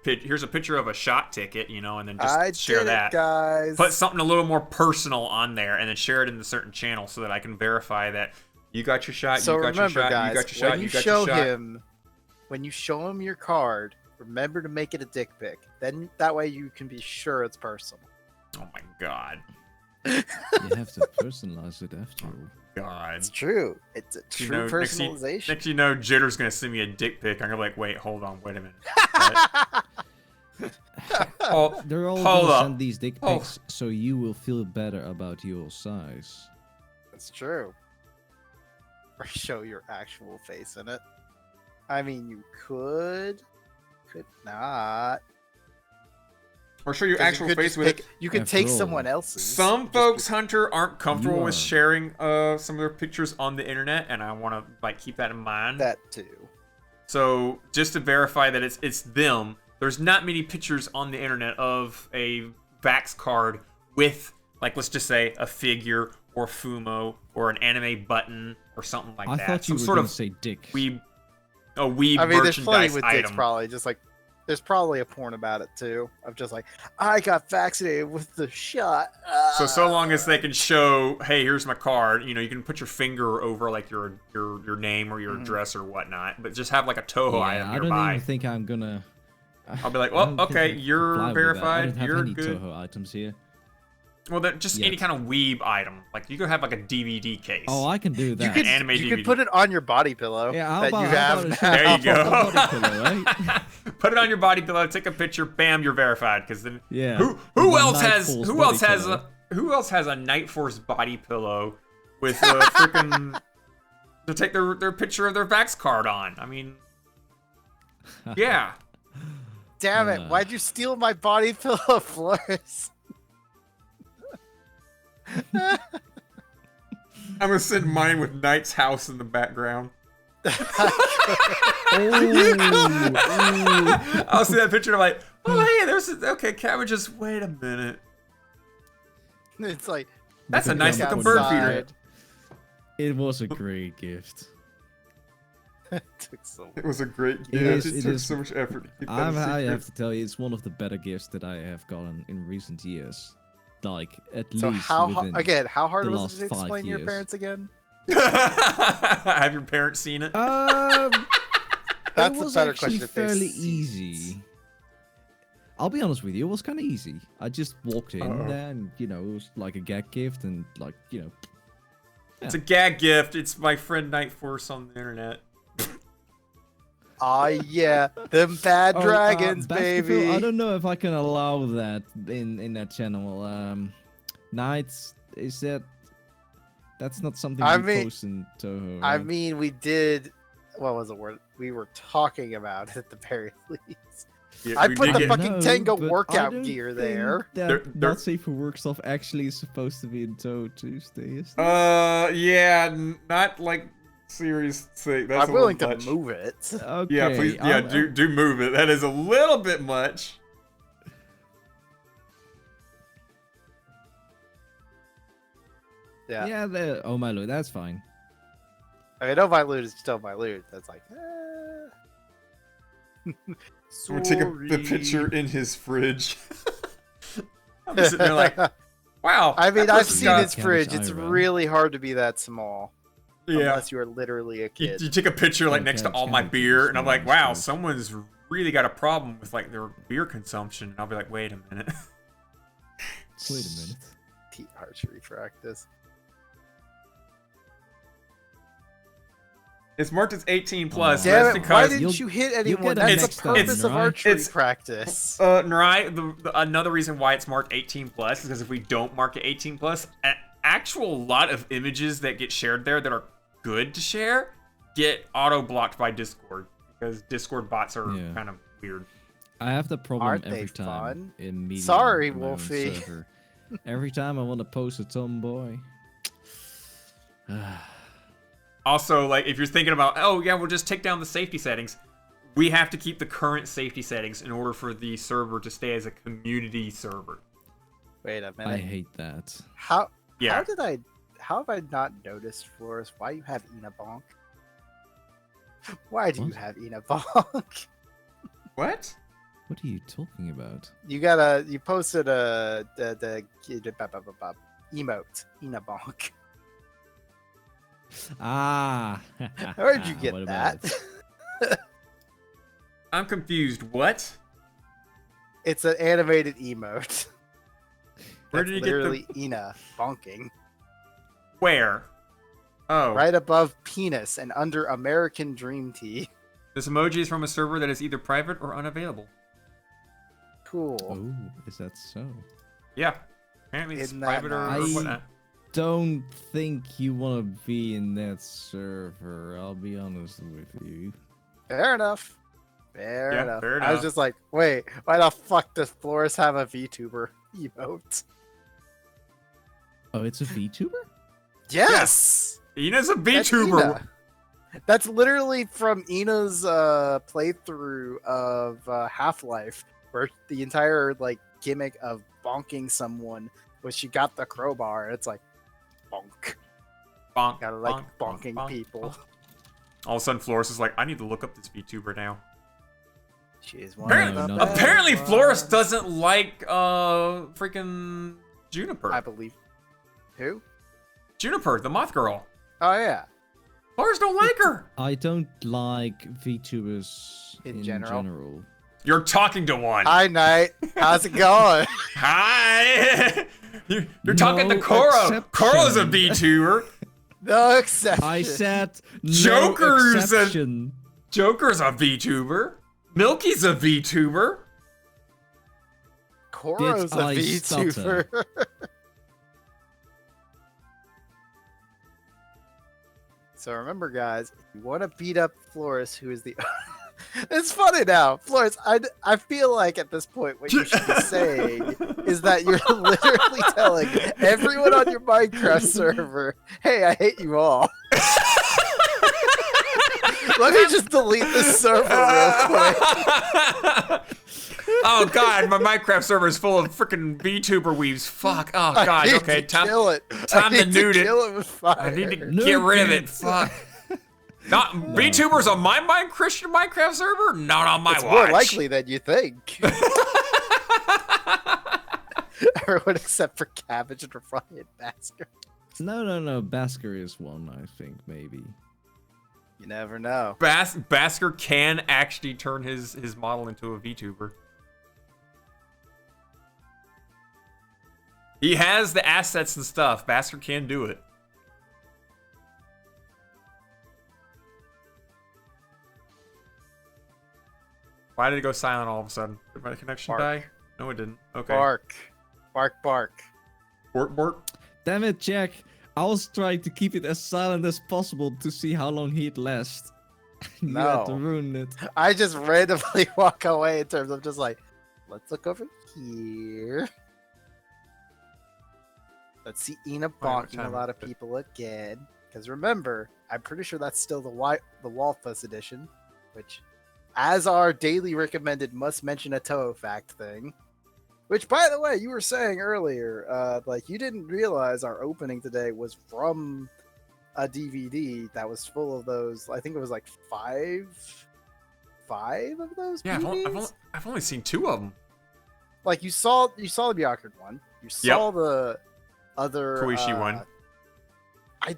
here's a picture of a shot ticket, and then just I share did that. it, guys. Put something a little more personal on there and then share it in a certain channel so that I can verify that you got your shot, So you got remember, your shot, guys, you got your shot, when you you got show your shot. him, when you show him your card, remember to make it a dick pic. Then that way you can be sure it's personal. Oh my god. You have to personalize it after all. God. It's true. It's a You true know, personalization. Next you know, Jitter's gonna send me a dick pic. I'm gonna be like, wait, hold on, wait a minute. Oh, They're all hold gonna up. send these dick Oh. pics so you will feel better about your size. That's true. Or show your actual face in it. I mean, you could not. Or show your 'Cause actual you could face just with it. pick- You could After take all, someone else's. Some Just folks, be- Hunter, aren't comfortable with are. sharing some of their pictures on the internet, and I want to like keep that in mind. that too. So just to verify that it's them, there's not many pictures on the internet of a Vax card with, like, let's just say a figure or Fumo or an anime button or something like I that. thought you Some were sort gonna of say dick. weeb I mean, there's plenty merchandise with dicks, item. probably. Just like, there's probably a porn about it too. Of just like, I got vaccinated with the shot. So long as they can show, hey, here's my card. You can put your finger over like your name or your address or whatnot, but just have like a Touhou item I don't nearby. even think I'm gonna. I'll be like, I well, don't think okay, I can you're comply with that. I verified, don't have you're any good. Touhou items here. Well, that just any Yet. kind of weeb item. Like you could have like a DVD case. Oh, I can do that. You could, anime you DVD. could put it on your body pillow Yeah, how that about, you how have about now. a There you go. body pillow, right? Put it on your body pillow, take a picture, bam, you're verified. Because then, Yeah. who With else my has Nightfall's who body else has pillow. who else has a Night Force body pillow with a freaking to take their picture of their Vax card on? I mean, yeah. Damn it! Why'd you steal my body pillow, Flores? I'm gonna send mine with Knight's house in the background. I'll see that picture and I'm like, oh hey, okay, cabbages. Wait a minute. It's like, That's a Look nice at looking that bird outside. feeder. It was a great gift. Took so It was a great It gift. is- It it took is- so much effort to keep that a I secret. have to tell you, it's one of the better gifts that I have gotten in recent years. Like, at So least how within... how hard the was last it to 5 explain to your years. parents again? Have your parents seen it? That's it a was better actually question if they've fairly seen it. easy. I'll be honest with you, it was kind of easy. I just walked in Uh-oh. there and, you know, it was like a gag gift and, like, you know... It's a gag gift. It's my friend Night Force on the internet. Yeah, them bad Oh, dragons, basketball, baby. I don't know if I can allow that in that channel. Knights, is that... That's not something I we mean- post in Touhou, I right? mean, we did. What was the word? We were talking about it at the very least. Yeah, I we put did the get- fucking Tango but workout I don't gear think there. That They're- not safe for work stuff actually is supposed to be in Touhou Tuesday, isn't it? Yeah, not like serious sake. That's I'm a willing little to much. move it. Okay. Yeah, please. Yeah, do move it. That is a little bit much. Yeah. Yeah, oh my lord, that's fine. I mean, no, my loot is still my loot. That's like. I'm gonna take the picture in his fridge. I'm just sitting there like, wow. I mean, that I've person's seen got- his fridge. It's IRL. really hard to be that small. Yeah. Unless you are literally a You, kid. you take a picture like Yeah, next to it's all my kinda beer, and I'm like, small, wow, so- someone's really got a problem with like their beer consumption. And I'll be like, wait a minute. Wait a minute. Pete archery practice. It's marked as 18 plus. Oh. That's Damn it! Why because didn't You'll- you hit you'll anyone? get That's it the next time, purpose of right? archery It's- practice. Narai, another reason why it's marked 18 plus is because if we don't mark it 18 plus, an actual lot of images that get shared there that are good to share get auto blocked by Discord because Discord bots are Yeah. kind of weird. I have the problem Aren't every they time fun? in media. Sorry, on my own Wolfie. server. Every time I want to post a tomboy. Also, like if you're thinking about, oh yeah, we'll just take down the safety settings, we have to keep the current safety settings in order for the server to stay as a community server. Wait a I minute. hate that. How Yeah. how have I not noticed, Flores, why you have Ina Bonk? Why do you What? have Ina Bonk? What? What are you talking about? You posted the emote, Ina Bonk. Ah! Where'd you get What about that? it? I'm confused. What? It's an animated emote. Where That's did you get the- literally Ina bonking. Where? Oh. Right above penis and under American Dream Tea. This emoji is from a server that is either private or unavailable. Cool. Oh, is that so? Yeah. Apparently it's Isn't that private or nice? whatnot. Don't think you want to be in that server, I'll be honest with you. Fair enough. Fair Yeah, enough. fair I was enough. just like, wait, why the fuck does Flores have a VTuber emote? Oh, it's a VTuber? Yes! Ina's a That's VTuber. Ina. That's literally from Ina's playthrough of Half-Life, where the entire like gimmick of bonking someone was she got the crowbar, and it's like, bonk. Bonk, Gotta like bonk, bonking bonk, people. bonk. All of a sudden, Flores is like, I need to look up this VTuber now. She is one Apparently, of the not- best apparently ones. Flores doesn't like freaking Juniper. I believe. Who? Juniper, the moth girl. Oh yeah. Flores don't like her. I don't like VTubers In in general? general. You're talking to one. Hi, Knight. How's it going? Hi. You're talking to No Koro. exception. Koro's a VTuber. No exception. I said no Joker's a- exception. Joker's a VTuber. Milky's a VTuber. Koro's Did a I VTuber. So remember, guys, if you want to beat up Flores, who is the... It's funny now. Flores, I feel like at this point what you should be saying is that you're literally telling everyone on your Minecraft server, hey, I hate you all. Let me just delete this server real quick. Oh god, my Minecraft server is full of freaking VTuber weaves. Fuck. Oh god. I need Okay, to time kill it. time I to need nude it. kill it with fire. I need to Nuke get rid of it. it. Fuck. Not VTubers on my Christian Minecraft server? Not on my It's watch. more likely than you think. Everyone except for Cabbage and Ryan Basker. No. Basker is one, I think, maybe. You never know. Basker can actually turn his model into a VTuber. He has the assets and stuff. Basker can do it. Why did it go silent all of a sudden? Did my connection Bark. die? No, it didn't. Okay. Bark. Bark, bark. Bork. Damn it, Jack. I was trying to keep it as silent as possible to see how long he'd last. You had to No. ruin it. I just randomly walk away in terms of just like, let's look over here. Let's see Ina what bonking a time lot is of it? people again. Because remember, I'm pretty sure that's still the Walfus edition, which, as our daily recommended must mention a Touhou fact thing. Which, by the way, you were saying earlier, like you didn't realize our opening today was from a DVD that was full of those. I think it was like five of those. Yeah, DVDs? I've only seen 2 of them. Like you saw the Byakured one. You saw the other Koishi one. I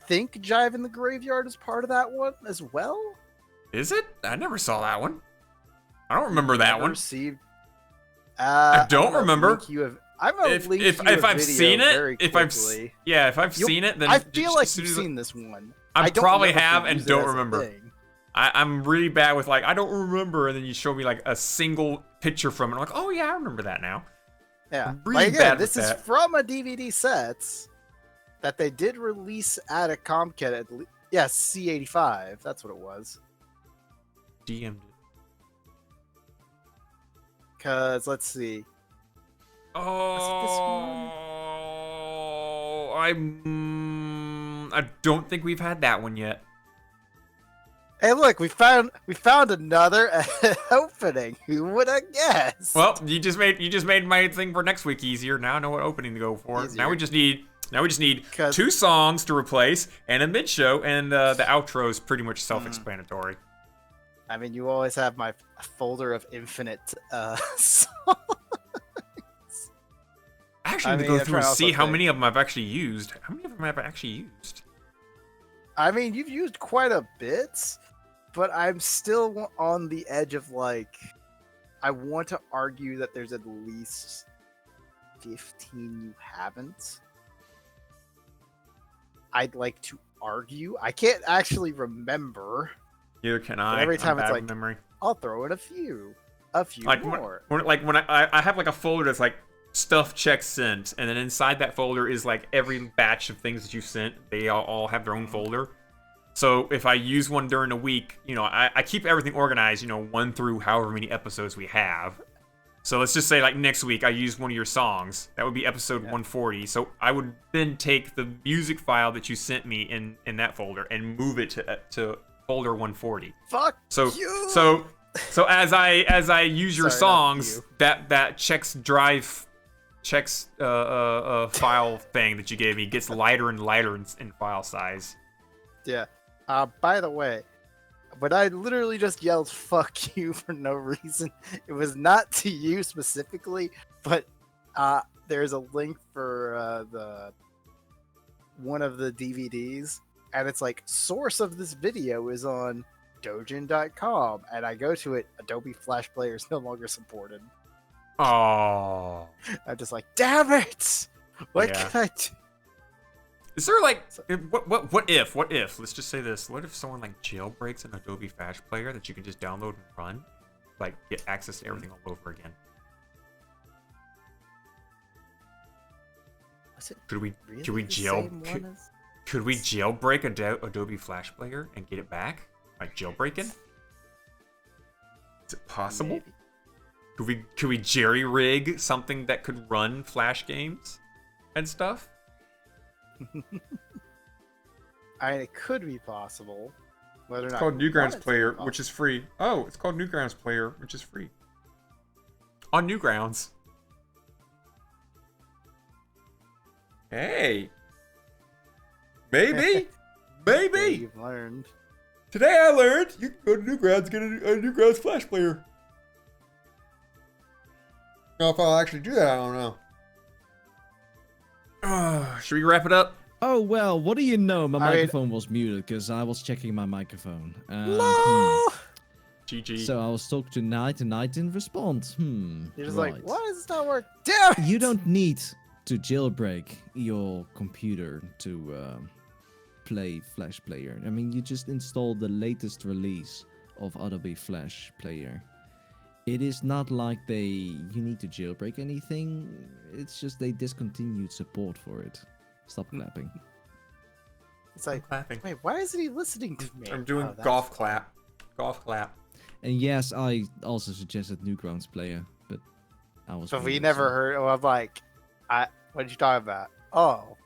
think Jive in the Graveyard is part of that one as well. Is it? I never saw that one. I don't remember that Never one. Received. I don't I'm gonna remember. link you a- I'm gonna link you If a I've video seen very it, if I've quickly. seen it, then I feel just like as soon you've as seen this one. I don't probably remember if have they and use it don't as a remember. thing. I'm really bad with like I don't remember, and then you show me like a single picture from it. I'm like, oh yeah, I remember that now. Yeah, I'm really like, again, bad with this is that. from a DVD set that they did release at a Comcast. Yeah, C85. That's what it was. DM'd it. Cause let's see. Oh, I don't think we've had that one yet. Hey, look, we found another opening. Who would have guessed? Well, you just made my thing for next week easier. Now I know what opening to go for. Now we just need 'Cause- 2 songs to replace and a mid show, and the outro is pretty much self-explanatory. I mean, you always have my folder of infinite songs. I actually I need mean, to I'm go through trying and to see also how think. many of them I've actually used. How many of them have I actually used? I mean, you've used quite a bit, but I'm still on the edge of like, I want to argue that there's at least 15 you haven't. I'd like to argue. I can't actually remember. Neither can But I. every time I'm it's bad like, with memory. I'll throw in a few Like more. when I have like a folder that's like stuff checks sent, and then inside that folder is like every batch of things that you sent. They all have their own folder. So if I use one during a week, I keep everything organized, 1 through however many episodes we have. So let's just say like next week I used one of your songs. That would be episode 140. So I would then take the music file that you sent me in that folder and move it to folder 140. Fuck So you! so as I use your Sorry, not songs, you. that file thing that you gave me gets lighter and lighter in file size. Yeah. By the way, but I literally just yelled "fuck you" for no reason. It was not to you specifically, but there's a link for the one of the DVDs, and it's like source of this video is on Dojin.com, and I go to it. Adobe Flash Player is no longer supported. Oh. I'm just like, damn it! What Yeah. can I do? Is there like what if let's just say this, what if someone like jailbreaks an Adobe Flash Player that you can just download and run, like get access to everything all over again? Was it Could we really the same one as- could we jailbreak Adobe Flash Player and get it back? Like jailbreaking? Is it possible? Maybe. Could we jerry rig something that could run Flash games and stuff? I mean, it could be possible. Whether or It's not called you Newgrounds want it to be Player, possible. which is free. Oh, it's called Newgrounds Player, which is free. On Newgrounds. Hey. Maybe. Maybe. You've learned. Today I learned you can go to Newgrounds, get a Newgrounds Flash player. Now, if I'll actually do that, I don't know. Should we wrap it up? Oh, well, what do you know? My I mean- microphone was muted because I was checking my microphone. GG. So I was talking to Knight and Knight didn't respond. You're just right. like, why does this not work? Damn it! You don't need to jailbreak your computer to play Flash Player. I mean, you just install the latest release of Adobe Flash Player. It is not like you need to jailbreak anything. It's just they discontinued support for it. Stop clapping. It's like, Clapping. wait, why isn't he listening to me? I'm doing Oh, that's golf why. clap. Golf clap. And yes, I also suggested Newgrounds Player, but I was. So we muted, never so- heard. Oh, I'm like, what did you talk about? Oh,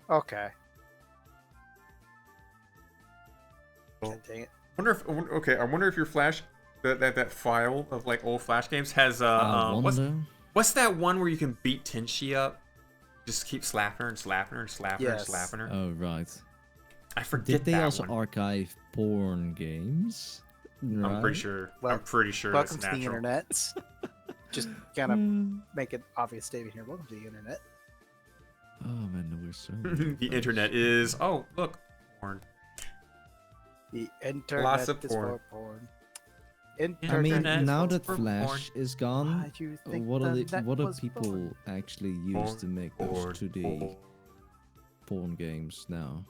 okay. God dang it. I wonder if your Flash, that file of like old Flash games has what's that one where you can beat Tenchi up? Just keep slapping her and slapping her and slapping her and Yes. slapping her. Oh right. I forget Did they that also one. archive porn games? I'm Right? pretty sure. Well, I'm pretty sure Welcome that's to the natural. internet. Just kind of make an obvious statement here. Welcome to the internet. Oh man, we're so. The internet is look, porn. The internet Lots of is porn. for porn. I mean, Internet now is that for Flash is gone, Why do you think what the are net what do was people born? actually use to make those 2D porn games now?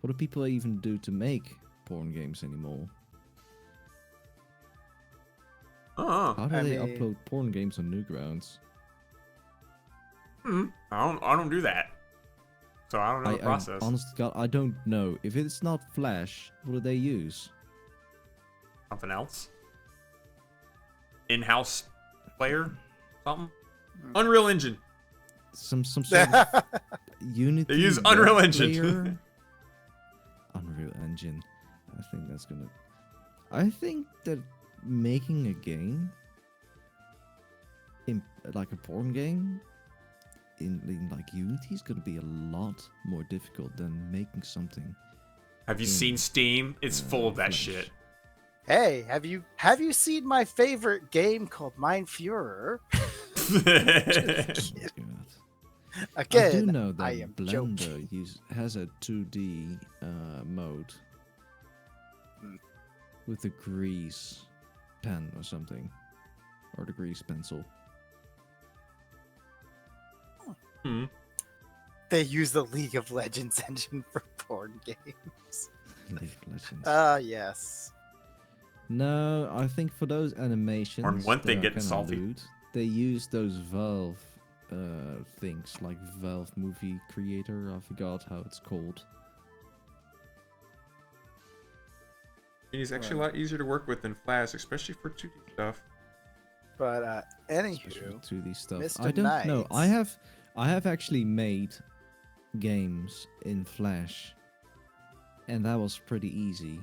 What do people even do to make porn games anymore? Oh, How do I they mean- upload porn games on Newgrounds? I don't do that. So I don't know the process. Honest to God, I don't know. If it's not Flash, what do they use? Something else? In-house player? Something? Unreal Engine. Some sort of Unity. They use web Unreal Engine. player? Unreal Engine. I think that making a game, like a porn game, in like Unity is gonna be a lot more difficult than making something. Have you seen Steam? It's full of that Flash. shit. Hey, have you seen my favorite game called Mein Führer? God. Again, I do know that I am Blender joking. has a 2D mode with the grease pen or something, or the grease pencil. Hmm. They use the League of Legends engine for porn games. League of Legends. Yes. No, I think for those animations, one that thing are getting kinda salty. lewd, they use those Valve things like Valve Movie Creator. I forgot how it's called. He's actually a lot easier to work with than Flash, especially for 2D stuff. But Especially anywho, with 2D stuff. Mr. I don't know. Knight. I have actually made games in Flash, and that was pretty easy.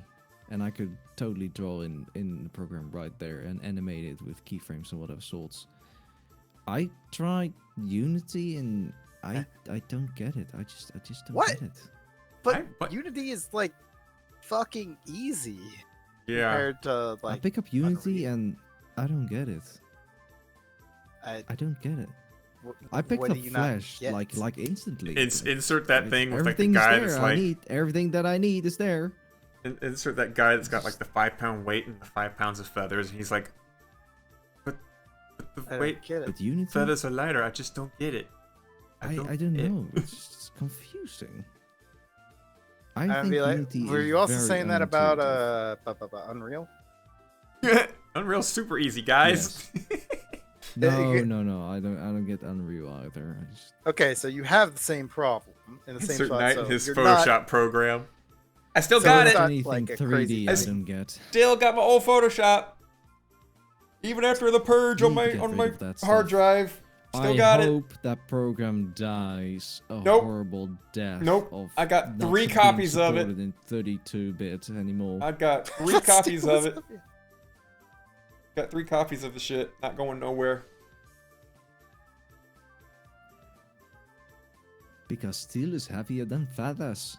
And I could totally draw in the program right there and animate it with keyframes and whatever sorts. I tried Unity and I don't get it. I just don't What? get it. but what? Unity is like fucking easy Yeah. compared to I like pick up Unity Unreal. and I don't get it. I, I don't get it. wh- I picked what up do you not Flash get? like instantly. Insert that thing with like the everything's guy there. that's I like need everything that I need is there. insert that guy that's got like the 5-pound weight and the 5 pounds of feathers, and he's like, but I the don't weight get it. But Unity, feathers are lighter. I just don't get it. I don't get it." know. It's just confusing. I I'd think be like, Unity were is you also very saying that about unintuitive. Unreal? Unreal's super easy, guys. No, Yeah, no. I don't get Unreal either. I just, Okay, so you have the same problem in the same Insert spot. Knight So in his you're Photoshop not- program. I still So got it's it. not anything like a 3D crazy- I I don't get. Still got my old Photoshop. Even after the purge on Need to my get on rid my of that hard stuff. drive. Still I got it. hope that program dies a Nope. horrible death. Nope. Of I got not 3 being copies of it. supported in 32-bit anymore. I got 3 copies of it. Got 3 copies of the shit. Not going nowhere. Because steel is heavier than feathers.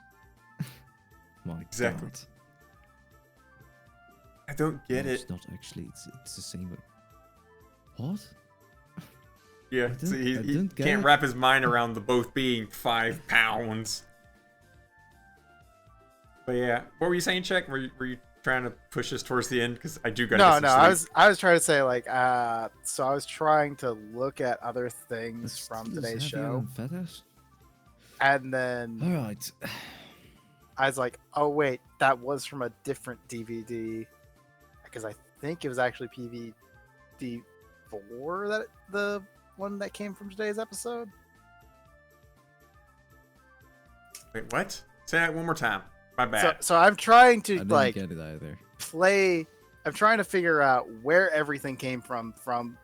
My Exactly. God. I don't get No, it. It's not actually. It's the same. What? Yeah, don't- so he I don't get can't it. wrap his mind around the both being 5 pounds. But yeah, what were you saying, Check? Were you trying to push us towards the end? Because I do gotta No, get some no, sleep. I was trying to say like so I was trying to look at other things That's from still today's heavier show, than Feathers. and then All right. I was like, oh wait, that was from a different DVD, because I think it was actually PVD4 that the one that came from today's episode. Wait, what? Say that one more time. My bad. So I'm trying I to didn't like get it either. play. I'm trying to figure out where everything came from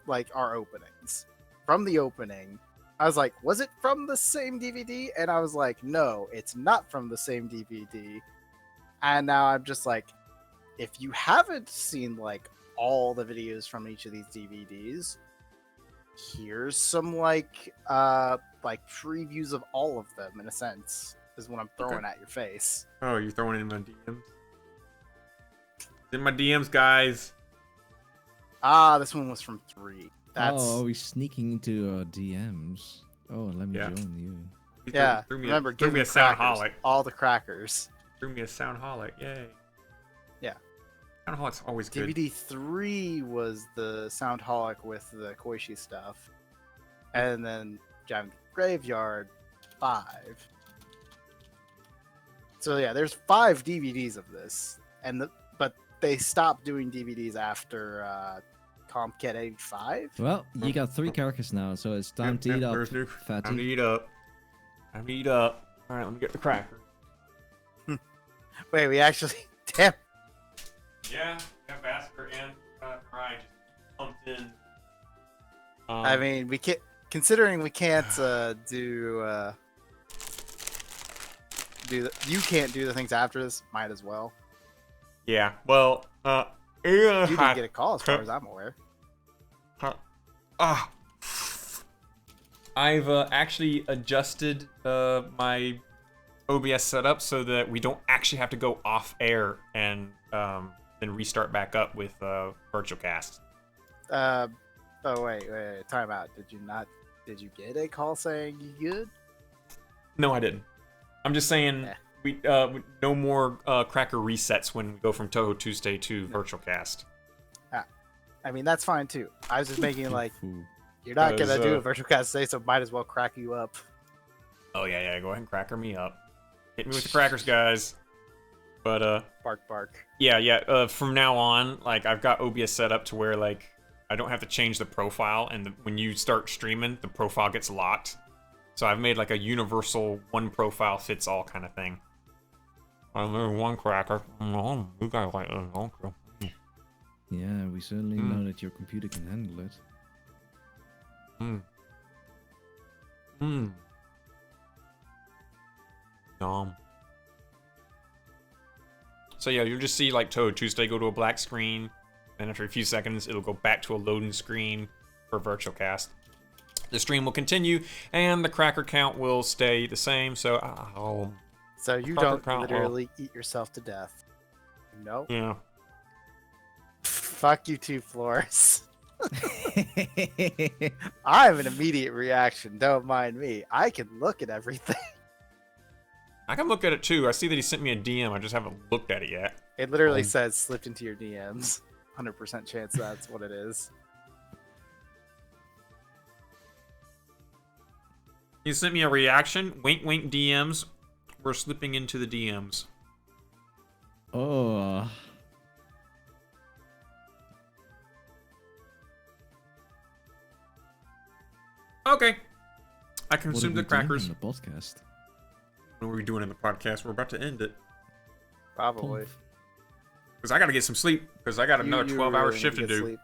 like our openings. From the opening, I was like, was it from the same DVD? And I was like, no, it's not from the same DVD. And now I'm just like, if you haven't seen like all the videos from each of these DVDs, here's some like previews of all of them in a sense, is what I'm throwing at your face. Oh, you're throwing it in my DMs? In my DMs, guys. This one was from 3. That's Oh, he's sneaking into our DMs. Oh, let me Yeah. join you. He yeah. threw me Remember, threw give me me a soundholic. all the crackers. Threw me a soundholic. Yay. Yeah. Soundholic's always good. DVD 3 was the Soundholic with the Koishi stuff, and then Jam Graveyard 5. So yeah, there's 5 DVDs of this, but they stopped doing DVDs after Comcat 85. Well, you got 3 characters now, so it's time to eat up, Time to fatty. eat up. Time to eat up. All right, let me get the cracker. Wait, we actually damn. Yeah, got Basker and Fry just pumped in. I mean, we can't. Considering we can't do you can't do the things after this. Might as well. Yeah. Well, You didn't get a call, as far as I'm aware. I've actually adjusted my OBS setup so that we don't actually have to go off air and then restart back up with virtual cast. Oh wait, time out. Did you get a call saying you good? No, I didn't. I'm just saying Yeah. we no more cracker resets when we go from Touhou Tuesday to virtual cast. I mean, that's fine too. I was just making like, Foo. you're not gonna Because, do a virtual cast today, so might as well crack you up. Oh yeah, go ahead and cracker me up. Hit me with the crackers, guys. But Bark, bark. yeah. From now on, like I've got OBS set up to where like I don't have to change the profile, and when you start streaming, the profile gets locked. So I've made like a universal one profile fits all kind of thing. There's one cracker. You guys like okay. Yeah, we certainly know that your computer can handle it. Yum. So yeah, you'll just see like Touhou Tuesday go to a black screen, and after a few seconds, it'll go back to a loading screen for virtual cast. The stream will continue, and the cracker count will stay the same. So, So you Cracker don't count, literally eat yourself to death. No. yeah. Fuck you too, Flores. I have an immediate reaction. Don't mind me. I can look at everything. I can look at it too. I see that he sent me a DM. I just haven't looked at it yet. It literally says slipped into your DMs. 100% chance that's what it is. He sent me a reaction. Wink, wink, DMs. We're slipping into the DMs. Oh. Okay. I What are consumed we the doing crackers. in the podcast? What are we doing in the podcast? We're about to end it. Probably. Because I got to get some sleep. Because I got another You 12-hour really shift need to get do. sleep.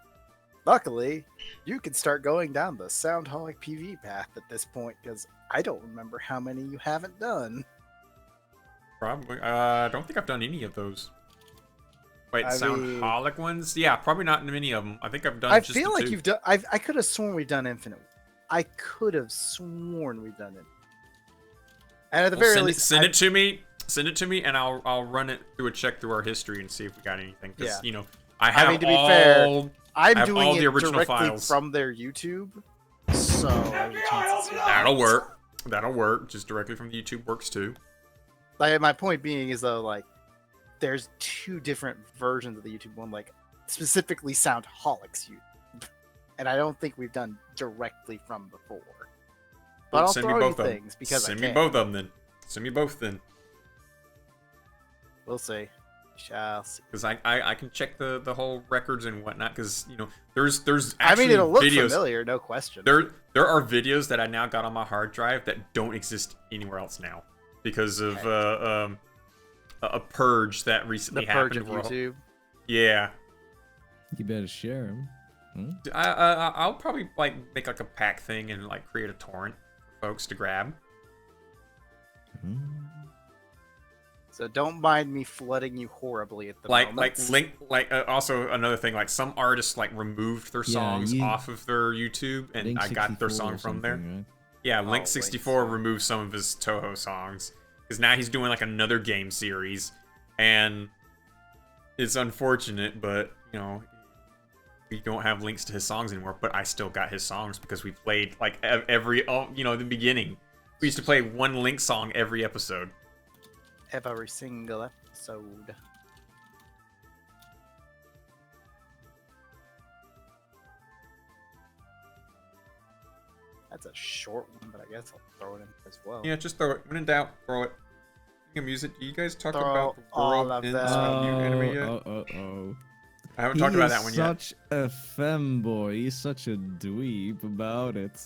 Luckily, you can start going down the Soundholic PV path at this point, because I don't remember how many you haven't done. Probably. I don't think I've done any of those. Wait, I Soundholic ones? Yeah, probably not many of them. I think I've done I just feel the like two. you've done. I could have sworn we've done Infinite. I could have sworn we've done it. And at the Well, very send least, it, send it to me. Send it to me, and I'll run it through a check through our history and see if we got anything. Because Yeah. you know, I have mean, to be all. fair, I'm have doing all it the original directly files. from their YouTube, so I have a chance to see That'll work. That'll work. Just directly from the YouTube works too. Like, my point being is though, like, there's 2 different versions of the YouTube one, like specifically Soundholic's YouTube, and I don't think we've done directly from before. But Well, I'll send me throw both you of them. things because Send I me can. both of them then. Send me both then. We'll see. Shall see. Because I can check the whole records and whatnot. Because you know there's I actually mean, it'll look videos. familiar, no question. There are videos that I now got on my hard drive that don't exist anywhere else now because of a purge that recently The purge happened. of YouTube. Yeah. You better share them. I'll probably like make like a pack thing and like create a torrent for folks to grab. So don't mind me flooding you horribly at the moment. Also another thing, like some artists like removed their songs off of their YouTube, and I got their song from there. Right? Yeah, Link64 removed some of his Touhou songs because now he's doing like another game series, and it's unfortunate, but you know we don't have links to his songs anymore. But I still got his songs because we played like the beginning. We used to play one Link song every episode. Every single episode. That's a short one, but I guess I'll throw it in as well. Yeah, just throw it. When in doubt, throw it. Speaking of music, do you guys talk Throw about the all world of ends them. with you anime yet? I haven't talked about that one yet. Such a femboy. He's such a dweeb about it.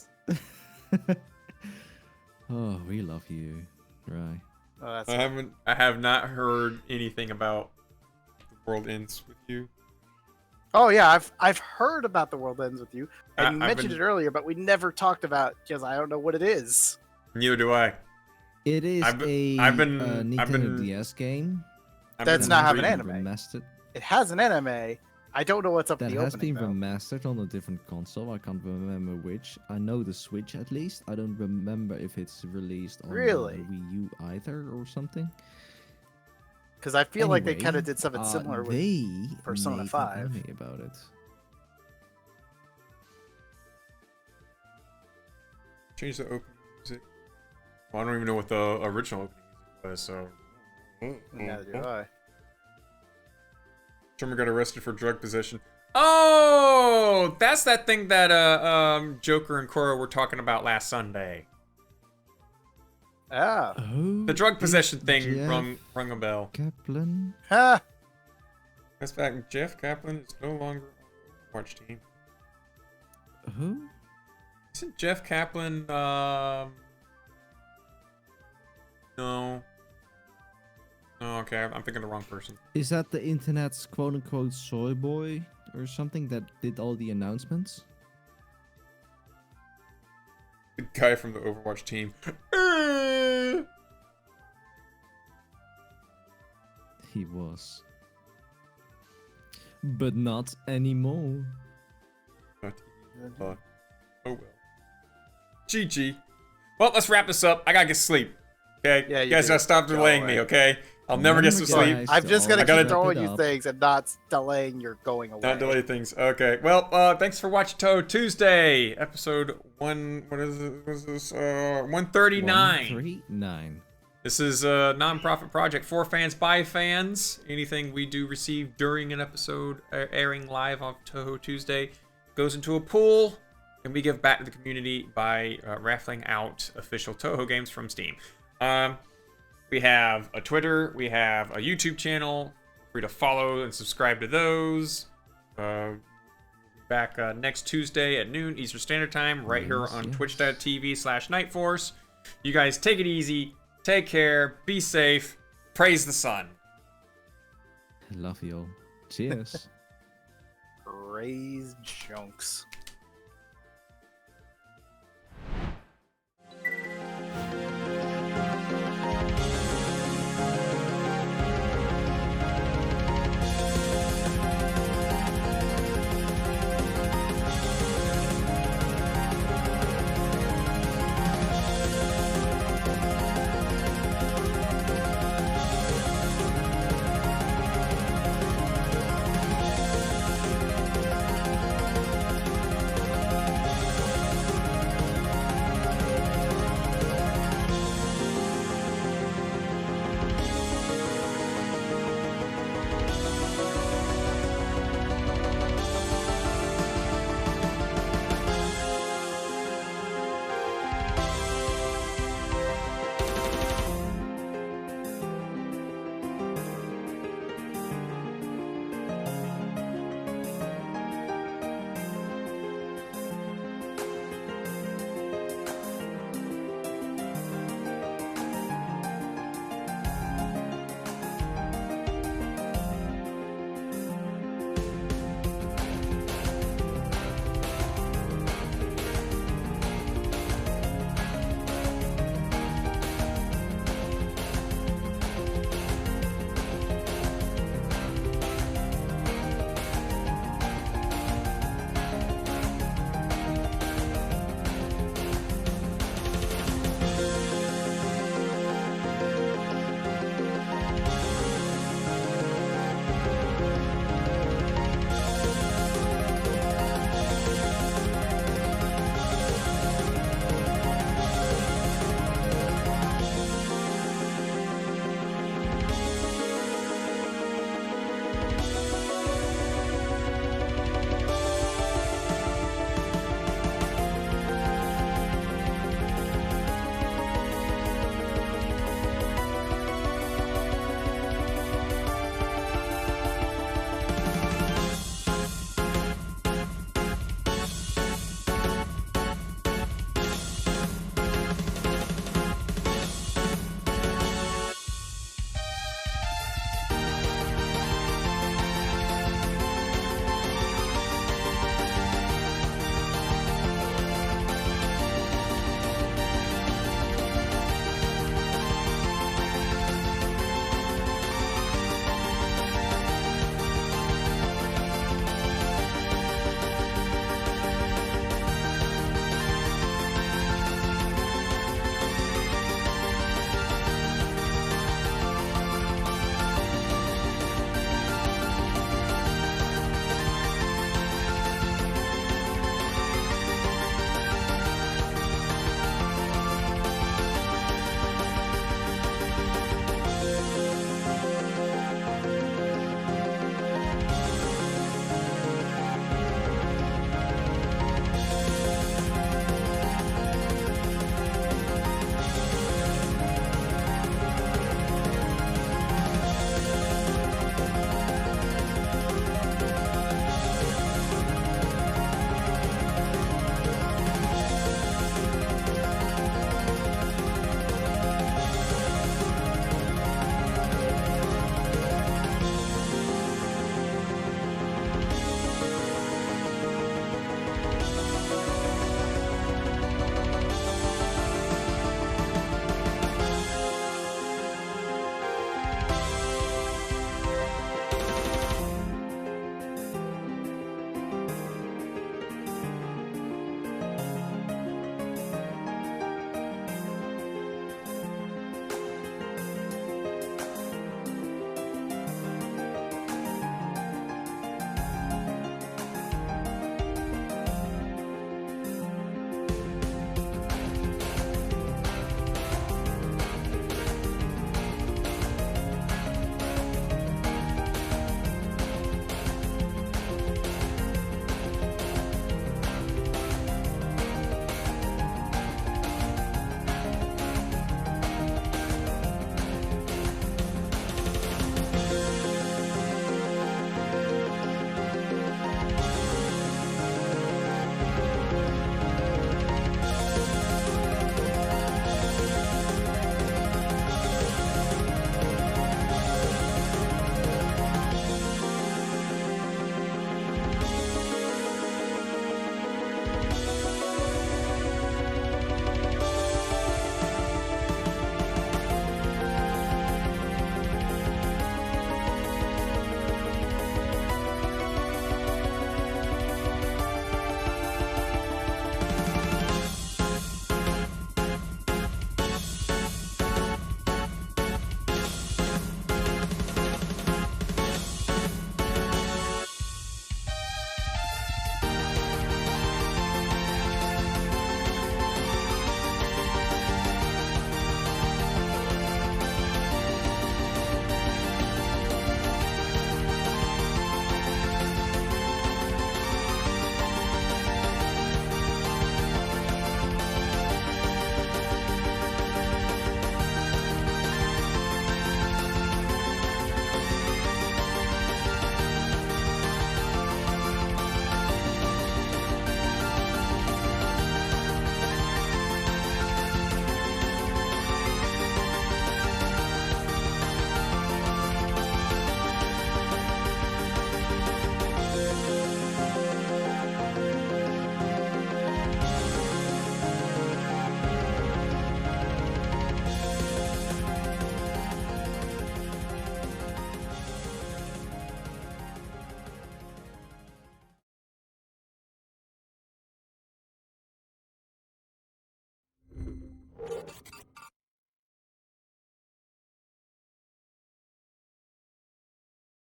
Oh, we love you. Right. Oh, that's I have not heard anything about the world ends with you. Oh yeah, I've heard about The World Ends With You, and you I've mentioned been- it earlier, but we never talked about because I don't know what it is. Neither do I. It is I've been- Nintendo DS game. Does not have an anime. Remastered. It has an anime. I don't know what's up That in the has opening. been though. remastered on a different console. I can't remember which. I know the Switch at least. I don't remember if it's released on Really? Wii U either or something. Because I feel like they Anyway, kind of did something similar with. they Persona made an 5. anime about it. Change the opening music. Well, I don't even know what the original opening music was, so. Neither do I. Sherman got arrested for drug possession. Oh, that's that thing that Joker and Cora were talking about last Sunday. Ah. Oh, The drug possession thing Jeff rung a bell. Kaplan. Ha! That's fact. Jeff Kaplan is no longer on the Overwatch team. Who? Isn't Jeff Kaplan? No. No. Okay, I'm thinking the wrong person. Is that the internet's quote-unquote soy boy or something that did all the announcements? The guy from the Overwatch team. He was. But not anymore. Oh well. GG. Well, let's wrap this up. I gotta get sleep. Okay? Yeah, you you guys do. gotta stop Go delaying away. me, okay? I'll never get some sleep. Guys, I'm just gonna to keep wrap throwing it you up. things and not delaying your going away. Not delay things. Okay. Well, thanks for watching Touhou Tuesday, episode 139. 139. This is a non-profit project for fans by fans. Anything we do receive during an episode airing live on Touhou Tuesday goes into a pool, and we give back to the community by raffling out official Touhou games from Steam. We have a Twitter, we have a YouTube channel. Feel free to follow and subscribe to those. We'll be back next Tuesday at noon Eastern Standard Time, right here Yes, on yes. twitch.tv/Nightforce. You guys take it easy, take care, be safe, praise the sun. Love you all. Cheers. Raise junks.